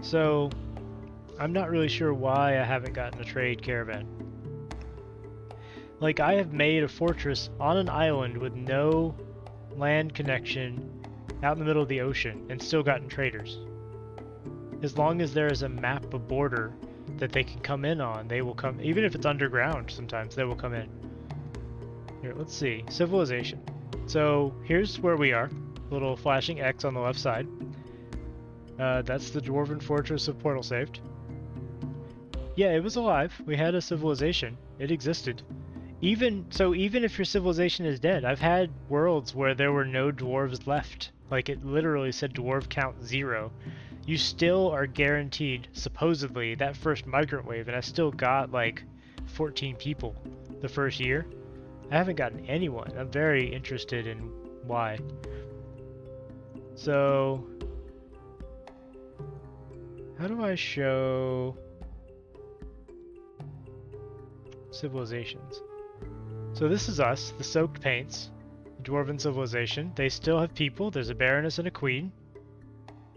So... I'm not really sure why I haven't gotten a trade caravan. Like, I have made a fortress on an island with no land connection out in the middle of the ocean and still gotten traders. As long as there is a map, a border that they can come in on, they will come. Even if it's underground, sometimes they will come in. Here, let's see. Civilization. So here's where we are. Little flashing X on the left side. That's the Dwarven Fortress of Portal Saved. Yeah, it was alive. We had a civilization. It existed. Even if your civilization is dead, I've had worlds where there were no dwarves left. Like, it literally said dwarf count 0. You still are guaranteed, supposedly, that first migrant wave, and I still got, like, 14 people the first year. I haven't gotten anyone. I'm very interested in why. So... how do I show... civilizations? So this is us, the soaked paints, the Dwarven civilization. They still have people. There's a Baroness and a Queen.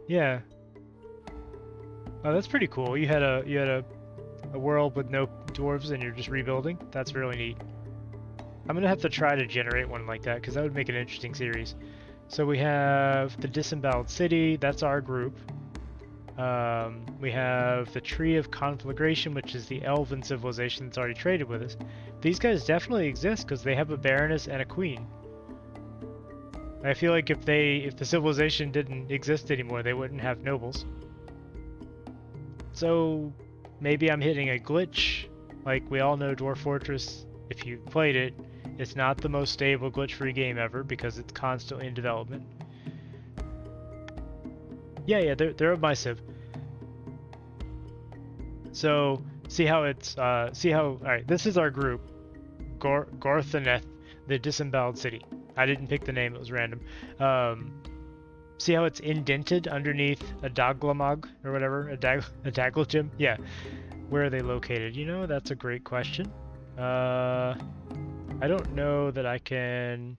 Yeah. Oh, that's pretty cool. You had a world with no dwarves and you're just rebuilding. That's really neat. I'm gonna have to try to generate one like that because that would make an interesting series. So we have the disemboweled city, that's our group. We have the Tree of Conflagration, which is the elven civilization that's already traded with us. These guys definitely exist because they have a baroness and a queen. I feel like if the civilization didn't exist anymore, they wouldn't have nobles. So maybe I'm hitting a glitch. Like we all know, Dwarf Fortress, if you played it, it's not the most stable glitch-free game ever because it's constantly in development. Yeah, they're a my civ. So see how it's all right. This is our group, Gorthaneth, the disemboweled city. I didn't pick the name; it was random. See how it's indented underneath a Daglamog or whatever, a Daglagym? Yeah. Where are they located? You know, that's a great question. I don't know that I can.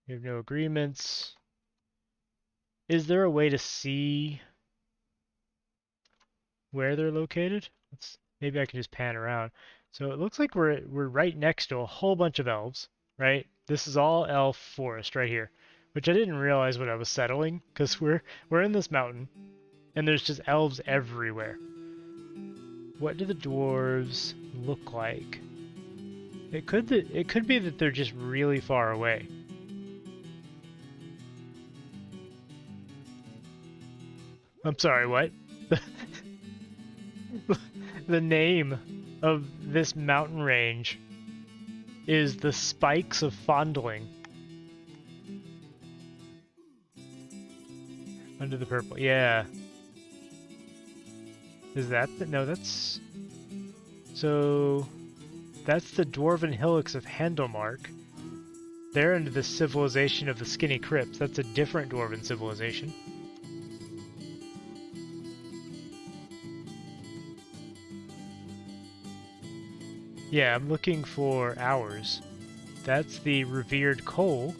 We have no agreements. Is there a way to see where they're located? Maybe I can just pan around. So it looks like we're right next to a whole bunch of elves, right? This is all elf forest right here, which I didn't realize when I was settling, because we're in this mountain, and there's just elves everywhere. What do the dwarves look like? It could be that they're just really far away. I'm sorry, what? The name of this mountain range is the Spikes of Fondling. Under the purple, yeah. Is that no, that's... So... That's the Dwarven Hillocks of Handelmark. They're under the civilization of the Skinny Crypts. That's a different Dwarven civilization. Yeah, I'm looking for ours. That's the Revered Coal.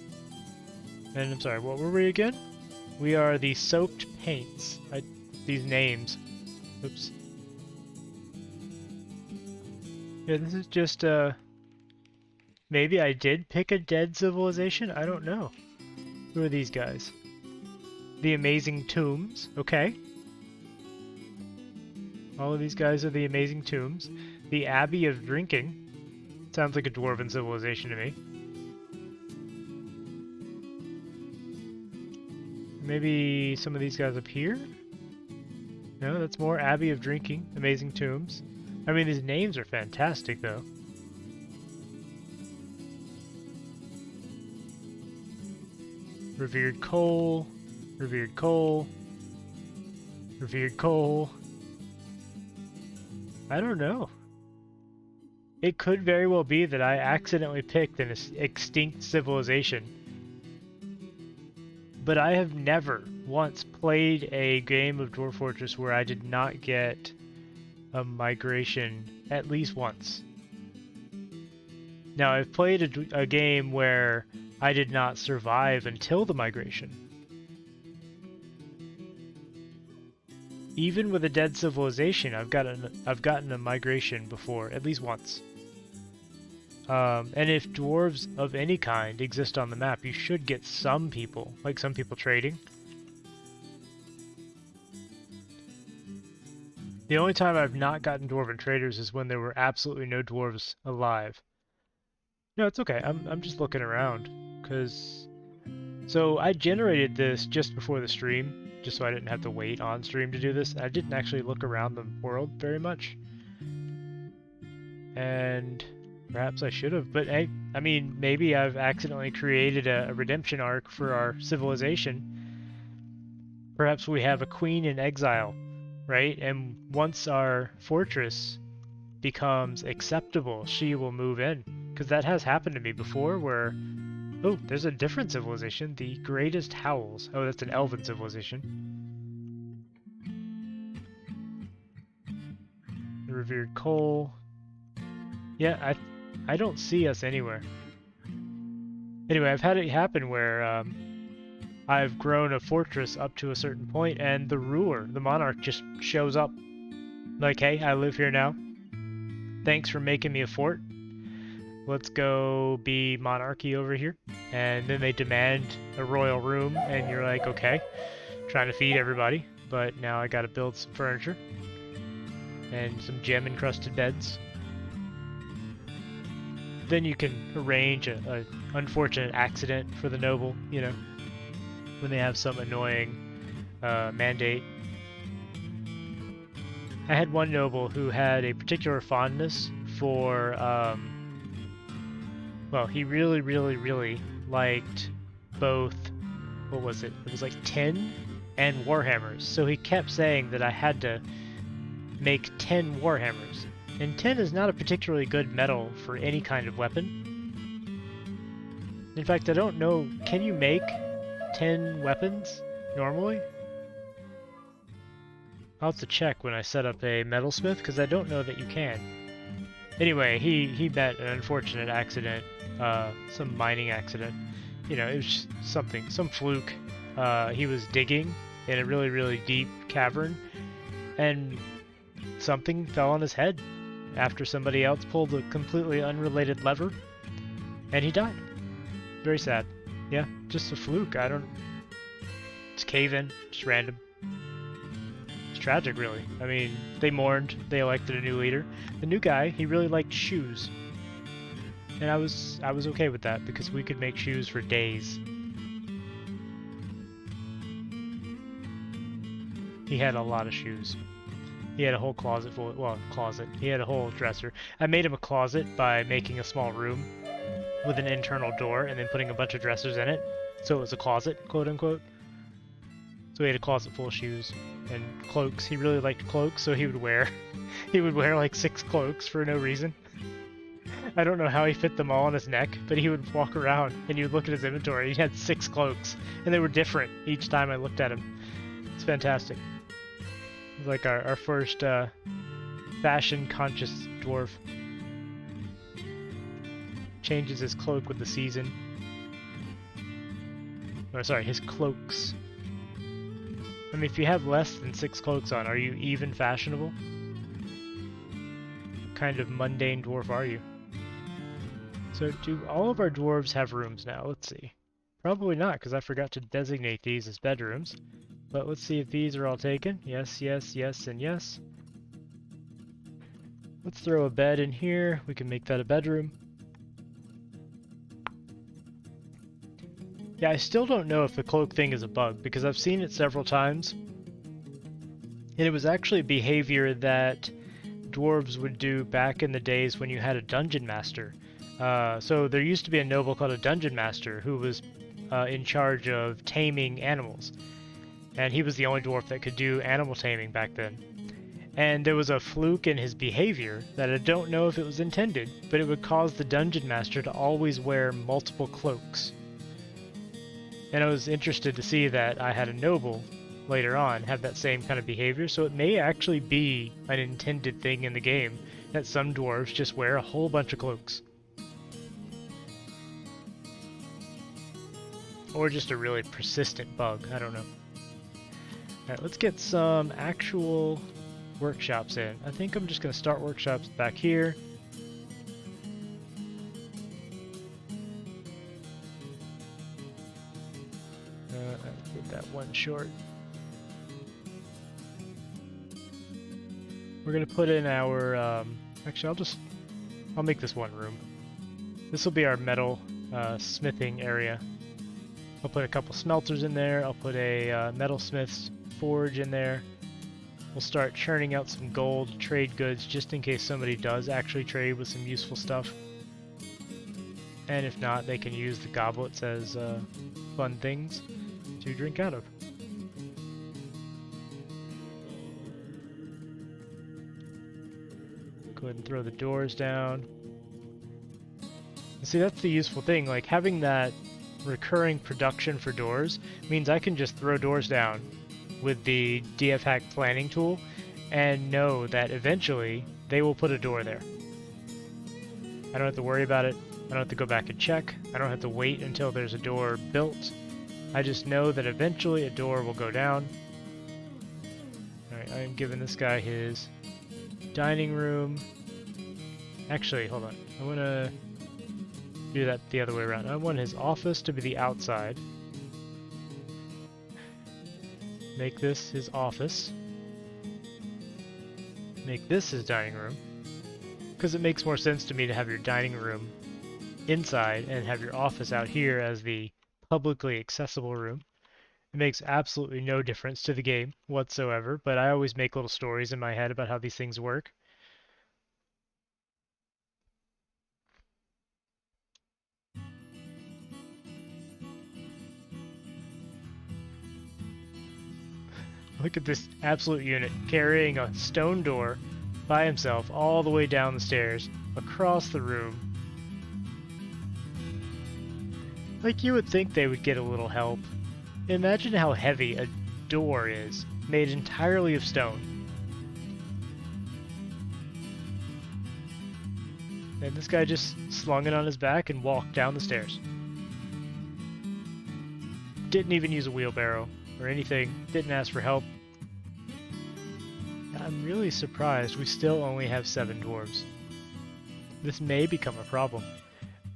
And I'm sorry, what were we again? We are the Soaked Paints. These names. Oops. Yeah, this is just, maybe I did pick a dead civilization? I don't know. Who are these guys? The Amazing Tombs. Okay. All of these guys are the Amazing Tombs. The Abbey of Drinking. Sounds like a dwarven civilization to me. Maybe some of these guys up here? No, that's more Abbey of Drinking. Amazing Tombs. I mean, these names are fantastic, though. Revered Coal. Revered Coal. Revered Coal. I don't know. It could very well be that I accidentally picked an extinct civilization. But I have never once played a game of Dwarf Fortress where I did not get a migration at least once. Now, I've played a game where I did not survive until the migration. Even with a dead civilization, I've gotten a migration before, at least once. And if dwarves of any kind exist on the map, you should get some people, like some people trading. The only time I've not gotten dwarven traders is when there were absolutely no dwarves alive. No, it's okay. I'm just looking around, cause so I generated this just before the stream, just so I didn't have to wait on stream to do this. I didn't actually look around the world very much, and perhaps I should have. But hey, I mean, maybe I've accidentally created a redemption arc for our civilization. Perhaps we have a queen in exile, right? And once our fortress becomes acceptable, she will move in. Because that has happened to me before where... Oh, there's a different civilization. The Greatest Howls. Oh, that's an elven civilization. The Revered Coal. Yeah, I don't see us anywhere. Anyway, I've had it happen where I've grown a fortress up to a certain point and the ruler, the monarch, just shows up. Like, hey, I live here now. Thanks for making me a fort. let's go be monarchy over here. And then they demand a royal room, and you're like, okay, trying to feed everybody, but now I gotta build some furniture and some gem-encrusted beds. Then you can arrange a unfortunate accident for the noble, you know, when they have some annoying mandate. I had one noble who had a particular fondness for, well, he really liked both, what was it? It was like tin and warhammers. So he kept saying that I had to make 10 warhammers. And tin is not a particularly good metal for any kind of weapon. In fact, I don't know, can you make 10 weapons normally? I'll have to check when I set up a metalsmith, because I don't know that you can. Anyway, he met an unfortunate accident, some mining accident. You know, it was just something, some fluke. He was digging in a really deep cavern, and something fell on his head after somebody else pulled a completely unrelated lever, and he died. Very sad. Yeah, just a fluke. I don't... It's cave-in, just random. It's tragic, really. I mean, they mourned, they elected a new leader. The new guy, he really liked shoes. And I was okay with that, because we could make shoes for days. He had a lot of shoes. He had a whole closet full of, well, closet. He had a whole dresser. I made him a closet by making a small room with an internal door and then putting a bunch of dressers in it. So it was a closet, quote unquote. So he had a closet full of shoes and cloaks. He really liked cloaks, so he would wear like 6 cloaks for no reason. I don't know how he fit them all on his neck, but he would walk around and you would look at his inventory. He had 6 cloaks, and they were different each time I looked at him. It's fantastic. It was like our first fashion-conscious dwarf. Changes his cloak with the season. Or sorry, his cloaks. I mean, if you have less than 6 cloaks on, are you even fashionable? What kind of mundane dwarf are you? So do all of our dwarves have rooms now? Let's see. Probably not, because I forgot to designate these as bedrooms. But let's see if these are all taken. Yes, yes, yes, and yes. Let's throw a bed in here. We can make that a bedroom. Yeah, I still don't know if the cloak thing is a bug, because I've seen it several times. And it was actually behavior that dwarves would do back in the days when you had a dungeon master. So there used to be a noble called a dungeon master who was in charge of taming animals. And he was the only dwarf that could do animal taming back then. And there was a fluke in his behavior that I don't know if it was intended, but it would cause the dungeon master to always wear multiple cloaks. And I was interested to see that I had a noble later on have that same kind of behavior, so it may actually be an intended thing in the game that some dwarves just wear a whole bunch of cloaks. Or just a really persistent bug, I don't know. Alright, let's get some actual workshops in. I think I'm just going to start workshops back here. I did that one short. We're going to put in our, actually I'll make this one room. This will be our metal smithing area. I'll put a couple smelters in there. I'll put a metalsmith's forge in there. We'll start churning out some gold trade goods just in case somebody does actually trade with some useful stuff. And if not, they can use the goblets as fun things to drink out of. Go ahead and throw the doors down. And see, that's the useful thing, like having that recurring production for doors means I can just throw doors down with the DF hack planning tool and know that eventually they will put a door there. I don't have to worry about it. I don't have to go back and check. I don't have to wait until there's a door built. I just know that eventually a door will go down. Alright, I am giving this guy his dining room. Actually, hold on. I want to do that the other way around. I want his office to be the outside. Make this his office. Make this his dining room. Because it makes more sense to me to have your dining room inside and have your office out here as the publicly accessible room. It makes absolutely no difference to the game whatsoever, but I always make little stories in my head about how these things work. Look at this absolute unit carrying a stone door by himself all the way down the stairs, across the room. Like, you would think they would get a little help. Imagine how heavy a door is, made entirely of stone. And this guy just slung it on his back and walked down the stairs. Didn't even use a wheelbarrow or anything, didn't ask for help. I'm really surprised we still only have 7 dwarves. This may become a problem.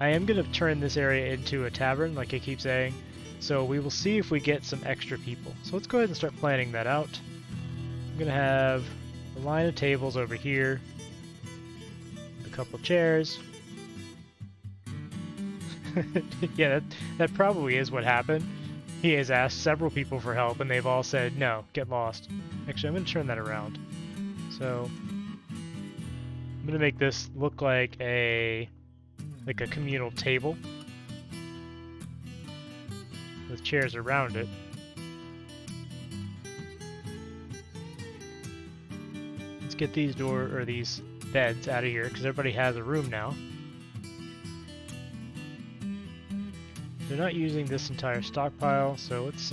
I am going to turn this area into a tavern, like I keep saying, so we will see if we get some extra people. So let's go ahead and start planning that out. I'm going to have a line of tables over here, a couple chairs. Yeah, that probably is what happened. He has asked several people for help, and they've all said, no, get lost. Actually, I'm going to turn that around. So, I'm going to make this look like a communal table with chairs around it. Let's get these these beds out of here because everybody has a room now. They're not using this entire stockpile, so let's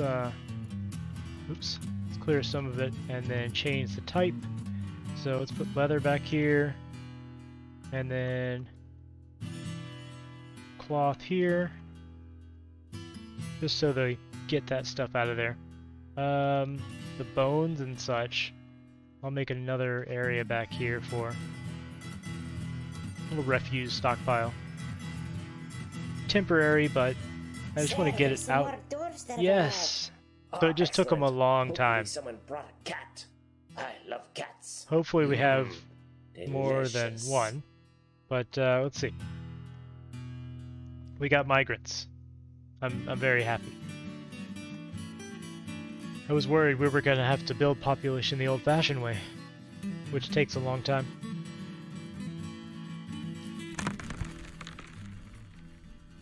let's clear some of it and then change the type. So let's put leather back here, and then cloth here, just so they get that stuff out of there. The bones and such, I'll make another area back here for a little refuse stockpile. Temporary, but I just want to get it out. Yes! So it just took them a long time. Someone brought a cat. I love cats. Hopefully we have more than Delicious. one. But let's see. We got migrants. I'm very happy. I was worried we were going to have to build population the old-fashioned way, which takes a long time.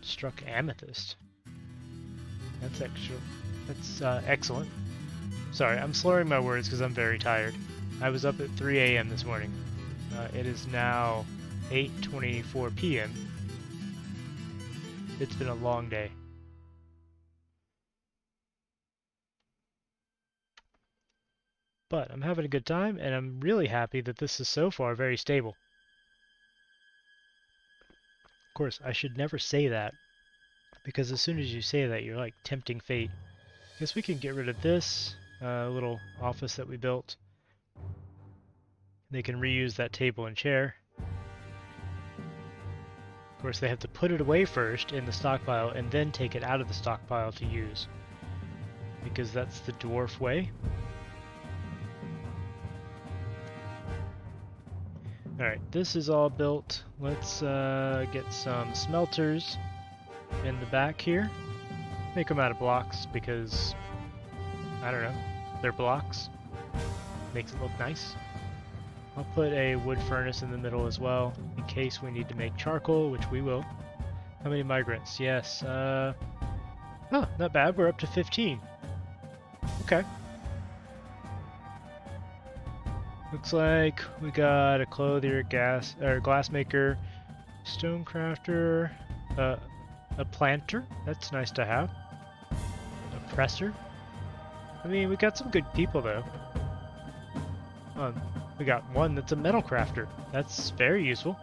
Struck amethyst. That's extra. That's excellent. Sorry, I'm slurring my words because I'm very tired. I was up at 3 a.m. this morning. It is now 8:24 p.m. It's been a long day. But I'm having a good time, and I'm really happy that this is so far very stable. Of course, I should never say that, because as soon as you say that, you're like tempting fate. Guess we can get rid of this little office that we built. They can reuse that table and chair. Of course, they have to put it away first in the stockpile and then take it out of the stockpile to use, because that's the dwarf way. Alright, this is all built. Let's get some smelters in the back here. Make them out of blocks because, I don't know, they're blocks. Makes it look nice. I'll put a wood furnace in the middle as well, in case we need to make charcoal, which we will. How many migrants? Yes, oh, not bad, we're up to 15. Okay. Looks like we got a clothier, glassmaker, stone crafter, a planter, that's nice to have. A presser. I mean, we got some good people though. We got one that's a metal crafter. That's very useful.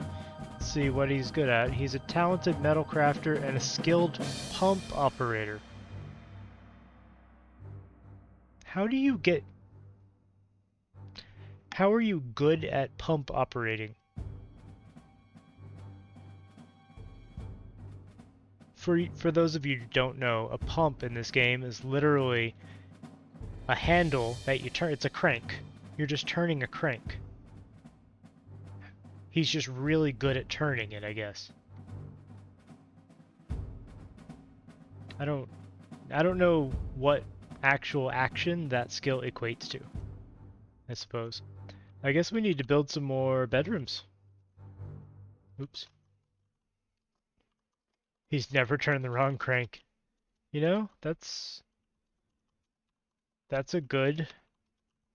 Let's see what he's good at. He's a talented metal crafter and a skilled pump operator. How are you good at pump operating? for those of you who don't know, a pump in this game is literally a handle that you turn. It's a crank. You're just turning a crank. He's just really good at turning it, I guess. I don't know what actual action that skill equates to, I suppose. I guess we need to build some more bedrooms. Oops. He's never turned the wrong crank. You know, that's a good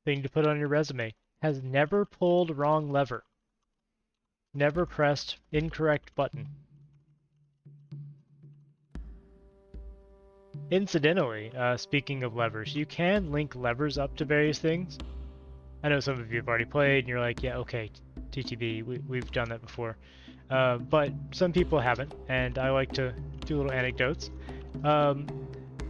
thing to put on your resume. Has never pulled wrong lever. Never pressed incorrect button. Incidentally, speaking of levers, you can link levers up to various things. I know some of you have already played and you're like, yeah, okay, TTB, we've done that before. But some people haven't, and I like to do little anecdotes.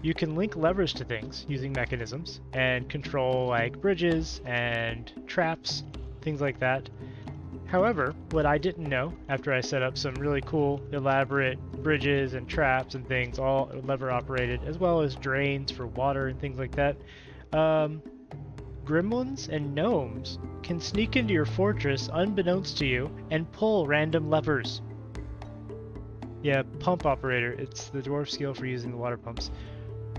You can link levers to things using mechanisms and control like bridges and traps, things like that. However, what I didn't know after I set up some really cool, elaborate bridges and traps and things, all lever operated, as well as drains for water and things like that, gremlins and gnomes can sneak into your fortress unbeknownst to you and pull random levers. Yeah, pump operator. It's the dwarf skill for using the water pumps.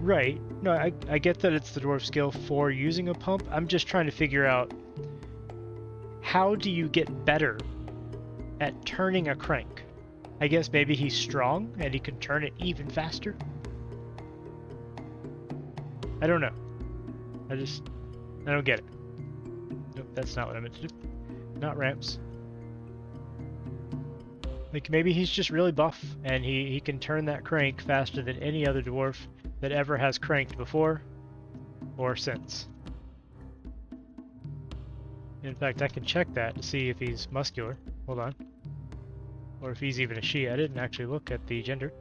Right. No, I get that it's the dwarf skill for using a pump. I'm just trying to figure out, how do you get better at turning a crank? I guess maybe he's strong and he can turn it even faster? I don't know. I don't get it. Nope, that's not what I meant to do. Not ramps. Like, maybe he's just really buff, and he can turn that crank faster than any other dwarf that ever has cranked before or since. In fact, I can check that to see if he's muscular. Hold on. Or if he's even a she. I didn't actually look at the gender.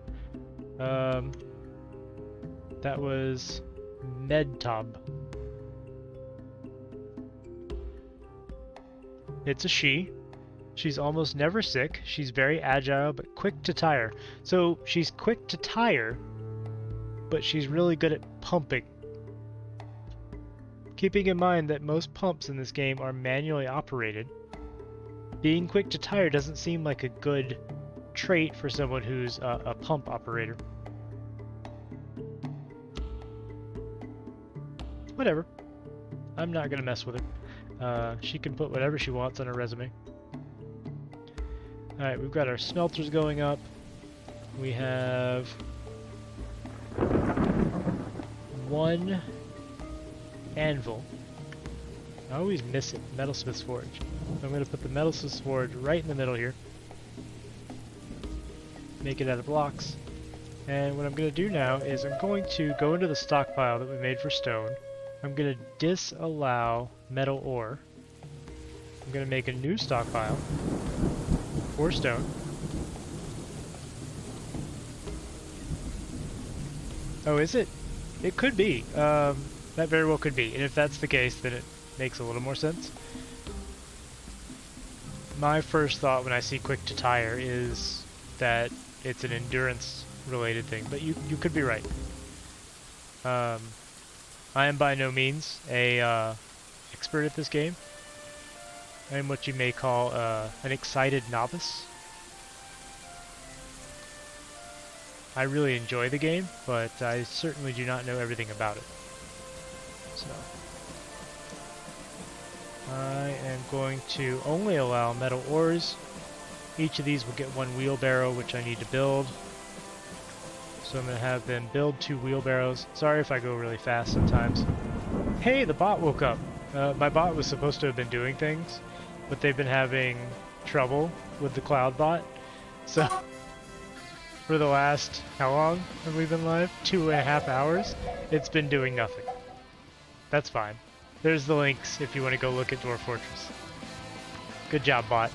That was Medtob. It's a she. She's almost never sick. She's very agile, but quick to tire. So she's quick to tire, but she's really good at pumping. Keeping in mind that most pumps in this game are manually operated, being quick to tire doesn't seem like a good trait for someone who's a pump operator. Whatever. I'm not gonna mess with her. She can put whatever she wants on her resume. Alright, we've got our smelters going up. We have one anvil. I always miss it, Metalsmith's Forge. So I'm going to put the Metalsmith's Forge right in the middle here. Make it out of blocks. And what I'm going to do now is I'm going to go into the stockpile that we made for stone. I'm going to disallow metal ore. I'm going to make a new stockpile for stone. Oh, is it? It could be. That very well could be. And if that's the case, then it makes a little more sense. My first thought when I see quick to tire is that it's an endurance related thing, but you could be right. I am by no means a expert at this game. I am what you may call an excited novice. I really enjoy the game, but I certainly do not know everything about it. So I am going to only allow metal ores. Each of these will get one wheelbarrow, which I need to build. So I'm going to have them build 2 wheelbarrows. Sorry if I go really fast sometimes. Hey, the bot woke up. My bot was supposed to have been doing things, but they've been having trouble with the cloud bot. So for the last, how long have we been live? 2.5 hours? It's been doing nothing. That's fine. There's the links if you want to go look at Dwarf Fortress. Good job, bot.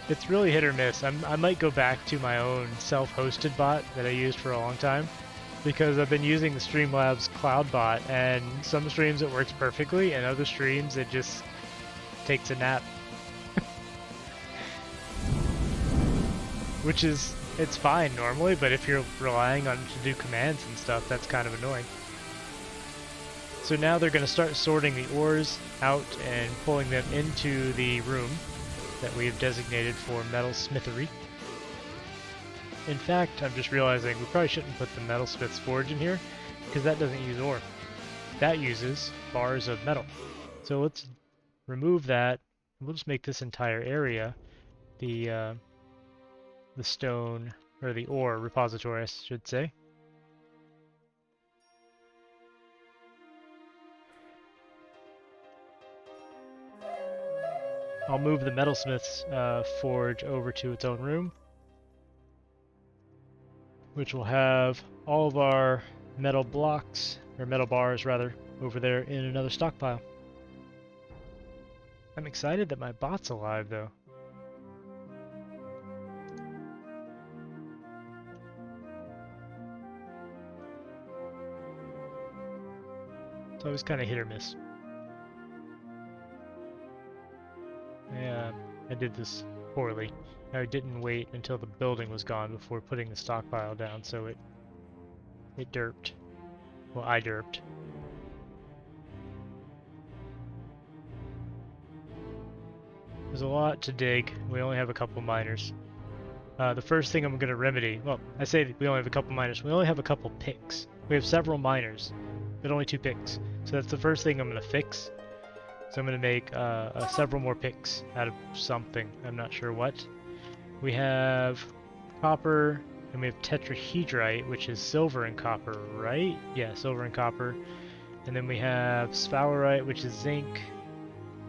It's really hit or miss. I might go back to my own self-hosted bot that I used for a long time, because I've been using the Streamlabs cloud bot, and some streams it works perfectly, and other streams it just takes a nap. which is, it's fine normally, but if you're relying on it to do commands and stuff, that's kind of annoying. So now they're going to start sorting the ores out and pulling them into the room that we have designated for metal smithery. In fact, I'm just realizing we probably shouldn't put the metalsmith's forge in here, because that doesn't use ore. That uses bars of metal. So let's remove that. We'll just make this entire area the stone, or the ore repository, I should say. I'll move the metalsmith's forge over to its own room, which will have all of our metal blocks, or metal bars rather, over there in another stockpile. I'm excited that my bot's alive though. It's always kind of hit or miss. Yeah, I did this poorly. I didn't wait until the building was gone before putting the stockpile down, so it derped. Well, I derped. There's a lot to dig. We only have a couple miners. The first thing I'm going to remedy, well, I say we only have a couple miners. We only have a couple picks. We have several miners, but only 2 picks. So that's the first thing I'm going to fix. So I'm going to make several more picks out of something. I'm not sure what. We have copper, and we have tetrahedrite, which is silver and copper, right? Yeah, silver and copper. And then we have sphalerite, which is zinc.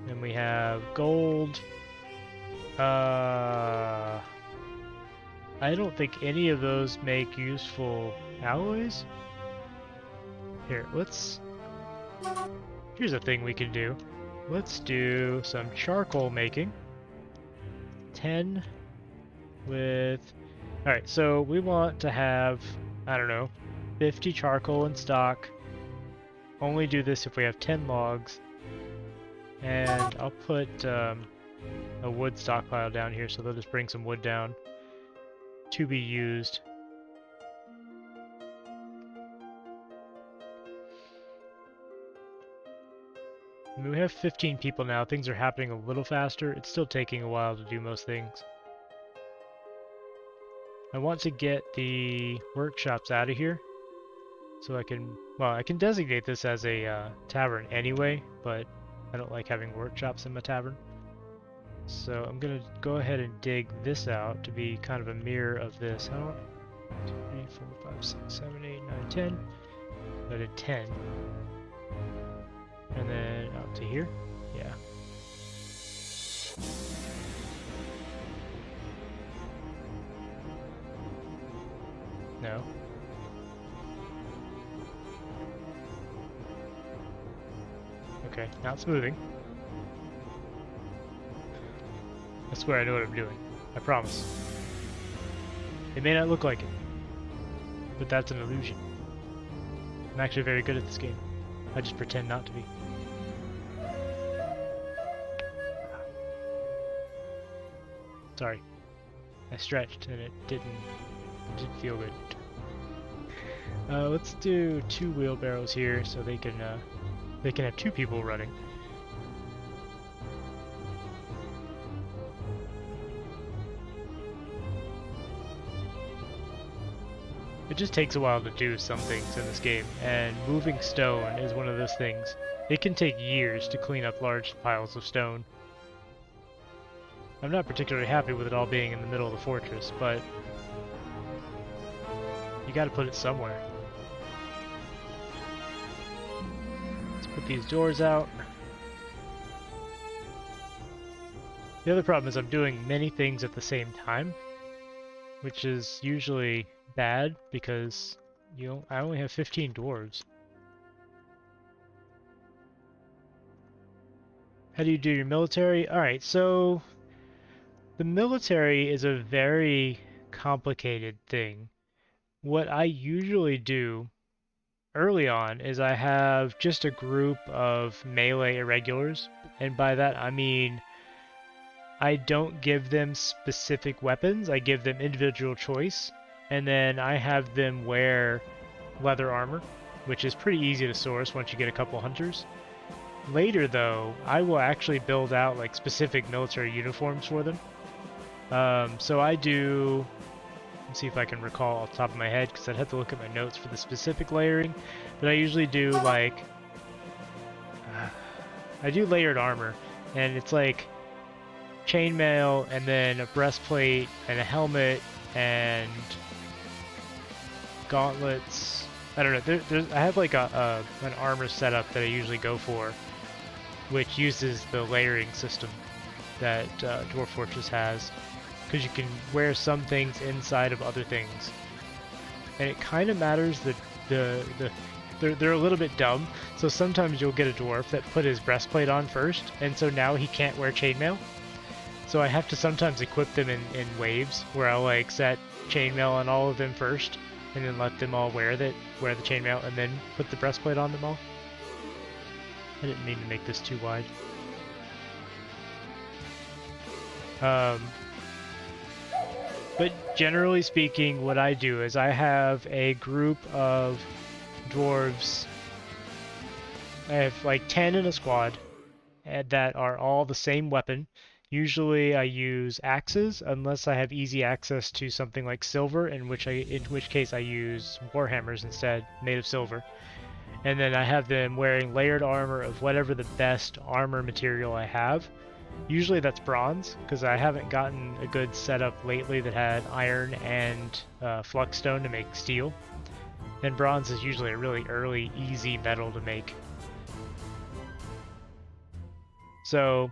And we have gold. I don't think any of those make useful alloys. Here, here's a thing we can do. Let's do some charcoal making. 10 with... Alright, so we want to have, I don't know, 50 charcoal in stock. Only do this if we have 10 logs. And I'll put a wood stockpile down here, so they'll just bring some wood down to be used. I mean, we have 15 people now. Things are happening a little faster. It's still taking a while to do most things. I want to get the workshops out of here so I can, well, I can designate this as a tavern anyway, but I don't like having workshops in my tavern. So I'm going to go ahead and dig this out to be kind of a mirror of this. How do I... 2, 3, 4, 5, 6, 7, 8, 9, 10. I did 10. And then out to here. Yeah. No. Okay, now it's moving. I swear I know what I'm doing. I promise. It may not look like it, but that's an illusion. I'm actually very good at this game. I just pretend not to be. Sorry. I stretched and it didn't feel good. Let's do 2 wheelbarrows here so they can have 2 people running. It just takes a while to do some things in this game, and moving stone is one of those things. It can take years to clean up large piles of stone. I'm not particularly happy with it all being in the middle of the fortress, but you gotta put it somewhere. Let's put these doors out. The other problem is I'm doing many things at the same time, which is usually bad because I only have 15 dwarves. How do you do your military? Alright, so the military is a very complicated thing. What I usually do early on is I have just a group of melee irregulars, and by that I mean I don't give them specific weapons. I give them individual choice, and then I have them wear leather armor, which is pretty easy to source once you get a couple hunters. Later, though, I will actually build out like specific military uniforms for them. So I do. Let's see if I can recall off the top of my head, because I'd have to look at my notes for the specific layering. But I usually do like I do layered armor, and it's like chainmail, and then a breastplate, and a helmet, and gauntlets. I don't know. I have like an armor setup that I usually go for, which uses the layering system that Dwarf Fortress has, because you can wear some things inside of other things, and it kind of matters that they're a little bit dumb. So sometimes you'll get a dwarf that put his breastplate on first, and so now he can't wear chainmail. So I have to sometimes equip them in waves, where I'll like set chainmail on all of them first, and then let them all wear the chainmail, and then put the breastplate on them all. I didn't mean to make this too wide. But generally speaking, what I do is I have a group of dwarves. I have like 10 in a squad that are all the same weapon. Usually I use axes unless I have easy access to something like silver, in which case I use warhammers instead, made of silver. And then I have them wearing layered armor of whatever the best armor material I have. Usually that's bronze, because I haven't gotten a good setup lately that had iron and flux-stone to make steel. And bronze is usually a really early, easy metal to make. So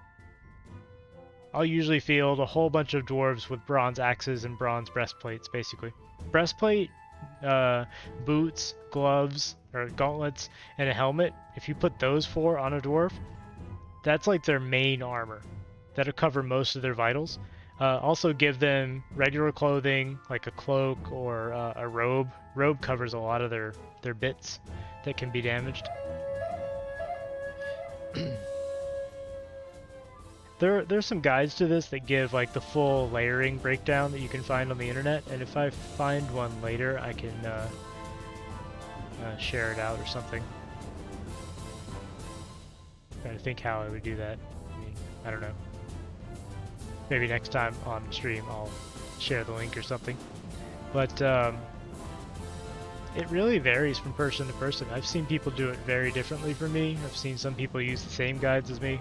I'll usually field a whole bunch of dwarves with bronze axes and bronze breastplates, basically. Breastplate, boots, gloves, or gauntlets, and a helmet, if you put those four on a dwarf, that's like their main armor. That'll cover most of their vitals. Also give them regular clothing, like a cloak or a robe. Robe covers a lot of their bits that can be damaged. There's some guides to this that give like the full layering breakdown that you can find on the internet, and if I find one later, I can share it out or something. I'm trying to think how I would do that. I mean, I don't know. Maybe next time on stream I'll share the link or something. But it really varies from person to person. I've seen people do it very differently from me. I've seen some people use the same guides as me.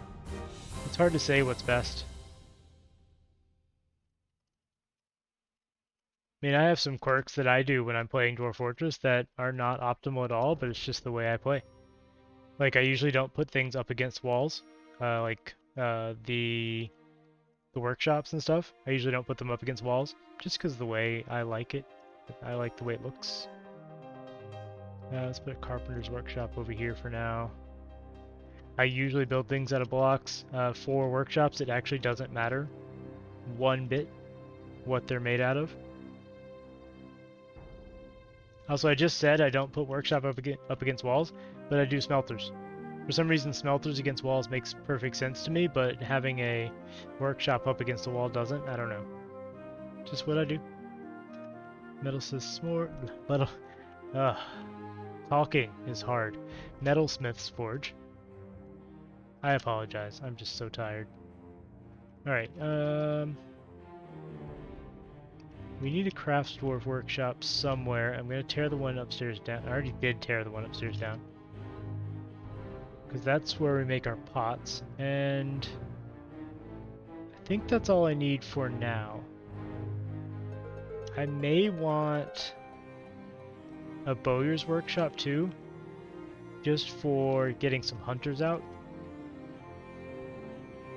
It's hard to say what's best. I mean, I have some quirks that I do when I'm playing Dwarf Fortress that are not optimal at all, but it's just the way I play. Like, I usually don't put things up against walls, like the workshops and stuff. I usually don't put them up against walls, just because of the way I like it. I like the way it looks. Let's put a carpenter's workshop over here for now. I usually build things out of blocks. For workshops, it actually doesn't matter one bit what they're made out of. Also, I just said I don't put workshop up against walls, but I do smelters. For some reason, smelters against walls makes perfect sense to me, but having a workshop up against the wall doesn't. I don't know. Just what I do. Metalsmith's metal. Talking is hard. Metalsmith's forge. I apologize. I'm just so tired. All right. We need a crafts dwarf workshop somewhere. I'm gonna tear the one upstairs down. I already did tear the one upstairs down, because that's where we make our pots, and I think that's all I need for now. I may want a bowyer's workshop too, just for getting some hunters out.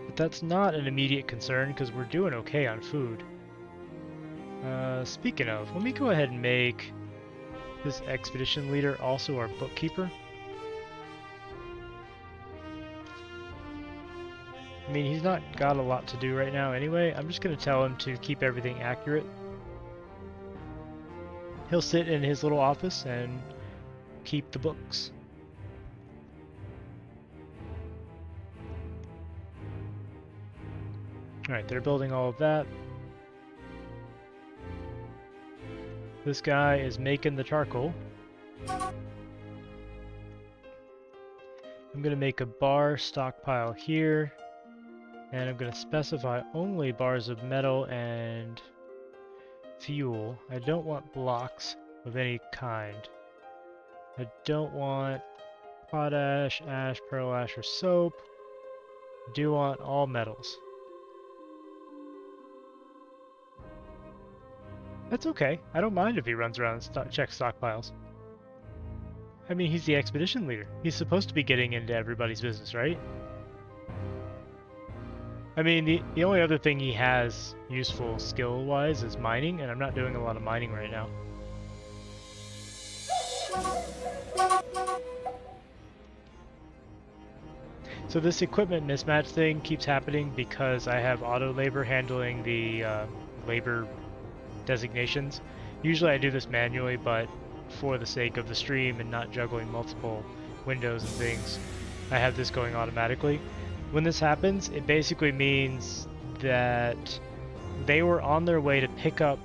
But that's not an immediate concern because we're doing okay on food. Speaking of, let me go ahead and make this expedition leader also our bookkeeper. I mean, he's not got a lot to do right now anyway. I'm just going to tell him to keep everything accurate. He'll sit in his little office and keep the books. Alright, they're building all of that. This guy is making the charcoal. I'm going to make a bar stockpile here. And I'm going to specify only bars of metal and fuel. I don't want blocks of any kind. I don't want potash, ash, pearl ash, or soap. I do want all metals. That's okay. I don't mind if he runs around and checks stockpiles. I mean, he's the expedition leader. He's supposed to be getting into everybody's business, right? I mean, the only other thing he has useful skill-wise is mining, and I'm not doing a lot of mining right now. So this equipment mismatch thing keeps happening because I have auto labor handling the labor designations. Usually I do this manually, but for the sake of the stream and not juggling multiple windows and things, I have this going automatically. When this happens, it basically means that they were on their way to pick up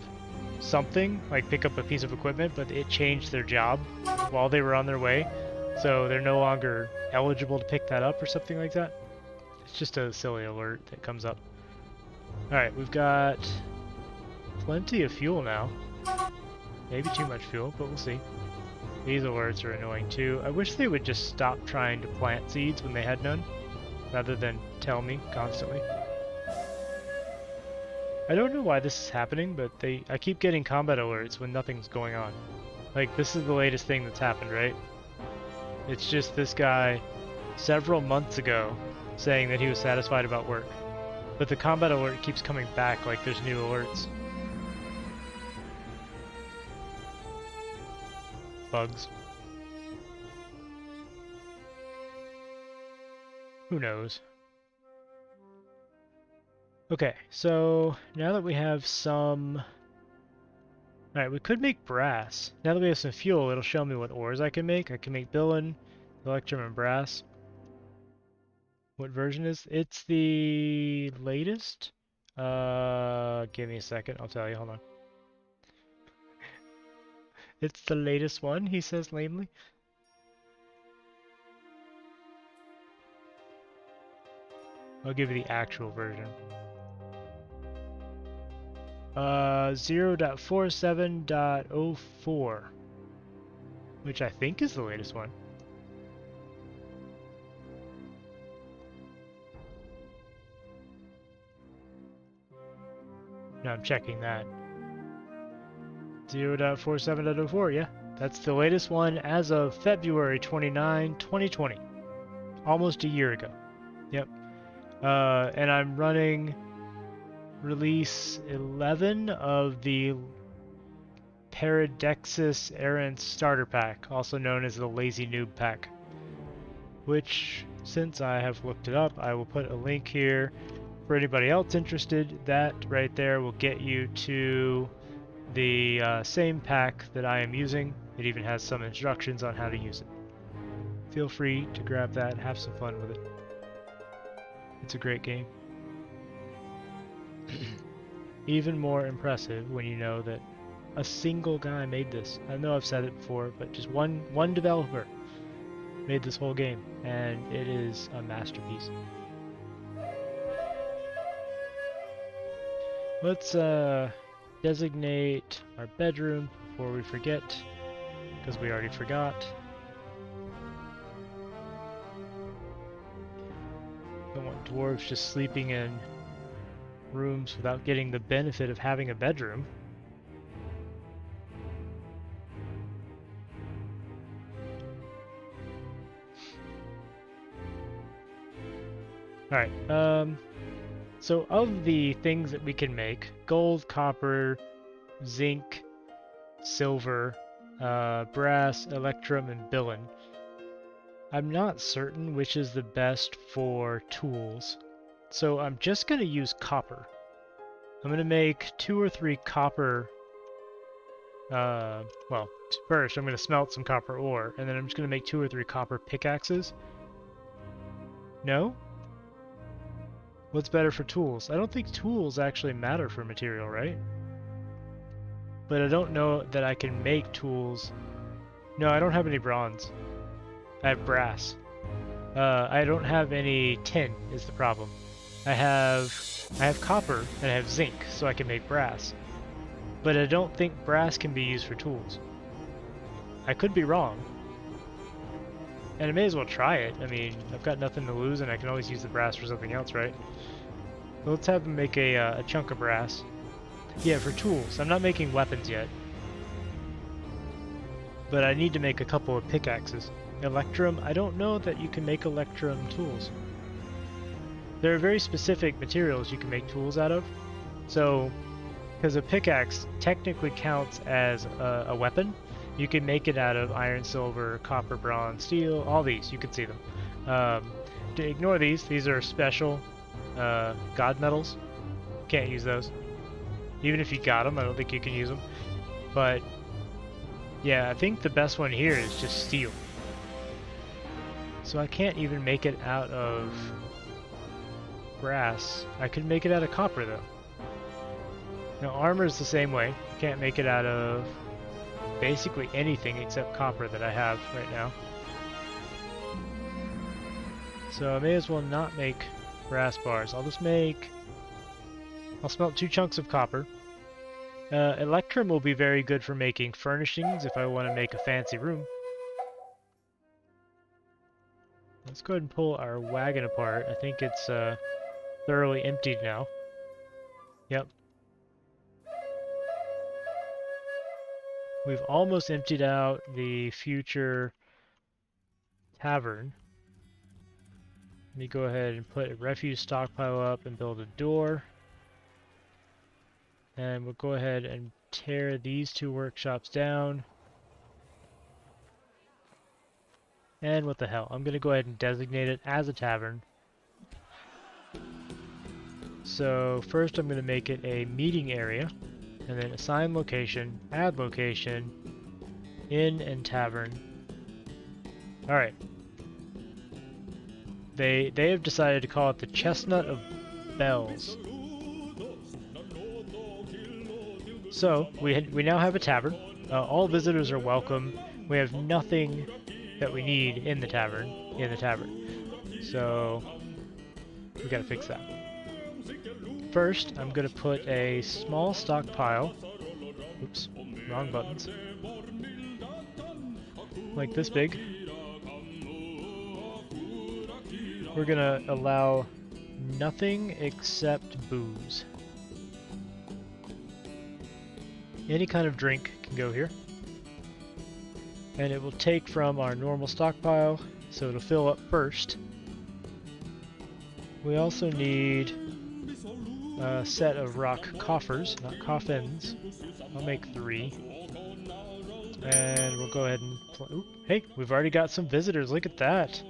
something, like pick up a piece of equipment, but it changed their job while they were on their way, so they're no longer eligible to pick that up or something like that. It's just a silly alert that comes up. Alright, we've got plenty of fuel now. Maybe too much fuel, but we'll see. These alerts are annoying too. I wish they would just stop trying to plant seeds when they had none, rather than tell me constantly. I don't know why this is happening, but I keep getting combat alerts when nothing's going on. Like, this is the latest thing that's happened, right? It's just this guy several months ago saying that he was satisfied about work. But the combat alert keeps coming back like there's new alerts. Bugs. Who knows? Okay, so now that we have some... Alright, we could make brass. Now that we have some fuel, it'll show me what ores I can make. I can make bilin, electrum, and brass. What version is? It's the latest? Give me a second, I'll tell you, hold on. It's the latest one, he says lamely. I'll give you the actual version. 0.47.04, which I think is the latest one. No, I'm checking that. 0.47.04, yeah. That's the latest one as of February 29, 2020. Almost a year ago. Yep. And I'm running release 11 of the Paradexis Errant Starter Pack, also known as the Lazy Noob Pack, which, since I have looked it up, I will put a link here for anybody else interested. That right there will get you to the same pack that I am using. It even has some instructions on how to use it. Feel free to grab that and have some fun with it. It's a great game. Even more impressive when you know that a single guy made this. I know I've said it before, but just one developer made this whole game, and it is a masterpiece. Let's designate our bedroom before we forget, because we already forgot. Don't want dwarves just sleeping in rooms without getting the benefit of having a bedroom. Alright, so of the things that we can make, gold, copper, zinc, silver, brass, electrum, and bilin, I'm not certain which is the best for tools. So I'm just going to use copper. I'm going to make 2 or 3 copper, well, first I'm going to smelt some copper ore, and then I'm just going to make 2 or 3 copper pickaxes. No? What's better for tools? I don't think tools actually matter for material, right? But I don't know that I can make tools. No, I don't have any bronze. I have brass. I don't have any tin is the problem. I have copper and I have zinc, so I can make brass. But I don't think brass can be used for tools. I could be wrong. And I may as well try it. I mean, I've got nothing to lose and I can always use the brass for something else, right? So let's have them make a chunk of brass. Yeah, for tools. I'm not making weapons yet. But I need to make a couple of pickaxes. Electrum, I don't know that you can make electrum tools. There are very specific materials you can make tools out of. So, because a pickaxe technically counts as a weapon, you can make it out of iron, silver, copper, bronze, steel, all these. You can see them. To ignore these are special god metals. Can't use those. Even if you got them, I don't think you can use them. But, yeah, I think the best one here is just steel. So I can't even make it out of brass. I could make it out of copper, though. Now, armor's the same way. You can't make it out of basically anything except copper that I have right now. So I may as well not make brass bars. I'll smelt 2 chunks of copper. Electrum will be very good for making furnishings if I want to make a fancy room. Let's go ahead and pull our wagon apart. I think it's thoroughly emptied now. Yep. We've almost emptied out the future tavern. Let me go ahead and put a refuse stockpile up and build a door. And we'll go ahead and tear these 2 workshops down. And what the hell, I'm going to go ahead and designate it as a tavern. So first I'm going to make it a meeting area, and then assign location, add location, inn and tavern. Alright. They have decided to call it the Chestnut of Bells. So, we now have a tavern. All visitors are welcome. We have nothing that we need in the tavern. So, we gotta fix that. First, I'm gonna put a small stockpile. Oops, wrong buttons. Like this big. We're gonna allow nothing except booze. Any kind of drink can go here. And it will take from our normal stockpile, so it'll fill up first. We also need a set of rock coffers, not coffins. I'll make 3. And we'll go ahead and... Oop, hey, we've already got some visitors, look at that!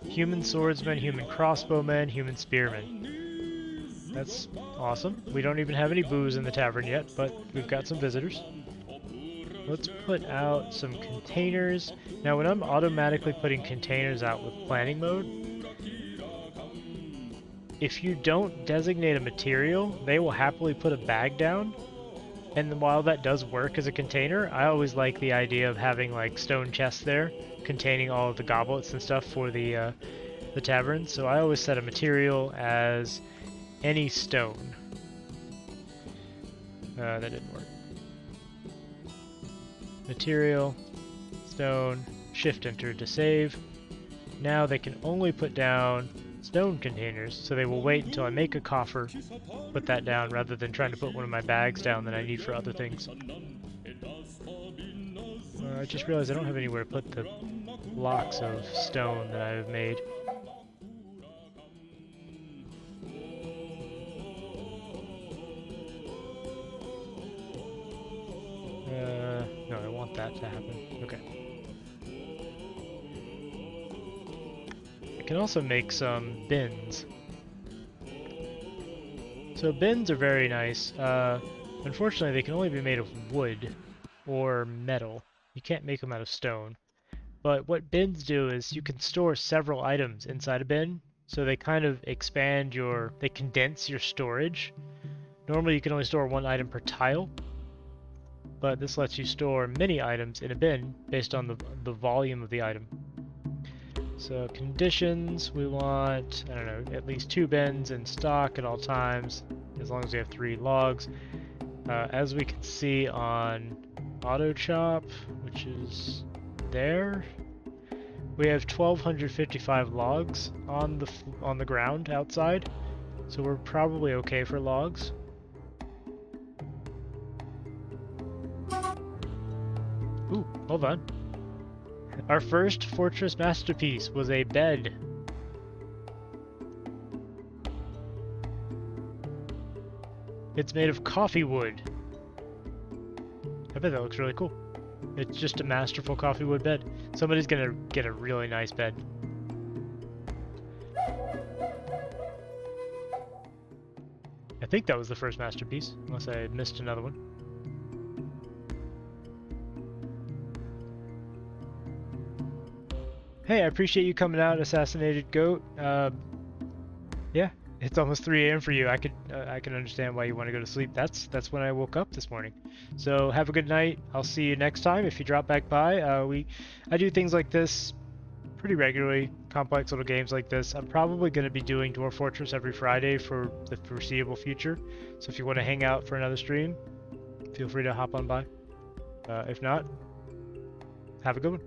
Human swordsmen, human crossbowmen, human spearmen. That's awesome. We don't even have any booze in the tavern yet, but we've got some visitors. Let's put out some containers. Now when I'm automatically putting containers out with planning mode, if you don't designate a material, they will happily put a bag down. And while that does work as a container, I always like the idea of having like stone chests there containing all of the goblets and stuff for the tavern. So I always set a material as any stone. That didn't work. Material, stone, shift enter to save. Now they can only put down stone containers, so they will wait until I make a coffer, put that down, rather than trying to put one of my bags down that I need for other things. I just realized I don't have anywhere to put the blocks of stone that I've made. No, I want that to happen. Okay. I can also make some bins. So bins are very nice. Unfortunately, they can only be made of wood or metal. You can't make them out of stone. But what bins do is you can store several items inside a bin, So they kind of they condense your storage. Normally you can only store one item per tile, but this lets you store many items in a bin based on the volume of the item. So conditions, we want, I don't know, at least 2 bins in stock at all times, as long as we have 3 logs. As we can see on Auto Chop, which is there, we have 1,255 logs on the ground outside, so we're probably okay for logs. Ooh, hold on. Our first fortress masterpiece was a bed. It's made of coffee wood. I bet that looks really cool. It's just a masterful coffee wood bed. Somebody's gonna get a really nice bed. I think that was the first masterpiece, unless I missed another one. Hey, I appreciate you coming out, Assassinated Goat. Yeah, it's almost 3 a.m. for you. I can understand why you want to go to sleep. That's when I woke up this morning. So have a good night. I'll see you next time if you drop back by. I do things like this pretty regularly, complex little games like this. I'm probably going to be doing Dwarf Fortress every Friday for the foreseeable future. So if you want to hang out for another stream, feel free to hop on by. If not, have a good one.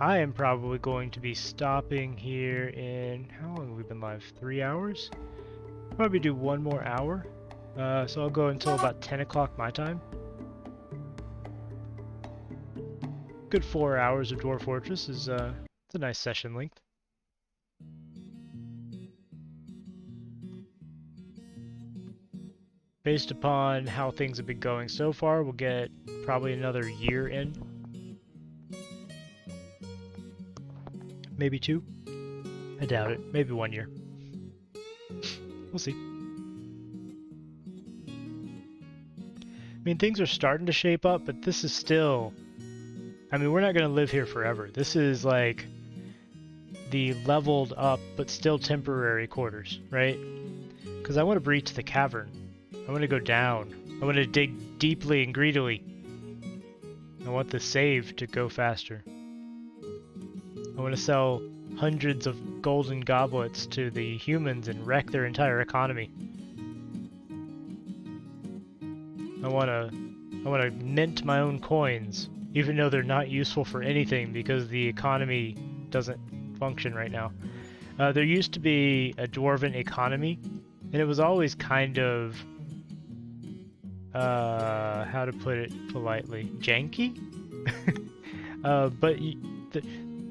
I am probably going to be stopping here in, how long have we been live? 3 hours? Probably do 1 more hour. So I'll go until about 10 o'clock my time. Good 4 hours of Dwarf Fortress is it's a nice session length. Based upon how things have been going so far, we'll get probably another year in. Maybe 2. I doubt it. Maybe 1 year. We'll see. I mean, things are starting to shape up, but this is still... I mean, we're not going to live here forever. This is like the leveled up, but still temporary quarters, right? Because I want to breach the cavern. I want to go down. I want to dig deeply and greedily. I want the save to go faster. I want to sell hundreds of golden goblets to the humans and wreck their entire economy. I want to mint my own coins, even though they're not useful for anything because the economy doesn't function right now. There used to be a dwarven economy, and it was always kind of, how to put it politely, janky? But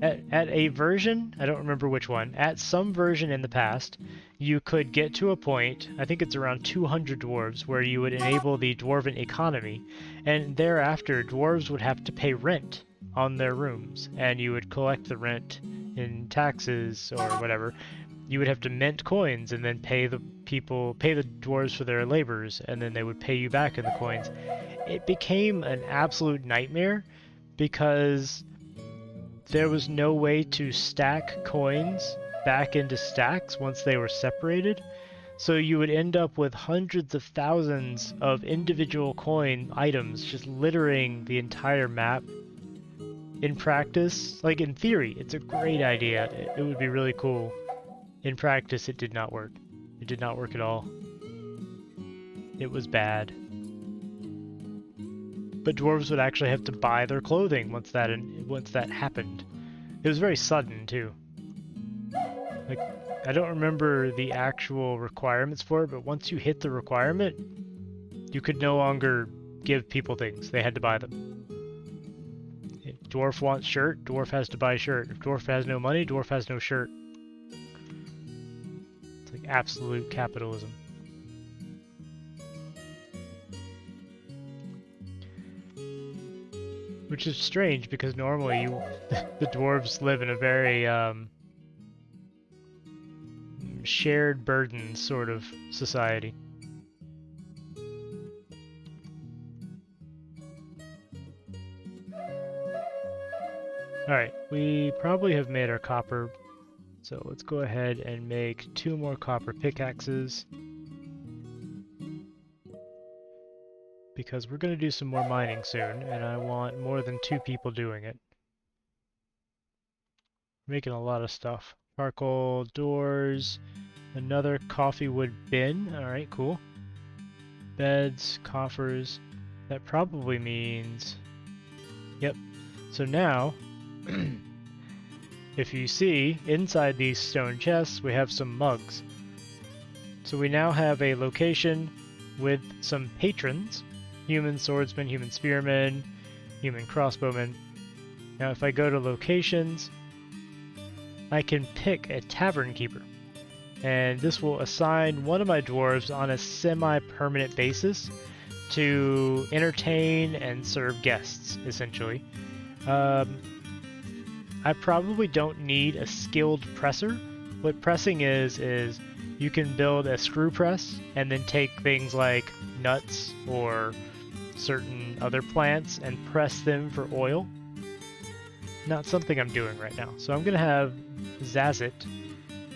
at a version, I don't remember which one, at some version in the past, you could get to a point, I think it's around 200 dwarves, where you would enable the dwarven economy, and thereafter dwarves would have to pay rent on their rooms, and you would collect the rent in taxes or whatever. You would have to mint coins and then pay the dwarves for their labors, and then they would pay you back in the coins. It became an absolute nightmare because there was no way to stack coins back into stacks once they were separated. So you would end up with hundreds of thousands of individual coin items just littering the entire map. In practice, like in theory, it's a great idea. It would be really cool. In practice, it did not work. It did not work at all. It was bad. But dwarves would actually have to buy their clothing once that happened. It was very sudden too. Like, I don't remember the actual requirements for it, but once you hit the requirement, you could no longer give people things. They had to buy them. If dwarf wants shirt, dwarf has to buy shirt. If dwarf has no money, dwarf has no shirt. It's like absolute capitalism. Which is strange because normally the dwarves live in a very shared burden sort of society. Alright, we probably have made our copper, so let's go ahead and make 2 more copper pickaxes. Because we're going to do some more mining soon, and I want more than 2 people doing it. Making a lot of stuff. Charcoal, doors, another coffee wood bin. Alright, cool. Beds, coffers. That probably means... Yep. So now, if you see, inside these stone chests, we have some mugs. So we now have a location with some patrons. Human swordsman, human spearman, human crossbowman. Now if I go to locations, I can pick a tavern keeper. And this will assign one of my dwarves on a semi-permanent basis to entertain and serve guests, essentially. I probably don't need a skilled presser. What pressing is you can build a screw press and then take things like nuts or certain other plants and press them for oil. Not something I'm doing right now. So I'm gonna have Zazit,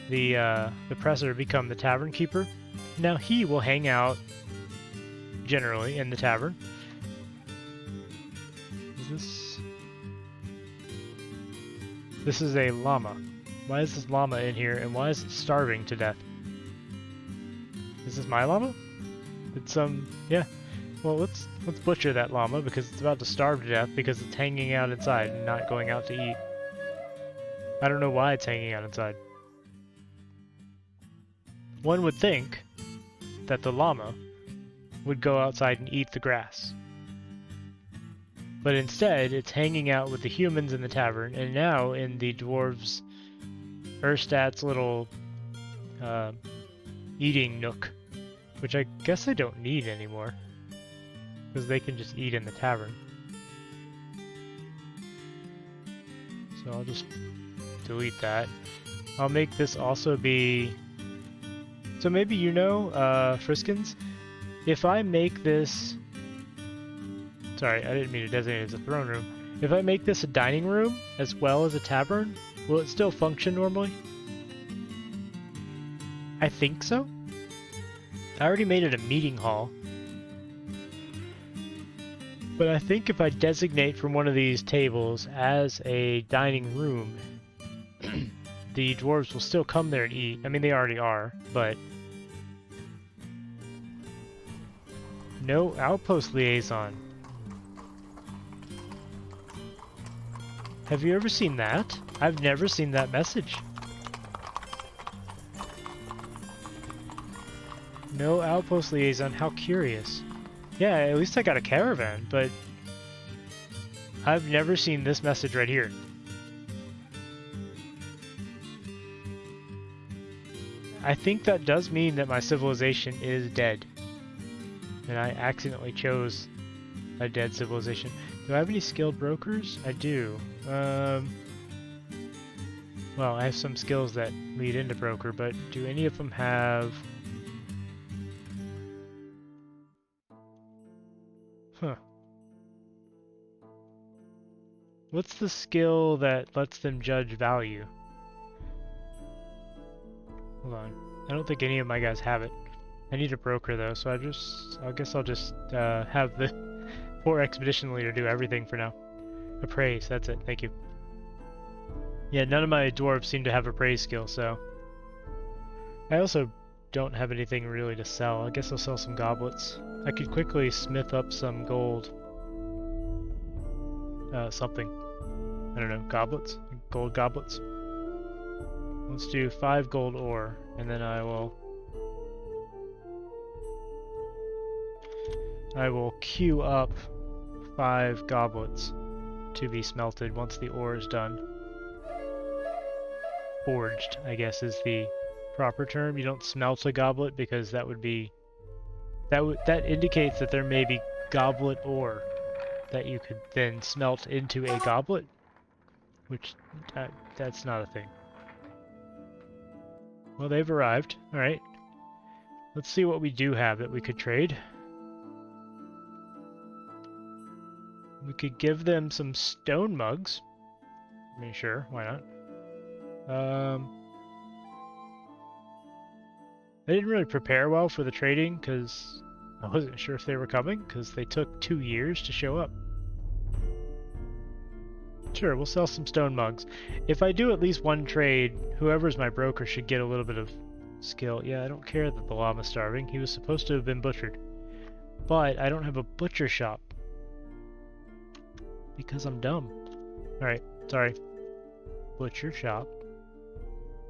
the presser, become the tavern keeper. Now he will hang out generally in the tavern. This is a llama. Why is this llama in here and why is it starving to death? Is this my llama? It's yeah. Well, let's butcher that llama because it's about to starve to death because it's hanging out inside and not going out to eat. I don't know why it's hanging out inside. One would think that the llama would go outside and eat the grass. But instead, it's hanging out with the humans in the tavern, and now in the dwarves' Erstat's little eating nook, which I guess I don't need anymore, because they can just eat in the tavern. So I'll just delete that. I'll make this also be... So maybe you know, Friskins, if I make this... Sorry, I didn't mean to designate it as a throne room. If I make this a dining room as well as a tavern, will it still function normally? I think so. I already made it a meeting hall. But I think if I designate from one of these tables as a dining room, the dwarves will still come there and eat. I mean, they already are, but... No outpost liaison. Have you ever seen that? I've never seen that message. No outpost liaison, how curious. Yeah, at least I got a caravan, but I've never seen this message right here. I think that does mean that my civilization is dead. And I accidentally chose a dead civilization. Do I have any skilled brokers? I do. Well, I have some skills that lead into broker, but do any of them have... Huh. What's the skill that lets them judge value? Hold on. I don't think any of my guys have it. I need a broker though, so I guess I'll just have the poor expedition leader do everything for now. Appraise, that's it, thank you. Yeah, none of my dwarves seem to have appraise skill, so... I also don't have anything really to sell. I guess I'll sell some goblets. I could quickly smith up some gold. Something. I don't know, goblets? Gold goblets? Let's do 5 gold ore, and then I will queue up 5 goblets to be smelted once the ore is done. Forged, I guess, is the proper term. You don't smelt a goblet because that would be... That indicates that there may be goblet ore that you could then smelt into a goblet, which that's not a thing. Well, they've arrived. Alright. Let's see what we do have that we could trade. We could give them some stone mugs. I mean, sure, why not? I didn't really prepare well for the trading because I wasn't sure if they were coming because they took 2 years to show up. Sure, we'll sell some stone mugs. If I do at least one trade, whoever's my broker should get a little bit of skill. Yeah, I don't care that the llama's starving. He was supposed to have been butchered. But I don't have a butcher shop. Because I'm dumb. Alright, sorry. Butcher shop.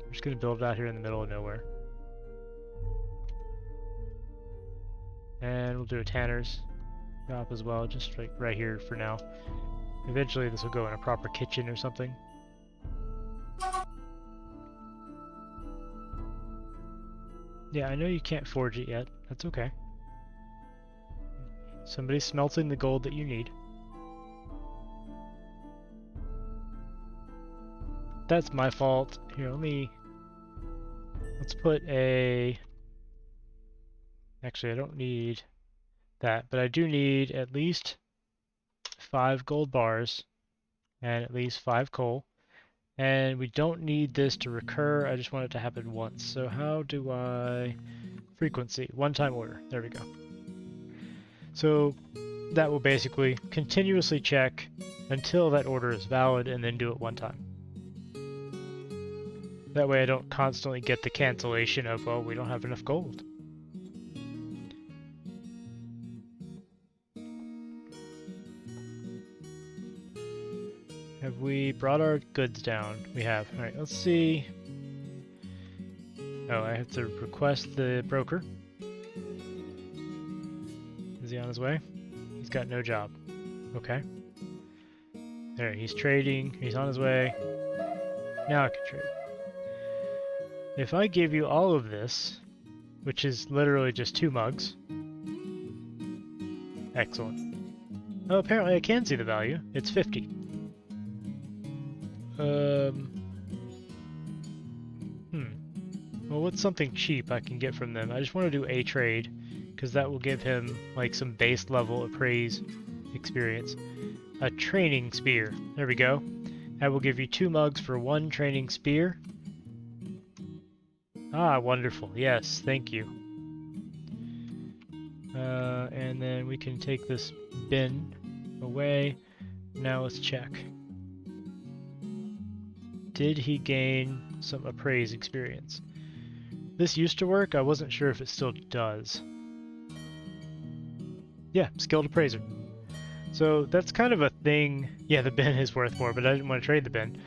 I'm just gonna build it out here in the middle of nowhere. And we'll do a tanner's shop as well, just right here for now. Eventually this will go in a proper kitchen or something. Yeah, I know you can't forge it yet. That's okay. Somebody's smelting the gold that you need. That's my fault. Here, let's put a... Actually, I don't need that, but I do need at least 5 gold bars and at least 5 coal. And we don't need this to recur, I just want it to happen once. So how do I... Frequency, one-time order. There we go. So that will basically continuously check until that order is valid and then do it one time. That way I don't constantly get the cancellation of, oh, we don't have enough gold. Have we brought our goods down? We have. Alright, let's see. Oh, I have to request the broker. Is he on his way? He's got no job. Okay. There, he's trading. He's on his way. Now I can trade. If I give you all of this, which is literally just 2 mugs. Excellent. Oh, apparently I can see the value. It's 50. Well, what's something cheap I can get from them? I just want to do a trade, because that will give him, like, some base level appraise experience. A training spear. There we go. I will give you 2 mugs for 1 training spear. Ah, wonderful. Yes, thank you. And then we can take this bin away. Now let's check. Did he gain some appraise experience? This used to work, I wasn't sure if it still does. Yeah, skilled appraiser. So that's kind of a thing. Yeah, the bin is worth more, but I didn't want to trade the bin.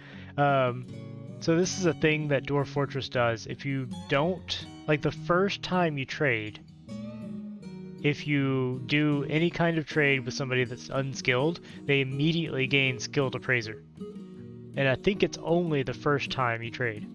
So this is a thing that Dwarf Fortress does. If you don't, like the first time you trade, if you do any kind of trade with somebody that's unskilled, they immediately gain skilled appraiser. And I think it's only the first time you trade.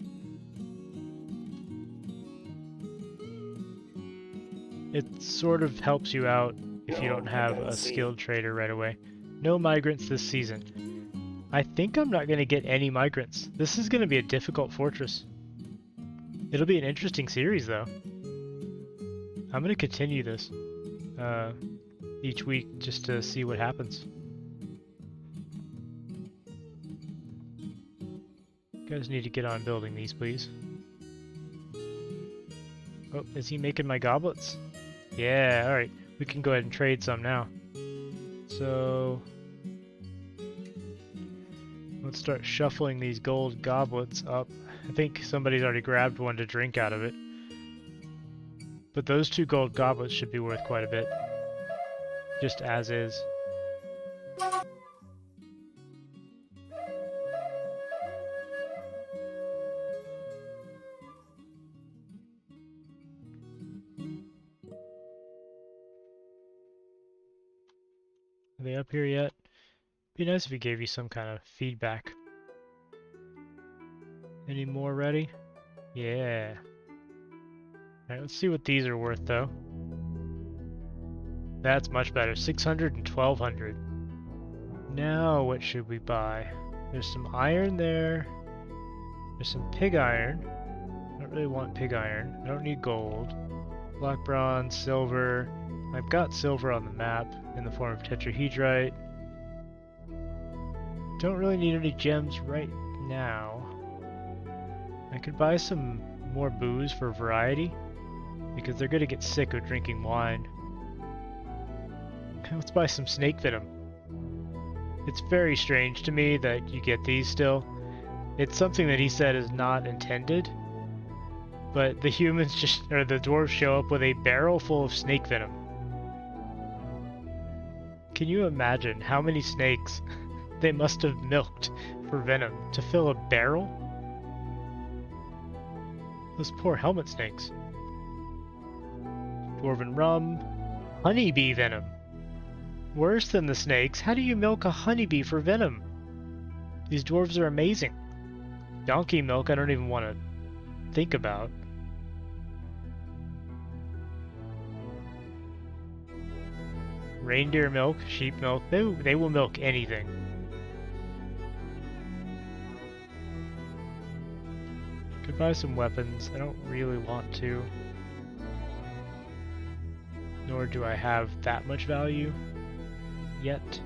It sort of helps you out if you don't have a skilled trader right away. No migrants this season. I think I'm not going to get any migrants. This is going to be a difficult fortress. It'll be an interesting series though. I'm going to continue this each week just to see what happens. You guys need to get on building these, please. Oh, is he making my goblets? Yeah, alright. We can go ahead and trade some now. So let's start shuffling these gold goblets up. I think somebody's already grabbed one to drink out of it. But those 2 gold goblets should be worth quite a bit. Just as is. Are they up here yet? Be nice if he gave you some kind of feedback. Any more ready? Yeah. Alright, let's see what these are worth though. That's much better. 600 and 1200. Now what should we buy? There's some iron there. There's some pig iron. I don't really want pig iron. I don't need gold. Black bronze, silver. I've got silver on the map in the form of tetrahedrite. don't really need any gems right now. I could buy some more booze for variety, because they're gonna get sick of drinking wine. Let's buy some snake venom. It's very strange to me that you get these still. It's something that he said is not intended, but the humans or the dwarves show up with a barrel full of snake venom. Can you imagine how many snakes they must have milked for venom to fill a barrel? Those poor helmet snakes. Dwarven rum, honeybee venom. Worse than the snakes, how do you milk a honeybee for venom? These dwarves are amazing. Donkey milk I don't even want to think about. Reindeer milk, sheep milk, they will milk anything. Could buy some weapons, I don't really want to. Nor do I have that much value yet.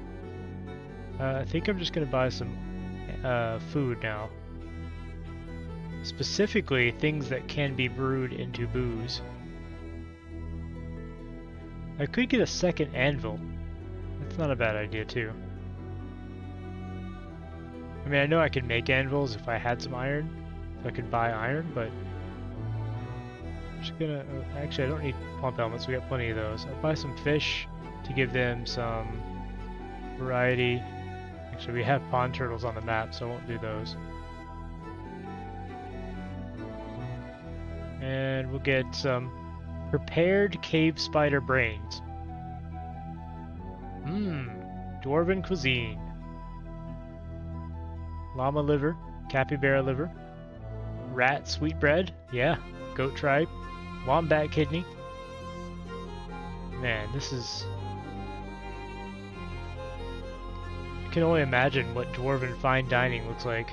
I think I'm just gonna buy some food now. Specifically, things that can be brewed into booze. I could get a second anvil. That's not a bad idea, too. I mean, I know I could make anvils if I had some iron. So I could buy iron, but... I'm just gonna... actually, I don't need pump helmets. We got plenty of those. I'll buy some fish to give them some variety. Actually, we have pond turtles on the map, so I won't do those. And we'll get some prepared cave spider brains. Dwarven cuisine. Llama liver, capybara liver, rat sweetbread, yeah, goat tripe, wombat kidney. Man, this is... I can only imagine what dwarven fine dining looks like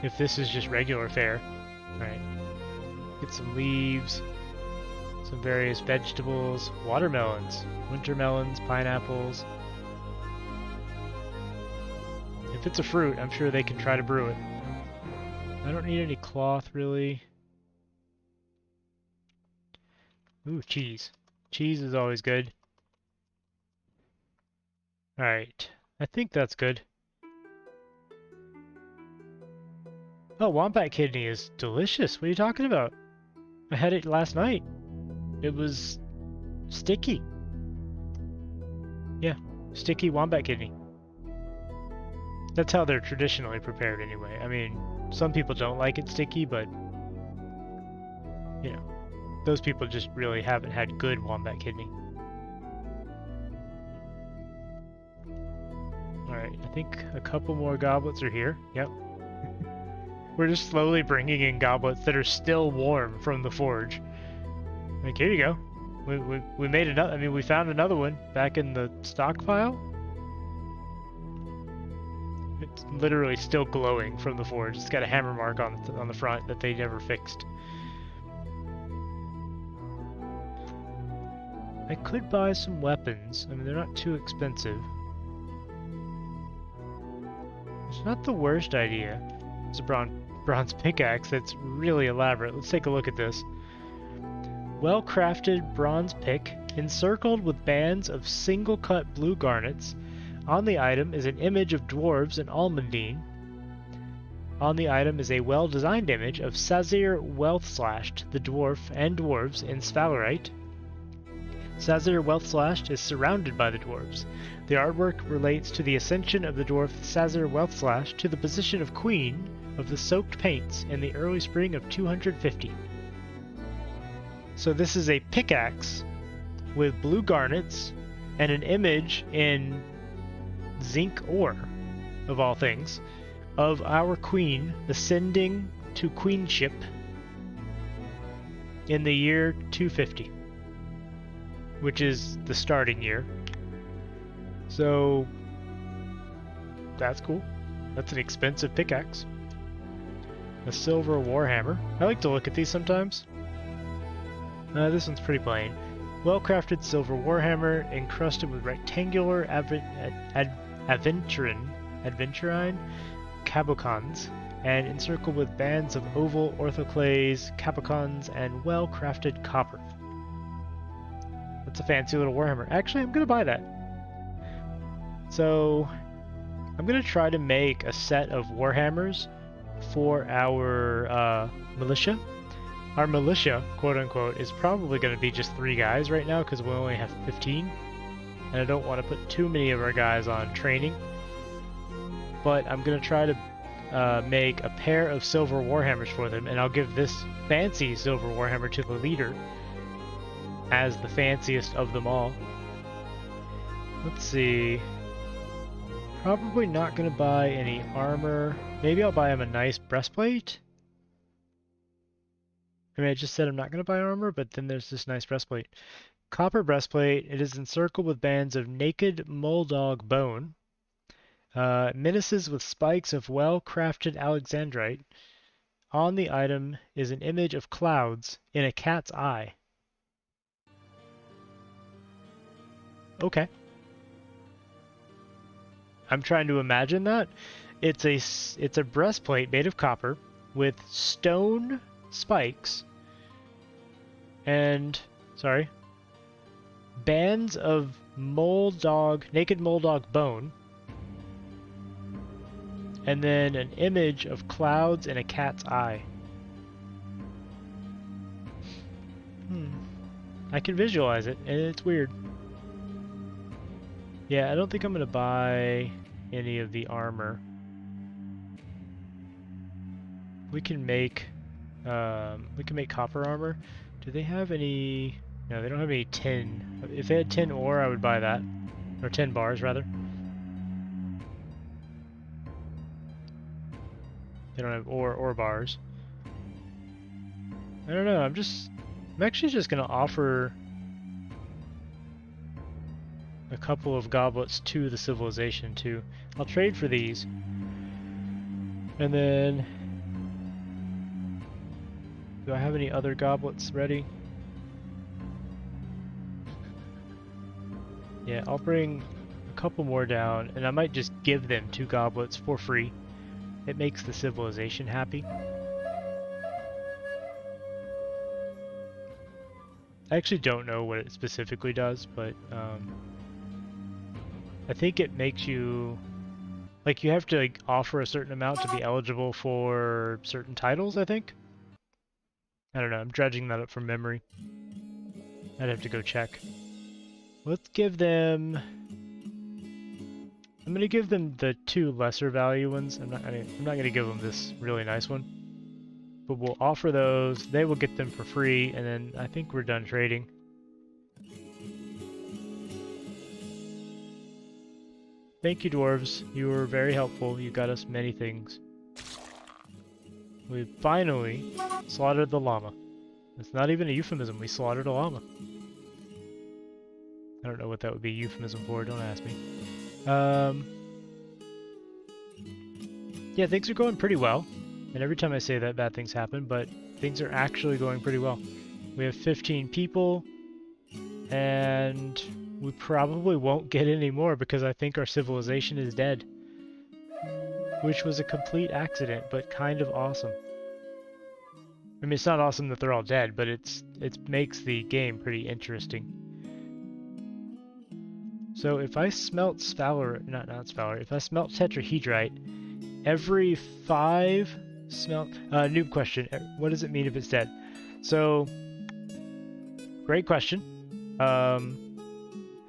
if this is just regular fare. Alright. Get some leaves, some various vegetables, watermelons, winter melons, pineapples. If it's a fruit, I'm sure they can try to brew it. I don't need any cloth, really. Ooh, cheese. Cheese is always good. Alright, I think that's good. Oh, wombat kidney is delicious. What are you talking about? I had it last night. It was sticky. Yeah, sticky wombat kidney. That's how they're traditionally prepared anyway. I mean, some people don't like it sticky, but you know, those people just really haven't had good wombat kidney. Alright, I think a couple more goblets are here. Yep. We're just slowly bringing in goblets that are still warm from the forge. Like, here you go. We made another. I mean, we found another one back in the stockpile. It's literally still glowing from the forge. It's got a hammer mark on the front that they never fixed. I could buy some weapons. I mean, they're not too expensive. It's not the worst idea. It's a bronze pickaxe that's really elaborate. Let's take a look at this. Well-crafted bronze pick, encircled with bands of single-cut blue garnets. On the item is an image of dwarves in almandine. On the item is a well-designed image of Sazir Wealthslashed, the dwarf and dwarves in sphalerite. Sazir Wealthslashed is surrounded by the dwarves. The artwork relates to the ascension of the dwarf Sazir Wealthslashed to the position of queen of the soaked paints in the early spring of 250. So this is a pickaxe with blue garnets and an image in zinc ore, of all things, of our queen ascending to queenship in the year 250, which is the starting year. So that's cool. That's an expensive pickaxe. A silver warhammer. I like to look at these sometimes. This one's pretty plain. Well-crafted silver warhammer encrusted with rectangular aventurine adventurine cabocons, and encircled with bands of oval orthoclase, cabocons, and well-crafted copper. That's a fancy little warhammer. Actually, I'm gonna buy that. So, I'm gonna try to make a set of warhammers for our militia. Our militia, quote-unquote, is probably going to be just 3 guys right now because we only have 15. And I don't want to put too many of our guys on training. But I'm going to try to make a pair of silver warhammers for them, and I'll give this fancy silver warhammer to the leader as the fanciest of them all. Let's see. Probably not going to buy any armor. Maybe I'll buy him a nice breastplate. I mean, I just said I'm not going to buy armor, but then there's this nice breastplate. Copper breastplate. It is encircled with bands of naked moldog bone. Menaces with spikes of well-crafted alexandrite. On the item is an image of clouds in a cat's eye. Okay. I'm trying to imagine that. It's a breastplate made of copper with stone spikes and bands of naked moldog bone, and then an image of clouds in a cat's eye. I can visualize it, and it's weird. Yeah, I don't think I'm gonna buy any of the armor. We can make copper armor. Do they have any? No, they don't have any tin. If they had tin ore, I would buy that, or 10 bars rather. They don't have ore or bars. I don't know. I'm actually just gonna offer a couple of goblets to the civilization too. I'll trade for these, and then do I have any other goblets ready? Yeah, I'll bring a couple more down, and I might just give them 2 goblets for free. It makes the civilization happy. I actually don't know what it specifically does, but I think it makes you, like, you have to offer a certain amount to be eligible for certain titles, I think. I don't know, I'm dredging that up from memory. I'd have to go check. Let's give them... I'm gonna give them the 2 lesser value ones. I'm not gonna give them this really nice one. But we'll offer those, they will get them for free, and then I think we're done trading. Thank you, dwarves. You were very helpful. You got us many things. We finally slaughtered the llama. It's not even a euphemism. We slaughtered a llama. I don't know what that would be a euphemism for. Don't ask me. Yeah, things are going pretty well. And every time I say that, bad things happen, but things are actually going pretty well. We have 15 people, and we probably won't get any more because I think our civilization is dead. Which was a complete accident, but kind of awesome. I mean, it's not awesome that they're all dead, but it makes the game pretty interesting. So if I smelt if I smelt tetrahedrite, every 5 smelt... noob question, what does it mean if it's dead? So, great question.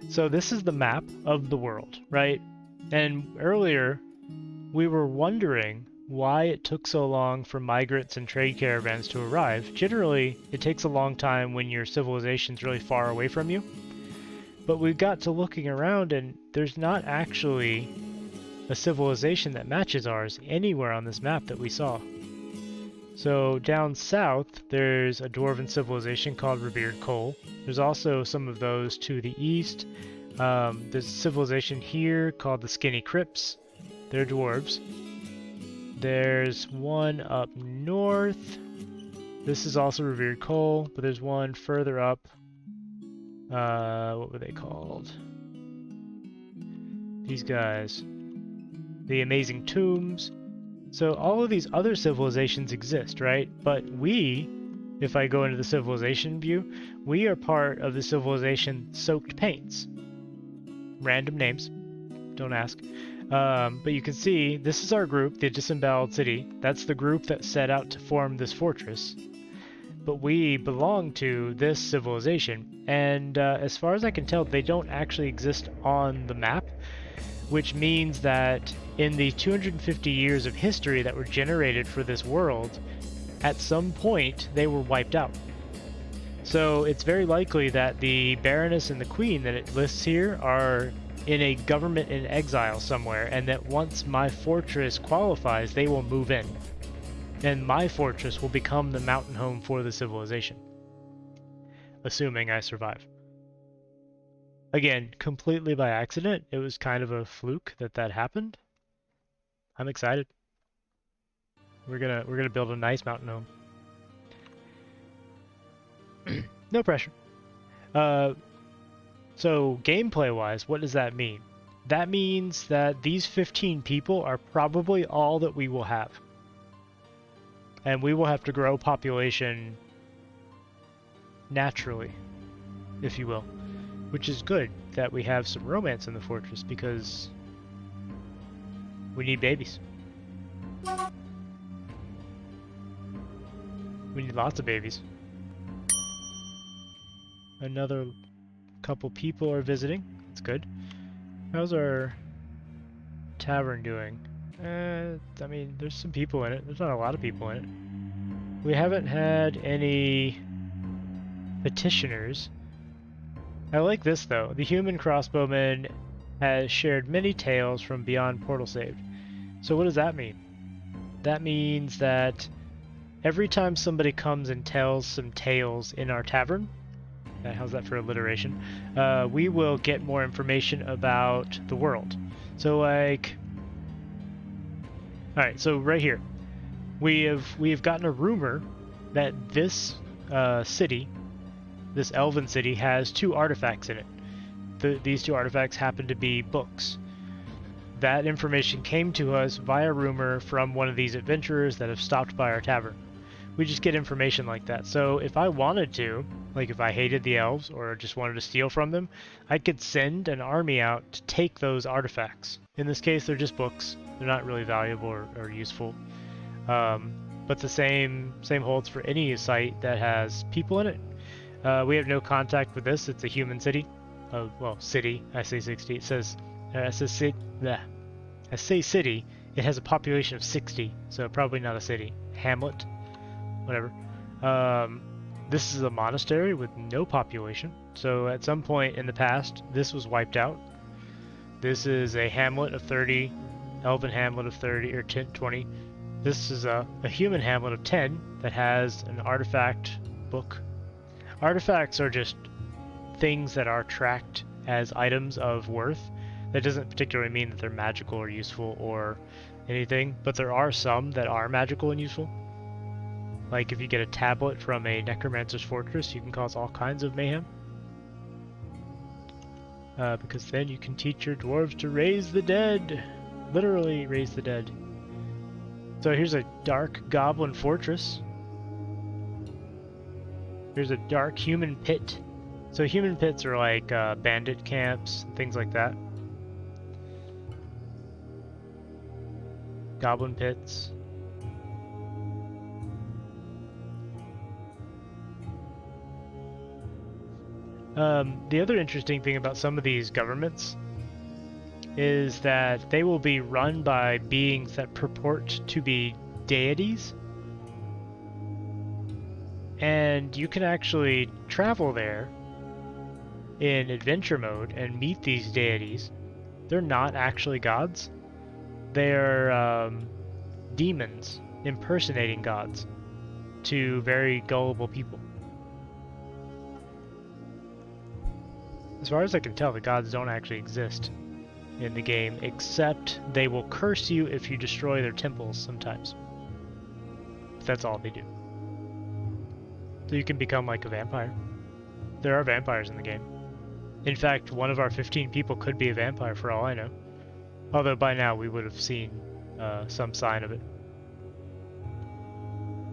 So this is the map of the world, right? And earlier, we were wondering why it took so long for migrants and trade caravans to arrive. Generally, it takes a long time when your civilization's really far away from you. But we got to looking around, and there's not actually a civilization that matches ours anywhere on this map that we saw. So down south, there's a dwarven civilization called Revered Coal. There's also some of those to the east. There's a civilization here called the Skinny Crips. They're dwarves. There's one up north. This is also Revered Coal, but there's one further up. What were they called? These guys. the amazing tombs. So all of these other civilizations exist, right? But we, if I go into the civilization view, we are part of the civilization Soaked Paints. Random names, don't ask. But you can see this is our group, the Disemboweled City. That's the group that set out to form this fortress. But we belong to this civilization, and as far as I can tell, they don't actually exist on the map, which means that in the 250 years of history that were generated for this world, at some point they were wiped out. So it's very likely that the Baroness and the Queen that it lists here are in a government in exile somewhere, and that once my fortress qualifies, they will move in. And my fortress will become the mountain home for the civilization. Assuming I survive. Again, completely by accident. It was kind of a fluke that happened. I'm excited. We're gonna build a nice mountain home. No pressure. So gameplay-wise, what does that mean? That means that these 15 people are probably all that we will have. And we will have to grow population naturally, if you will. Which is good that we have some romance in the fortress, because we need babies. We need lots of babies. Another couple people are visiting. That's good. How's our tavern doing? I mean, there's some people in it. There's not a lot of people in it. We haven't had any petitioners. I like this though. The human crossbowman has shared many tales from beyond Portal Saved. So what does that mean? That means that every time somebody comes and tells some tales in our tavern, how's that for alliteration? We will get more information about the world. So like, all right, so right here, we have gotten a rumor that this city, this elven city, has 2 artifacts in it. These 2 artifacts happen to be books. That information came to us via rumor from one of these adventurers that have stopped by our tavern. We just get information like that. So if I wanted to, like if I hated the elves or just wanted to steal from them, I could send an army out to take those artifacts. In this case, they're just books. They're not really valuable or useful. But the same holds for any site that has people in it. We have no contact with this. It's a human city. Well, city. I say 60. It says, I say city. It has a population of 60, so probably not a city. Hamlet. Whatever. This is a monastery with no population, so at some point in the past, this was wiped out. This is a hamlet of 30, elven hamlet of 30 or 10, 20. This is a human hamlet of 10 that has an artifact book. Artifacts are just things that are tracked as items of worth. That doesn't particularly mean that they're magical or useful or anything, but there are some that are magical and useful. Like if you get a tablet from a necromancer's fortress, you can cause all kinds of mayhem. Because then you can teach your dwarves to raise the dead. Literally raise the dead. So here's a dark goblin fortress. Here's a dark human pit. So human pits are like bandit camps, things like that. Goblin pits. The other interesting thing about some of these governments is that they will be run by beings that purport to be deities. And you can actually travel there in adventure mode and meet these deities. They're not actually gods. They're demons impersonating gods to very gullible people. As far as I can tell, the gods don't actually exist in the game, except they will curse you if you destroy their temples sometimes. But that's all they do. So you can become like a vampire. There are vampires in the game. In fact, one of our 15 people could be a vampire for all I know. Although by now we would have seen some sign of it.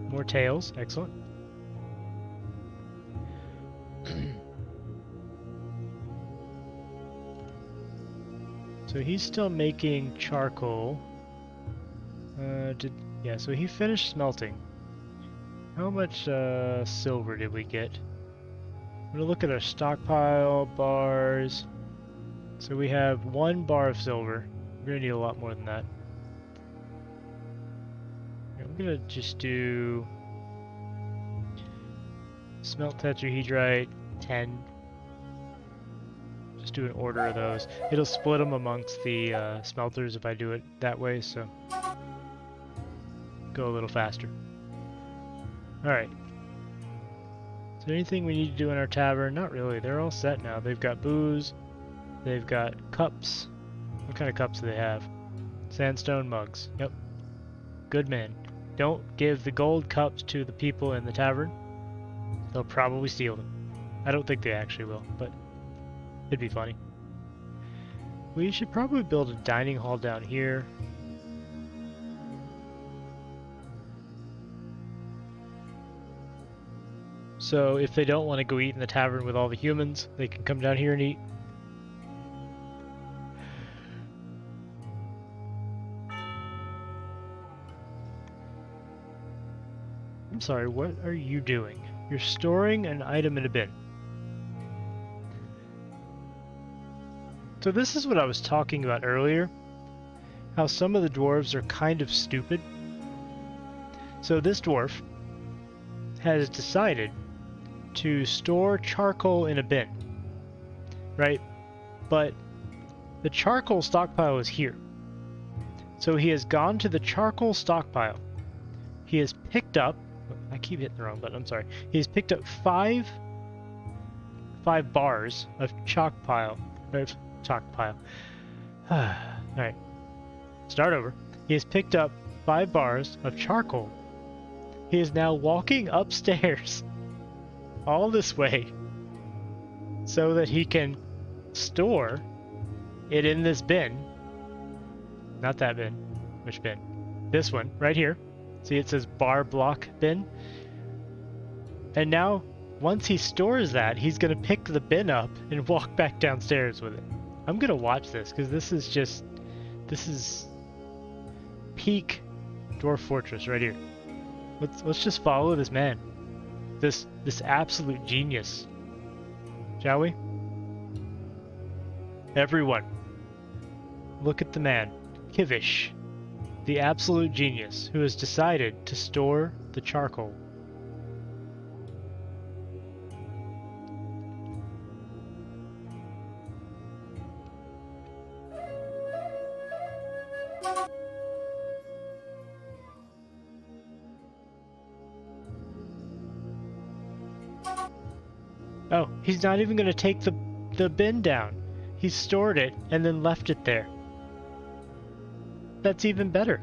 More tails, excellent. So he's still making charcoal. Yeah, so he finished smelting. How much silver did we get? I'm gonna look at our stockpile bars. So we have 1 bar of silver. We're gonna need a lot more than that. I'm gonna just do smelt tetrahedrite 10. Just do an order of those. It'll split them amongst the smelters if I do it that way, so go a little faster. Alright. Is there anything we need to do in our tavern? Not really. They're all set now. They've got booze. They've got cups. What kind of cups do they have? Sandstone mugs. Yep. Good man. Don't give the gold cups to the people in the tavern. They'll probably steal them. I don't think they actually will, but it'd be funny. We should probably build a dining hall down here. So if they don't want to go eat in the tavern with all the humans, they can come down here and eat. I'm sorry, what are you doing? You're storing an item in a bin. So this is what I was talking about earlier. How some of the dwarves are kind of stupid. So this dwarf has decided to store charcoal in a bin, right? But the charcoal stockpile is here. So he has gone to the charcoal stockpile. He has picked up, I keep hitting the wrong button, I'm sorry. He has picked up five bars of chalk pile. Alright, start over. He has picked up 5 bars of charcoal. He is now walking upstairs all this way so that he can store it in this bin. Not that bin. Which bin? This one, right here. See, it says bar block bin. And now, once he stores that, he's going to pick the bin up and walk back downstairs with it. I'm going to watch this, because this is peak Dwarf Fortress right here. Let's just follow this man. This absolute genius. Shall we? Everyone, look at the man, Kivish, the absolute genius who has decided to store the charcoal. Oh, he's not even going to take the bin down. He stored it and then left it there. That's even better.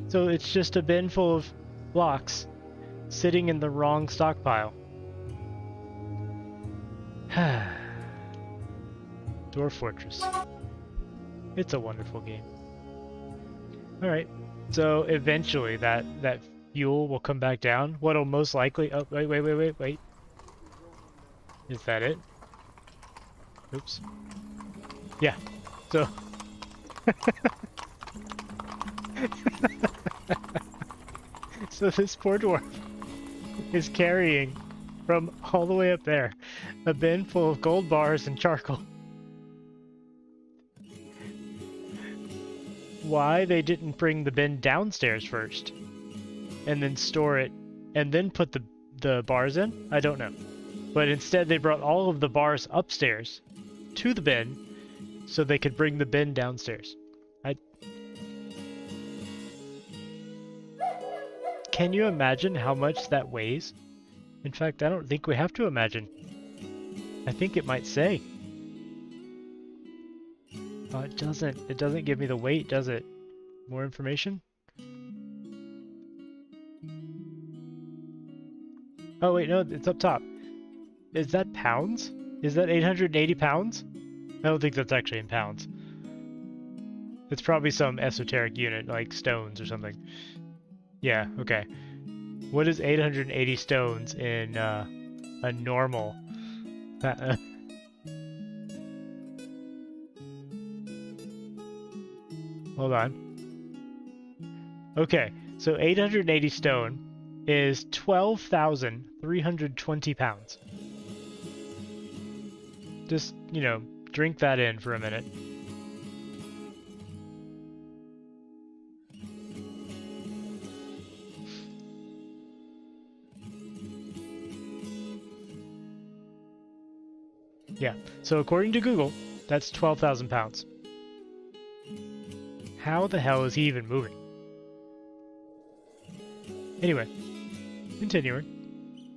So it's just a bin full of blocks sitting in the wrong stockpile. Dwarf Fortress. It's a wonderful game. Alright, so eventually that fuel will come back down. What'll most likely... Oh, wait. Is that it? Oops. Yeah, so... So this poor dwarf is carrying from all the way up there a bin full of gold bars and charcoal. Why they didn't bring the bin downstairs first and then store it and then put the bars in, I don't know. But instead they brought all of the bars upstairs to the bin so they could bring the bin downstairs. Can you imagine how much that weighs? In fact, I don't think we have to imagine. I think it might say. Oh, it doesn't. It doesn't give me the weight, does it? More information? Oh wait, no, it's up top. Is that pounds? Is that 880 pounds? I don't think that's actually in pounds. It's probably some esoteric unit, like stones or something. Yeah, okay. What is 880 stones in a normal? Hold on. Okay, so 880 stone is 12,320 pounds. Just, you know, drink that in for a minute. Yeah, so according to Google, that's 12,000 pounds. How the hell is he even moving? Anyway, continuing.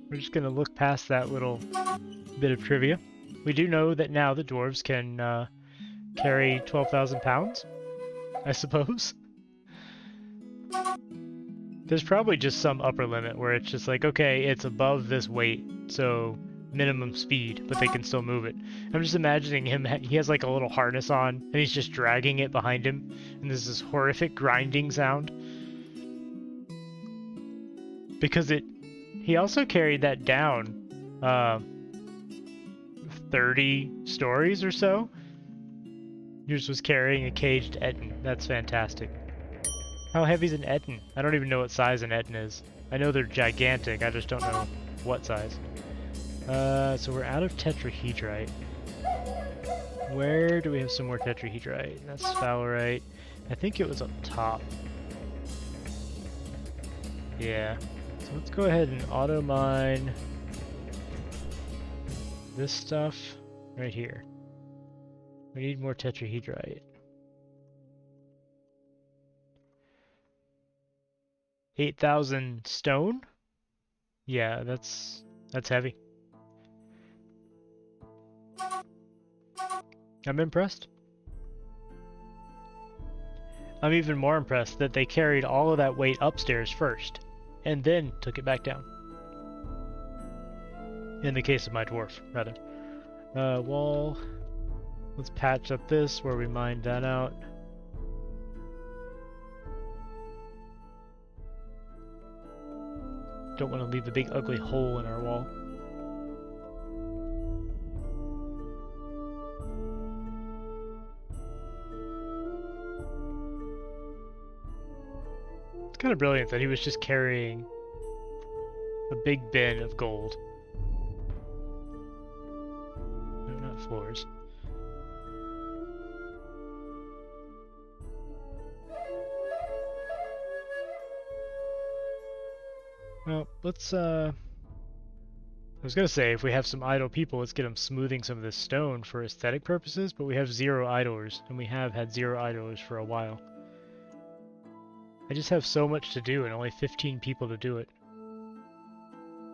We're just going to look past that little bit of trivia. We do know that now the dwarves can carry 12,000 pounds, I suppose. There's probably just some upper limit where it's just like, okay, it's above this weight, so minimum speed, but they can still move it. I'm just imagining him, he has like a little harness on, and he's just dragging it behind him, and there's this horrific grinding sound. Because he also carried that down 30 stories or so. Yours was carrying a caged Etten. That's fantastic. How heavy is an Etten? I don't even know what size an Etten is. I know they're gigantic, I just don't know what size. So we're out of tetrahedrite. Where do we have some more tetrahedrite? That's sphalerite. I think it was up top. Yeah. So let's go ahead and auto mine this stuff right here. We need more tetrahedrite. 8,000 stone? Yeah, that's heavy. I'm impressed. I'm even more impressed that they carried all of that weight upstairs first, and then took it back down. In the case of my dwarf, rather. Wall. Let's patch up this where we mined that out. Don't want to leave a big ugly hole in our wall. It's kind of brilliant that he was just carrying a big bin of gold. No, not floors. Well, let's, I was gonna say, if we have some idle people, let's get them smoothing some of this stone for aesthetic purposes, but we have 0 idlers, and we have had 0 idlers for a while. I just have so much to do and only 15 people to do it.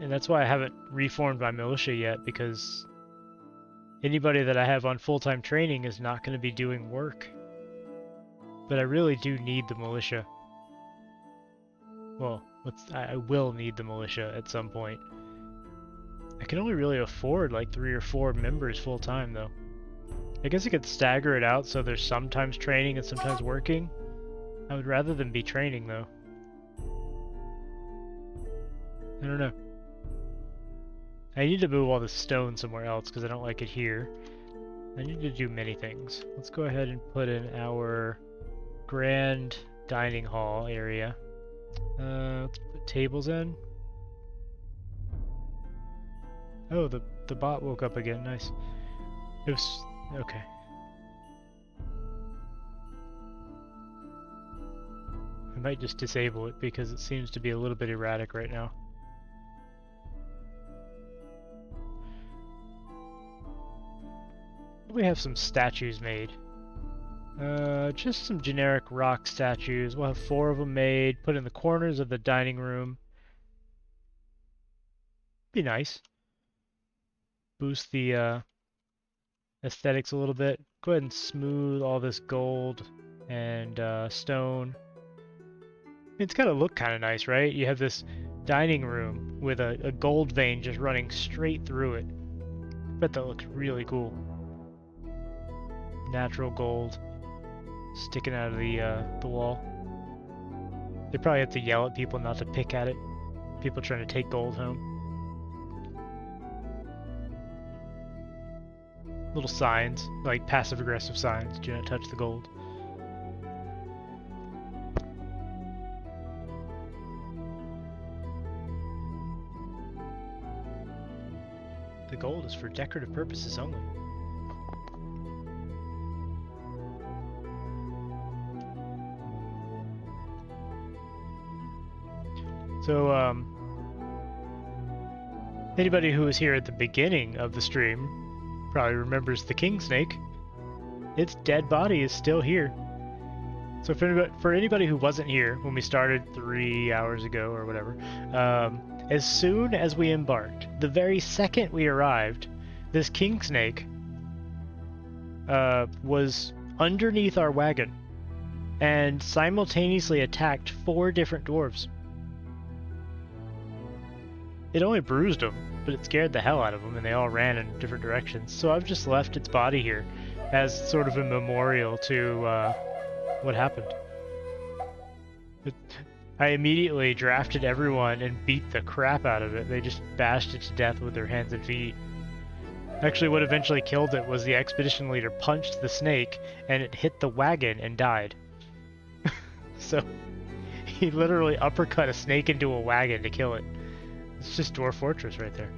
And that's why I haven't reformed my militia yet, because anybody that I have on full-time training is not going to be doing work. But I really do need the militia. Well, I will need the militia at some point. I can only really afford like 3 or 4 members full-time though. I guess I could stagger it out so there's sometimes training and sometimes working. I would rather than be training though. I don't know. I need to move all the stone somewhere else because I don't like it here. I need to do many things. Let's go ahead and put in our grand dining hall area. Let's put tables in. Oh, the bot woke up again. Nice. It was okay. I might just disable it because it seems to be a little bit erratic right now. We have some statues made. Just some generic rock statues. We'll have 4 of them made, put in the corners of the dining room. Be nice. Boost the aesthetics a little bit. Go ahead and smooth all this gold and stone. It's gotta look kind of nice, right? You have this dining room with a gold vein just running straight through it. I bet that looks really cool. Natural gold. sticking out of the wall. They probably have to yell at people not to pick at it. People trying to take gold home. Little signs, like passive-aggressive signs, do not touch the gold. The gold is for decorative purposes only. So, anybody who was here at the beginning of the stream probably remembers the king snake. Its dead body is still here. So for anybody who wasn't here when we started 3 hours ago or whatever, as soon as we embarked, the very second we arrived, this king snake was underneath our wagon and simultaneously attacked 4 different dwarves. It only bruised them, but it scared the hell out of them, and they all ran in different directions. So I've just left its body here as sort of a memorial to what happened. I immediately drafted everyone and beat the crap out of it. They just bashed it to death with their hands and feet. Actually, what eventually killed it was the expedition leader punched the snake, and it hit the wagon and died. So he literally uppercut a snake into a wagon to kill it. It's just Dwarf Fortress right there.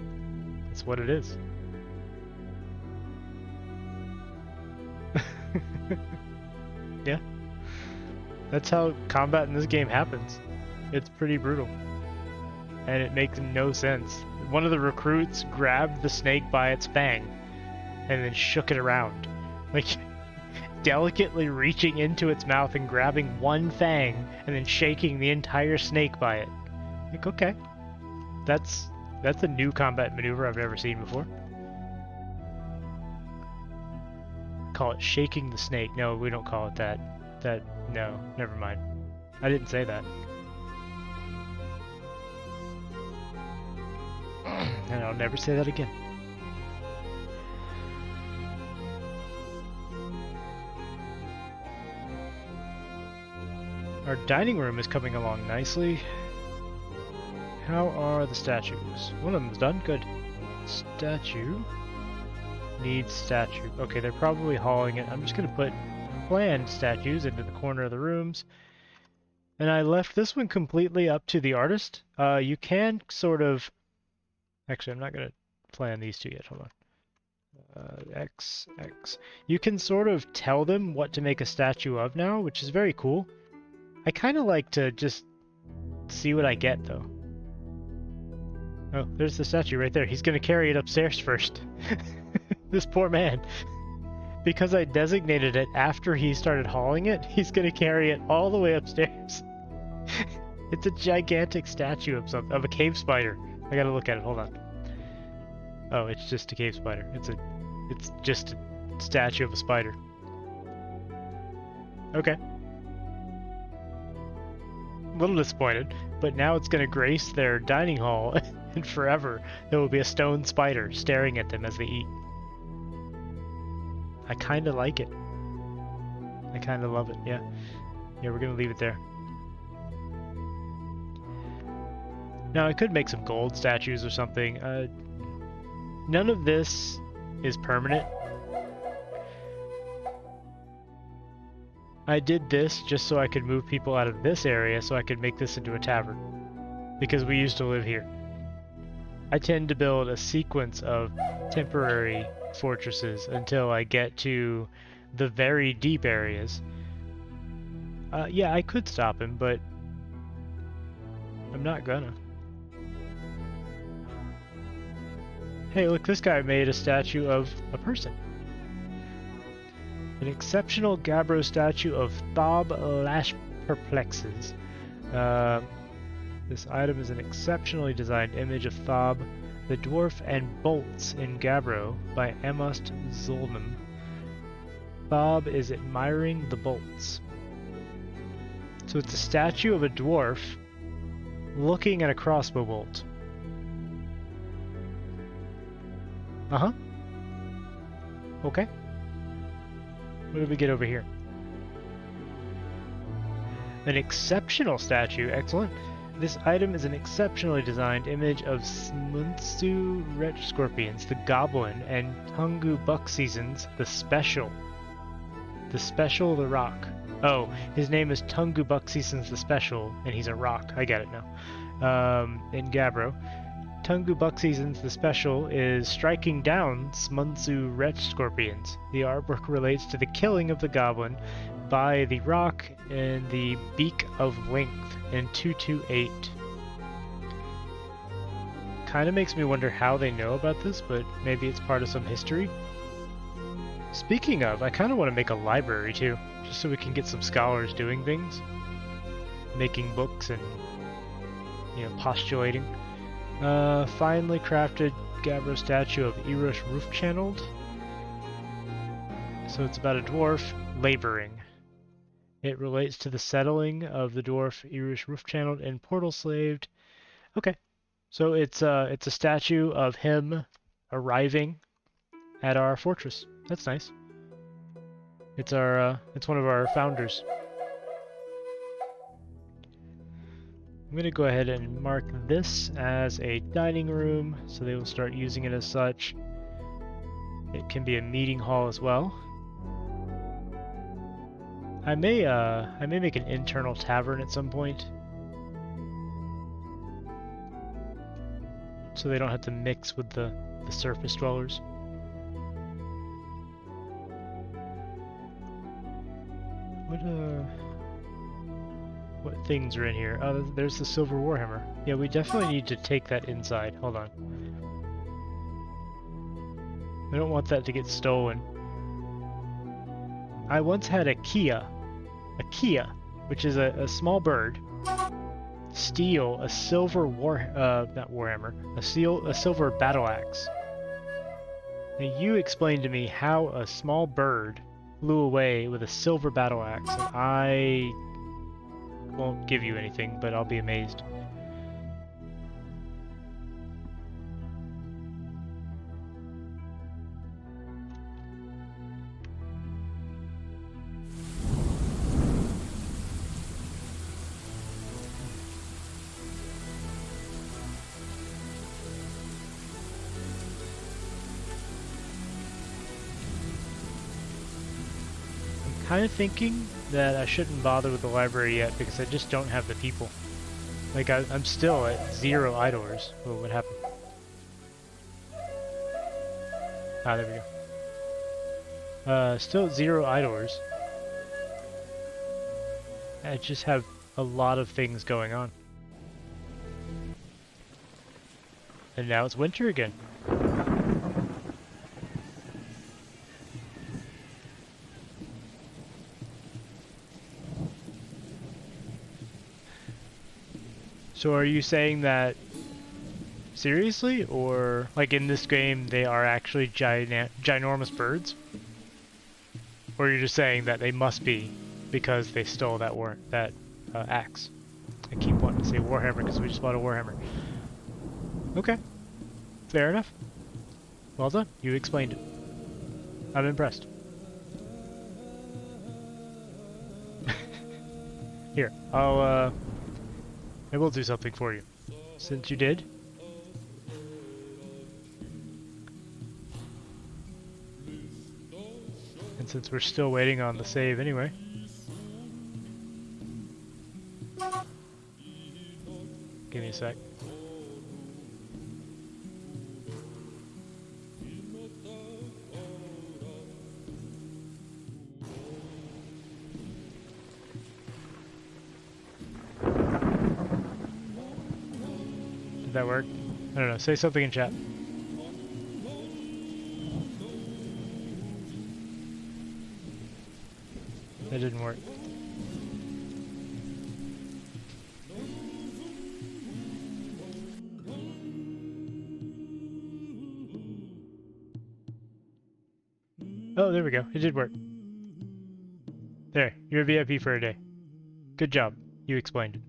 That's what it is. Yeah. That's how combat in this game happens. It's pretty brutal. And it makes no sense. One of the recruits grabbed the snake by its fang and then shook it around. Like, delicately reaching into its mouth and grabbing one fang and then shaking the entire snake by it. Like, okay. That's a new combat maneuver I've never seen before. Call it shaking the snake. No, we don't call it that. No, never mind. I didn't say that. And I'll never say that again. Our dining room is coming along nicely. How are the statues? One of them's done. Good. Statue. Needs statue. Okay, they're probably hauling it. I'm just going to put planned statues into the corner of the rooms. And I left this one completely up to the artist. You can sort of... Actually, I'm not going to plan these two yet. Hold on. X. You can sort of tell them what to make a statue of now, which is very cool. I kind of like to just see what I get, though. Oh, there's the statue right there. He's going to carry it upstairs first. This poor man. Because I designated it after he started hauling it, he's going to carry it all the way upstairs. It's a gigantic statue of a cave spider. I got to look at it. Hold on. Oh, it's just a cave spider. It's just a statue of a spider. Okay. A little disappointed, but now it's going to grace their dining hall, and forever there will be a stone spider staring at them as they eat. I kind of like it. I kind of love it, yeah. Yeah, we're going to leave it there. Now, I could make some gold statues or something. None of this is permanent. I did this just so I could move people out of this area so I could make this into a tavern. Because we used to live here. I tend to build a sequence of temporary fortresses until I get to the very deep areas. Yeah, I could stop him, but I'm not gonna. Hey, look, this guy made a statue of a person. An exceptional Gabbro statue of Thob Lash Perplexes. This item is an exceptionally designed image of Thob, the dwarf and bolts in Gabbro by Amost Zolnum. Thob is admiring the bolts. So it's a statue of a dwarf looking at a crossbow bolt. Uh-huh. Okay. What did we get over here? An exceptional statue. Excellent. This item is an exceptionally designed image of Smuntsu Wretch Scorpions, the Goblin, and Tungu Buck Seasons, the Special. The Special, the Rock. Oh, his name is Tungu Buck Seasons the Special, and he's a rock. I get it now. In Gabbro. Tungu Buck Seasons the Special is striking down Smuntsu Wretch Scorpions. The artwork relates to the killing of the goblin by the rock and the Beak of Length in 228. Kinda makes me wonder how they know about this, but maybe it's part of some history. Speaking of, I kinda want to make a library too, just so we can get some scholars doing things. Making books and, you know, postulating. Finely crafted Gabbro statue of Erush Roof Channeled. So it's about a dwarf laboring. It relates to the settling of the dwarf Erush Roof Channeled and Portal Slaved. Okay, so it's a statue of him arriving at our fortress. That's nice. It's it's one of our founders. I'm gonna go ahead and mark this as a dining room, so they will start using it as such. It can be a meeting hall as well. I may make an internal tavern at some point, so they don't have to mix with the surface dwellers. What things are in here? Oh, there's the silver warhammer. Yeah, we definitely need to take that inside. Hold on. We don't want that to get stolen. I once had a Kia, which is a small bird, steal a silver not warhammer, a silver battle axe. Now you explained to me how a small bird flew away with a silver battle axe, and I won't give you anything, but I'll be amazed. Kind of thinking that I shouldn't bother with the library yet because I just don't have the people. Like I'm still at 0 idlers. Oh, what happened? Ah, there we go. Still at 0 idlers. I just have a lot of things going on. And now it's winter again. So are you saying that seriously, or like in this game they are actually ginormous birds? Or you're just saying that they must be because they stole that axe? I keep wanting to say warhammer because we just bought a warhammer. Okay, fair enough. Well done, you explained it. I'm impressed. Here, I will do something for you, since you did. And since we're still waiting on the save anyway. Give me a sec. Did that work? I don't know. Say something in chat. That didn't work. Oh, there we go. It did work. There, you're a VIP for a day. Good job. You explained it.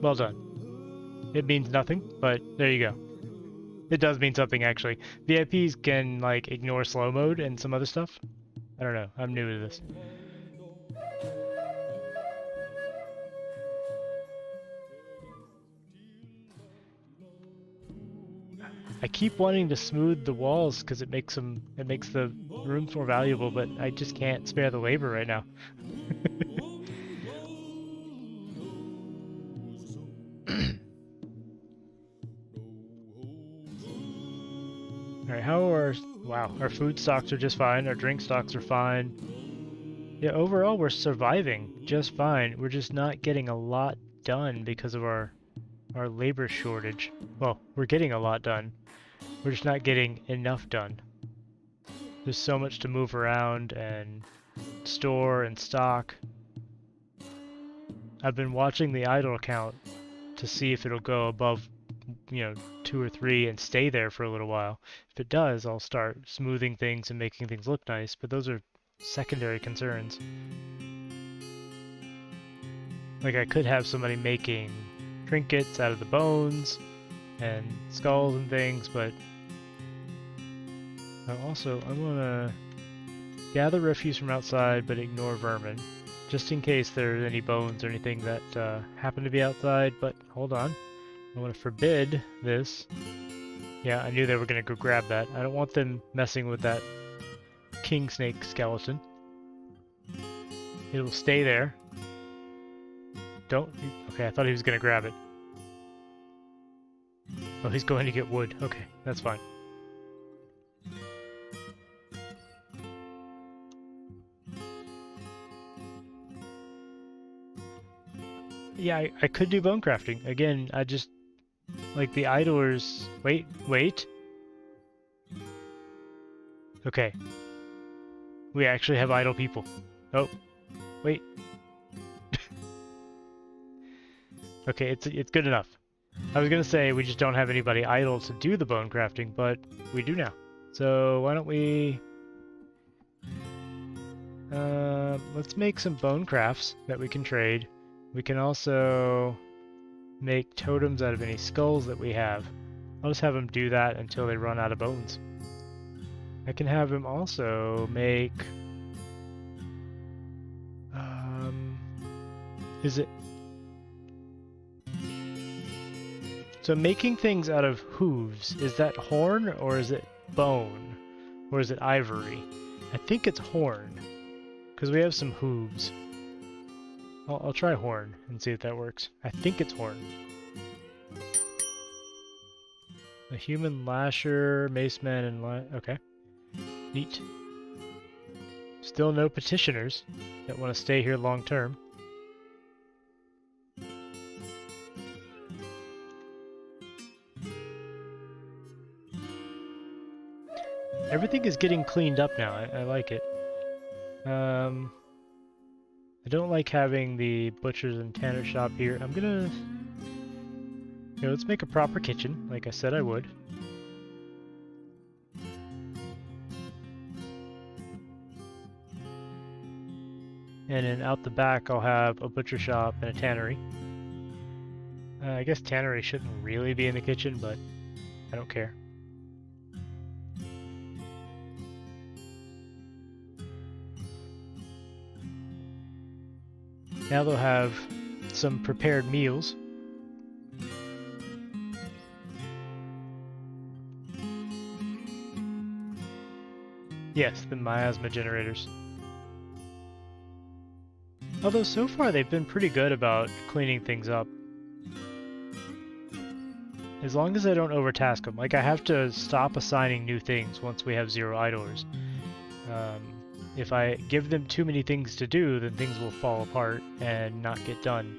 Well done. It means nothing, but there you go. It does mean something, actually. VIPs can, like, ignore slow mode and some other stuff. I don't know. I'm new to this. I keep wanting to smooth the walls because it makes the rooms more valuable, but I just can't spare the labor right now. Alright, wow, our food stocks are just fine, our drink stocks are fine. Yeah, overall we're surviving just fine. We're just not getting a lot done because of our labor shortage. Well, we're getting a lot done. We're just not getting enough done. There's so much to move around and store and stock. I've been watching the idle count to see if it'll go above, 2 or 3 and stay there for a little while. If it does, I'll start smoothing things and making things look nice, but those are secondary concerns. Like, I could have somebody making trinkets out of the bones and skulls and things, but I'm gonna gather refuse from outside but ignore vermin, just in case there's any bones or anything that happen to be outside. But hold on, I want to forbid this. Yeah, I knew they were gonna go grab that. I don't want them messing with that king snake skeleton. It'll stay there. Okay, I thought he was gonna grab it. Oh, he's going to get wood. Okay, that's fine. Yeah, I could do bone crafting. Again, I just... Like, the idlers... Wait. Okay. We actually have idle people. Oh. Wait. Okay, it's good enough. I was gonna say we just don't have anybody idle to do the bone crafting, but we do now. So why don't we... let's make some bone crafts that we can trade. We can also make totems out of any skulls that we have. I'll just have them do that until they run out of bones. I can have him also make... is it... So making things out of hooves, is that horn or is it bone? Or is it ivory? I think it's horn, because we have some hooves. I'll try horn and see if that works. I think it's horn. A human lasher, maceman, and okay. Neat. Still no petitioners that want to stay here long term. Everything is getting cleaned up now. I like it. I don't like having the butcher's and tanner shop here. I'm gonna... let's make a proper kitchen, like I said I would. And then out the back I'll have a butcher shop and a tannery. I guess tannery shouldn't really be in the kitchen, but I don't care. Now they'll have some prepared meals. Yes, the miasma generators. Although so far they've been pretty good about cleaning things up. As long as I don't overtask them. Like, I have to stop assigning new things once we have 0 idlers. If I give them too many things to do, then things will fall apart and not get done.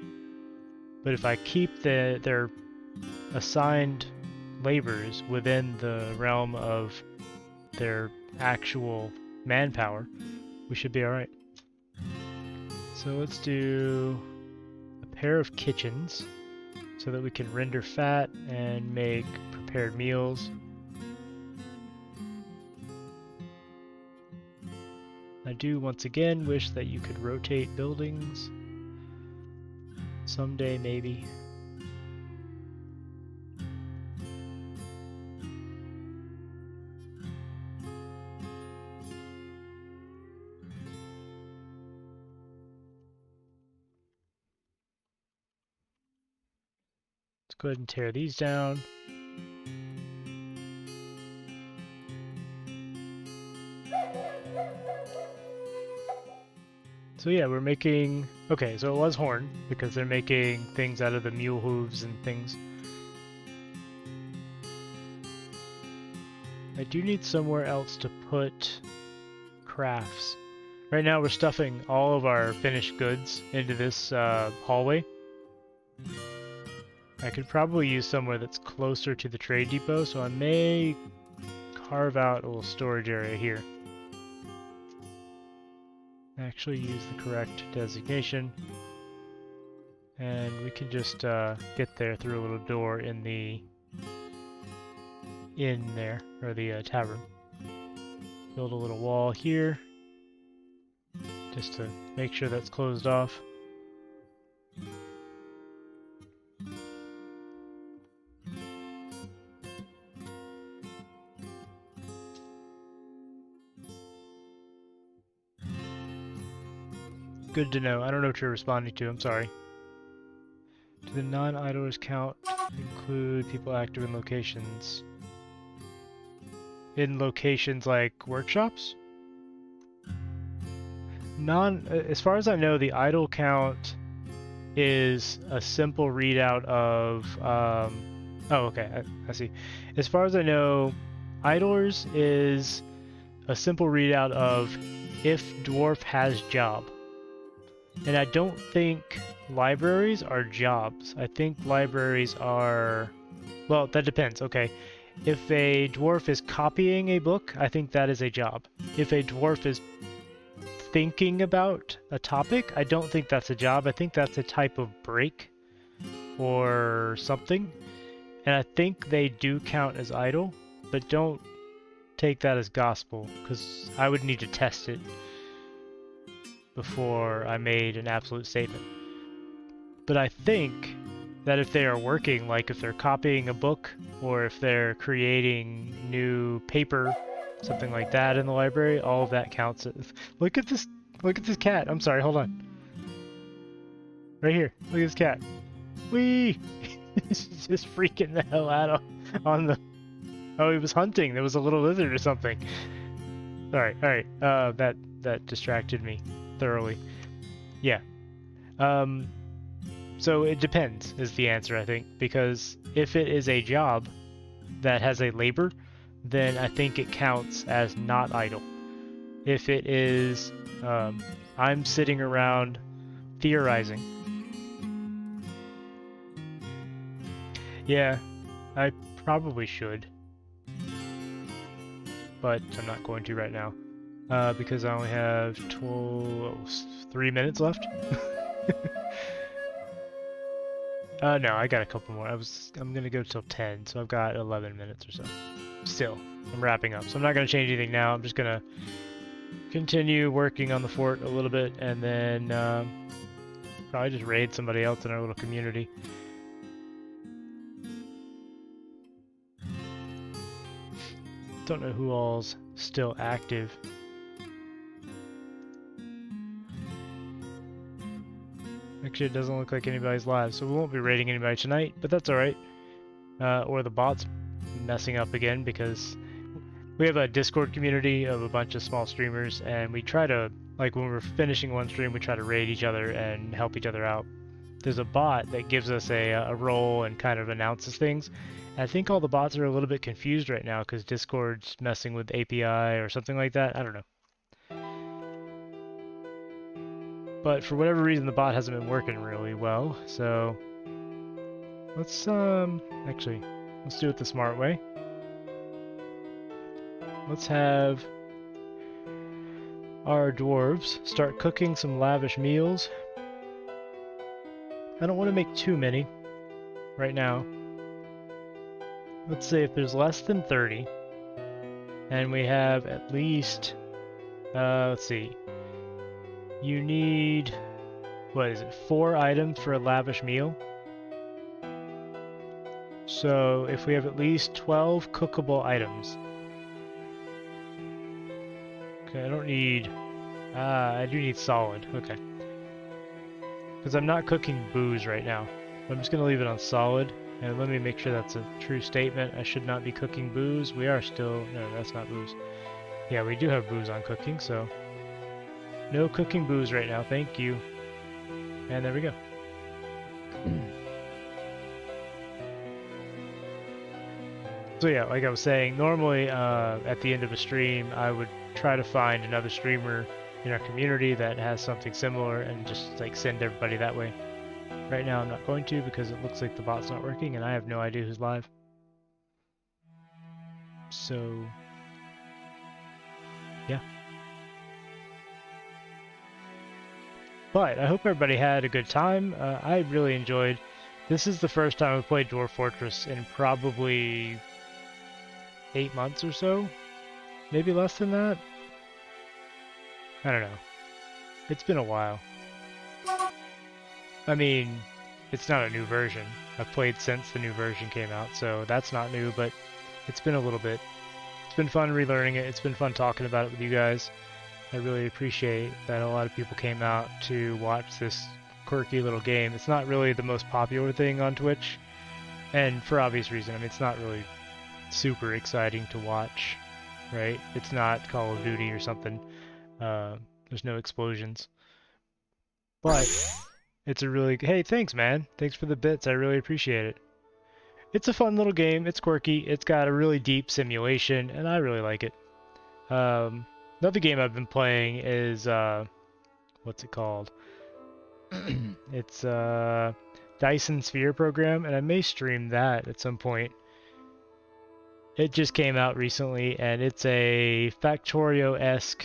But if I keep their assigned labors within the realm of their actual manpower, we should be alright. So let's do a pair of kitchens so that we can render fat and make prepared meals. I do once again wish that you could rotate buildings. Someday, maybe. go ahead and tear these down. So yeah, we're making... Okay, so it was horn, because they're making things out of the mule hooves and things. I do need somewhere else to put crafts. Right now we're stuffing all of our finished goods into this hallway. I could probably use somewhere that's closer to the trade depot, so I may carve out a little storage area here. Actually use the correct designation. And we can just get there through a little door in the inn there, or the tavern. Build a little wall here, just to make sure that's closed off. Good to know. I don't know what you're responding to, I'm sorry. Do the non-idlers count include people active in locations? In locations like workshops? As far as I know, the idle count is a simple readout of, oh, okay, I see. As far as I know, idlers is a simple readout of if dwarf has job. And I don't think libraries are jobs. I think libraries are, well, that depends, okay. If a dwarf is copying a book, I think that is a job. If a dwarf is thinking about a topic, I don't think that's a job. I think that's a type of break or something. And I think they do count as idle, but don't take that as gospel, because I would need to test it before I made an absolute statement. But I think that if they are working, like if they're copying a book, or if they're creating new paper, something like that in the library, all of that counts as... Look at this cat. I'm sorry, hold on. Right here. Look at this cat. Whee! He's just freaking the hell out on the... Oh, he was hunting. There was a little lizard or something. Alright. That distracted me thoroughly. Yeah. So it depends is the answer, I think, because if it is a job that has a labor, then I think it counts as not idle. If it is, I'm sitting around theorizing. Yeah, I probably should, but I'm not going to right now, because I only have 3 minutes left. No, I got a couple more. I'm gonna go till 10, so I've got 11 minutes or so. Still, I'm wrapping up, so I'm not gonna change anything now. I'm just gonna continue working on the fort a little bit, and then probably just raid somebody else in our little community. Don't know who all's still active. Actually, it doesn't look like anybody's live, so we won't be raiding anybody tonight, but that's alright. Or the bot's messing up again, because we have a Discord community of a bunch of small streamers, and we try to, like when we're finishing one stream, we try to raid each other and help each other out. There's a bot that gives us a role and kind of announces things. And I think all the bots are a little bit confused right now, because Discord's messing with API or something like that. I don't know. But for whatever reason, the bot hasn't been working really well, so let's actually, let's do it the smart way. Let's have our dwarves start cooking some lavish meals. I don't want to make too many right now. Let's say if there's less than 30, and we have at least, let's see, you need, what is it, 4 items for a lavish meal. So if we have at least 12 cookable items. Okay, I don't need, I do need solid, okay. Because I'm not cooking booze right now. I'm just going to leave it on solid. And let me make sure that's a true statement. I should not be cooking booze. We are still... No, that's not booze. Yeah, we do have booze on cooking, so... No cooking booze right now, thank you. And there we go. So yeah, like I was saying, normally at the end of a stream, I would try to find another streamer in our community that has something similar and just like send everybody that way. Right now I'm not going to because it looks like the bot's not working and I have no idea who's live. So, yeah. But I hope everybody had a good time. I really enjoyed. This is the first time I've played Dwarf Fortress in probably 8 months or so. Maybe less than that. I don't know. It's been a while. I mean, it's not a new version. I've played since the new version came out, so that's not new, but it's been a little bit. It's been fun relearning it. It's been fun talking about it with you guys. I really appreciate that a lot of people came out to watch this quirky little game. It's not really the most popular thing on Twitch, and for obvious reason. I mean, it's not really super exciting to watch, right? It's not Call of Duty or something. There's no explosions. But it's a really... Hey, thanks, man. Thanks for the bits. I really appreciate it. It's a fun little game. It's quirky. It's got a really deep simulation, and I really like it. Another game I've been playing is... what's it called? It's Dyson Sphere program, and I may stream that at some point. It just came out recently, and it's a Factorio-esque,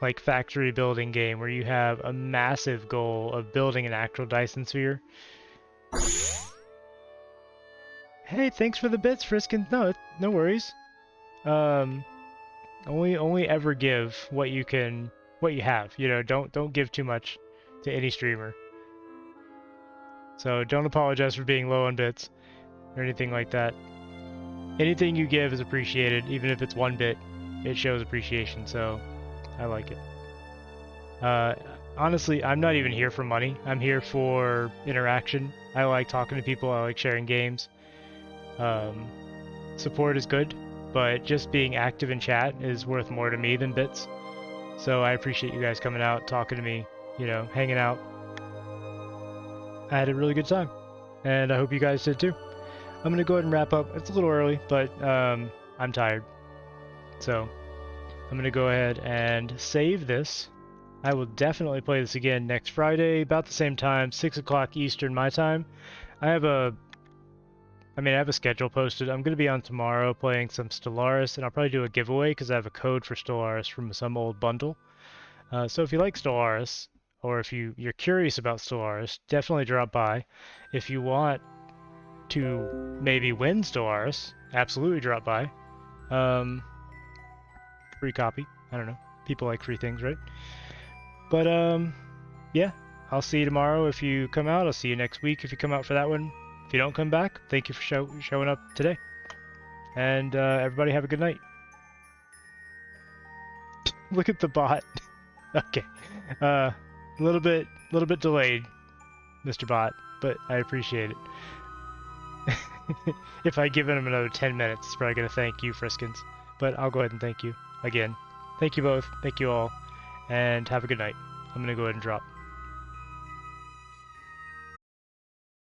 like, factory building game where you have a massive goal of building an actual Dyson Sphere. Hey, thanks for the bits, Friskin. No, no worries. Only ever give what you have. You know, don't give too much to any streamer. So don't apologize for being low on bits or anything like that. Anything you give is appreciated, even if it's 1 bit. It shows appreciation, so I like it. Honestly, I'm not even here for money. I'm here for interaction. I like talking to people. I like sharing games. Support is good, but just being active in chat is worth more to me than bits. So I appreciate you guys coming out, talking to me, you know, hanging out. I had a really good time, and I hope you guys did too. I'm going to go ahead and wrap up. It's a little early, but I'm tired. So I'm going to go ahead and save this. I will definitely play this again next Friday, about the same time, 6 o'clock Eastern my time. I have a schedule posted. I'm going to be on tomorrow playing some Stellaris, and I'll probably do a giveaway because I have a code for Stellaris from some old bundle. So if you like Stellaris, or if you're curious about Stellaris, definitely drop by. If you want to maybe win Stellaris, absolutely drop by. Free copy. I don't know. People like free things, right? But yeah, I'll see you tomorrow if you come out. I'll see you next week if you come out for that one. If you don't come back, thank you for showing up today. And everybody have a good night. Look at the bot. Okay. A little bit delayed, Mr. Bot, but I appreciate it. If I give him another 10 minutes, he's probably going to thank you, Friskins. But I'll go ahead and thank you again. Thank you both. Thank you all. And have a good night. I'm going to go ahead and drop.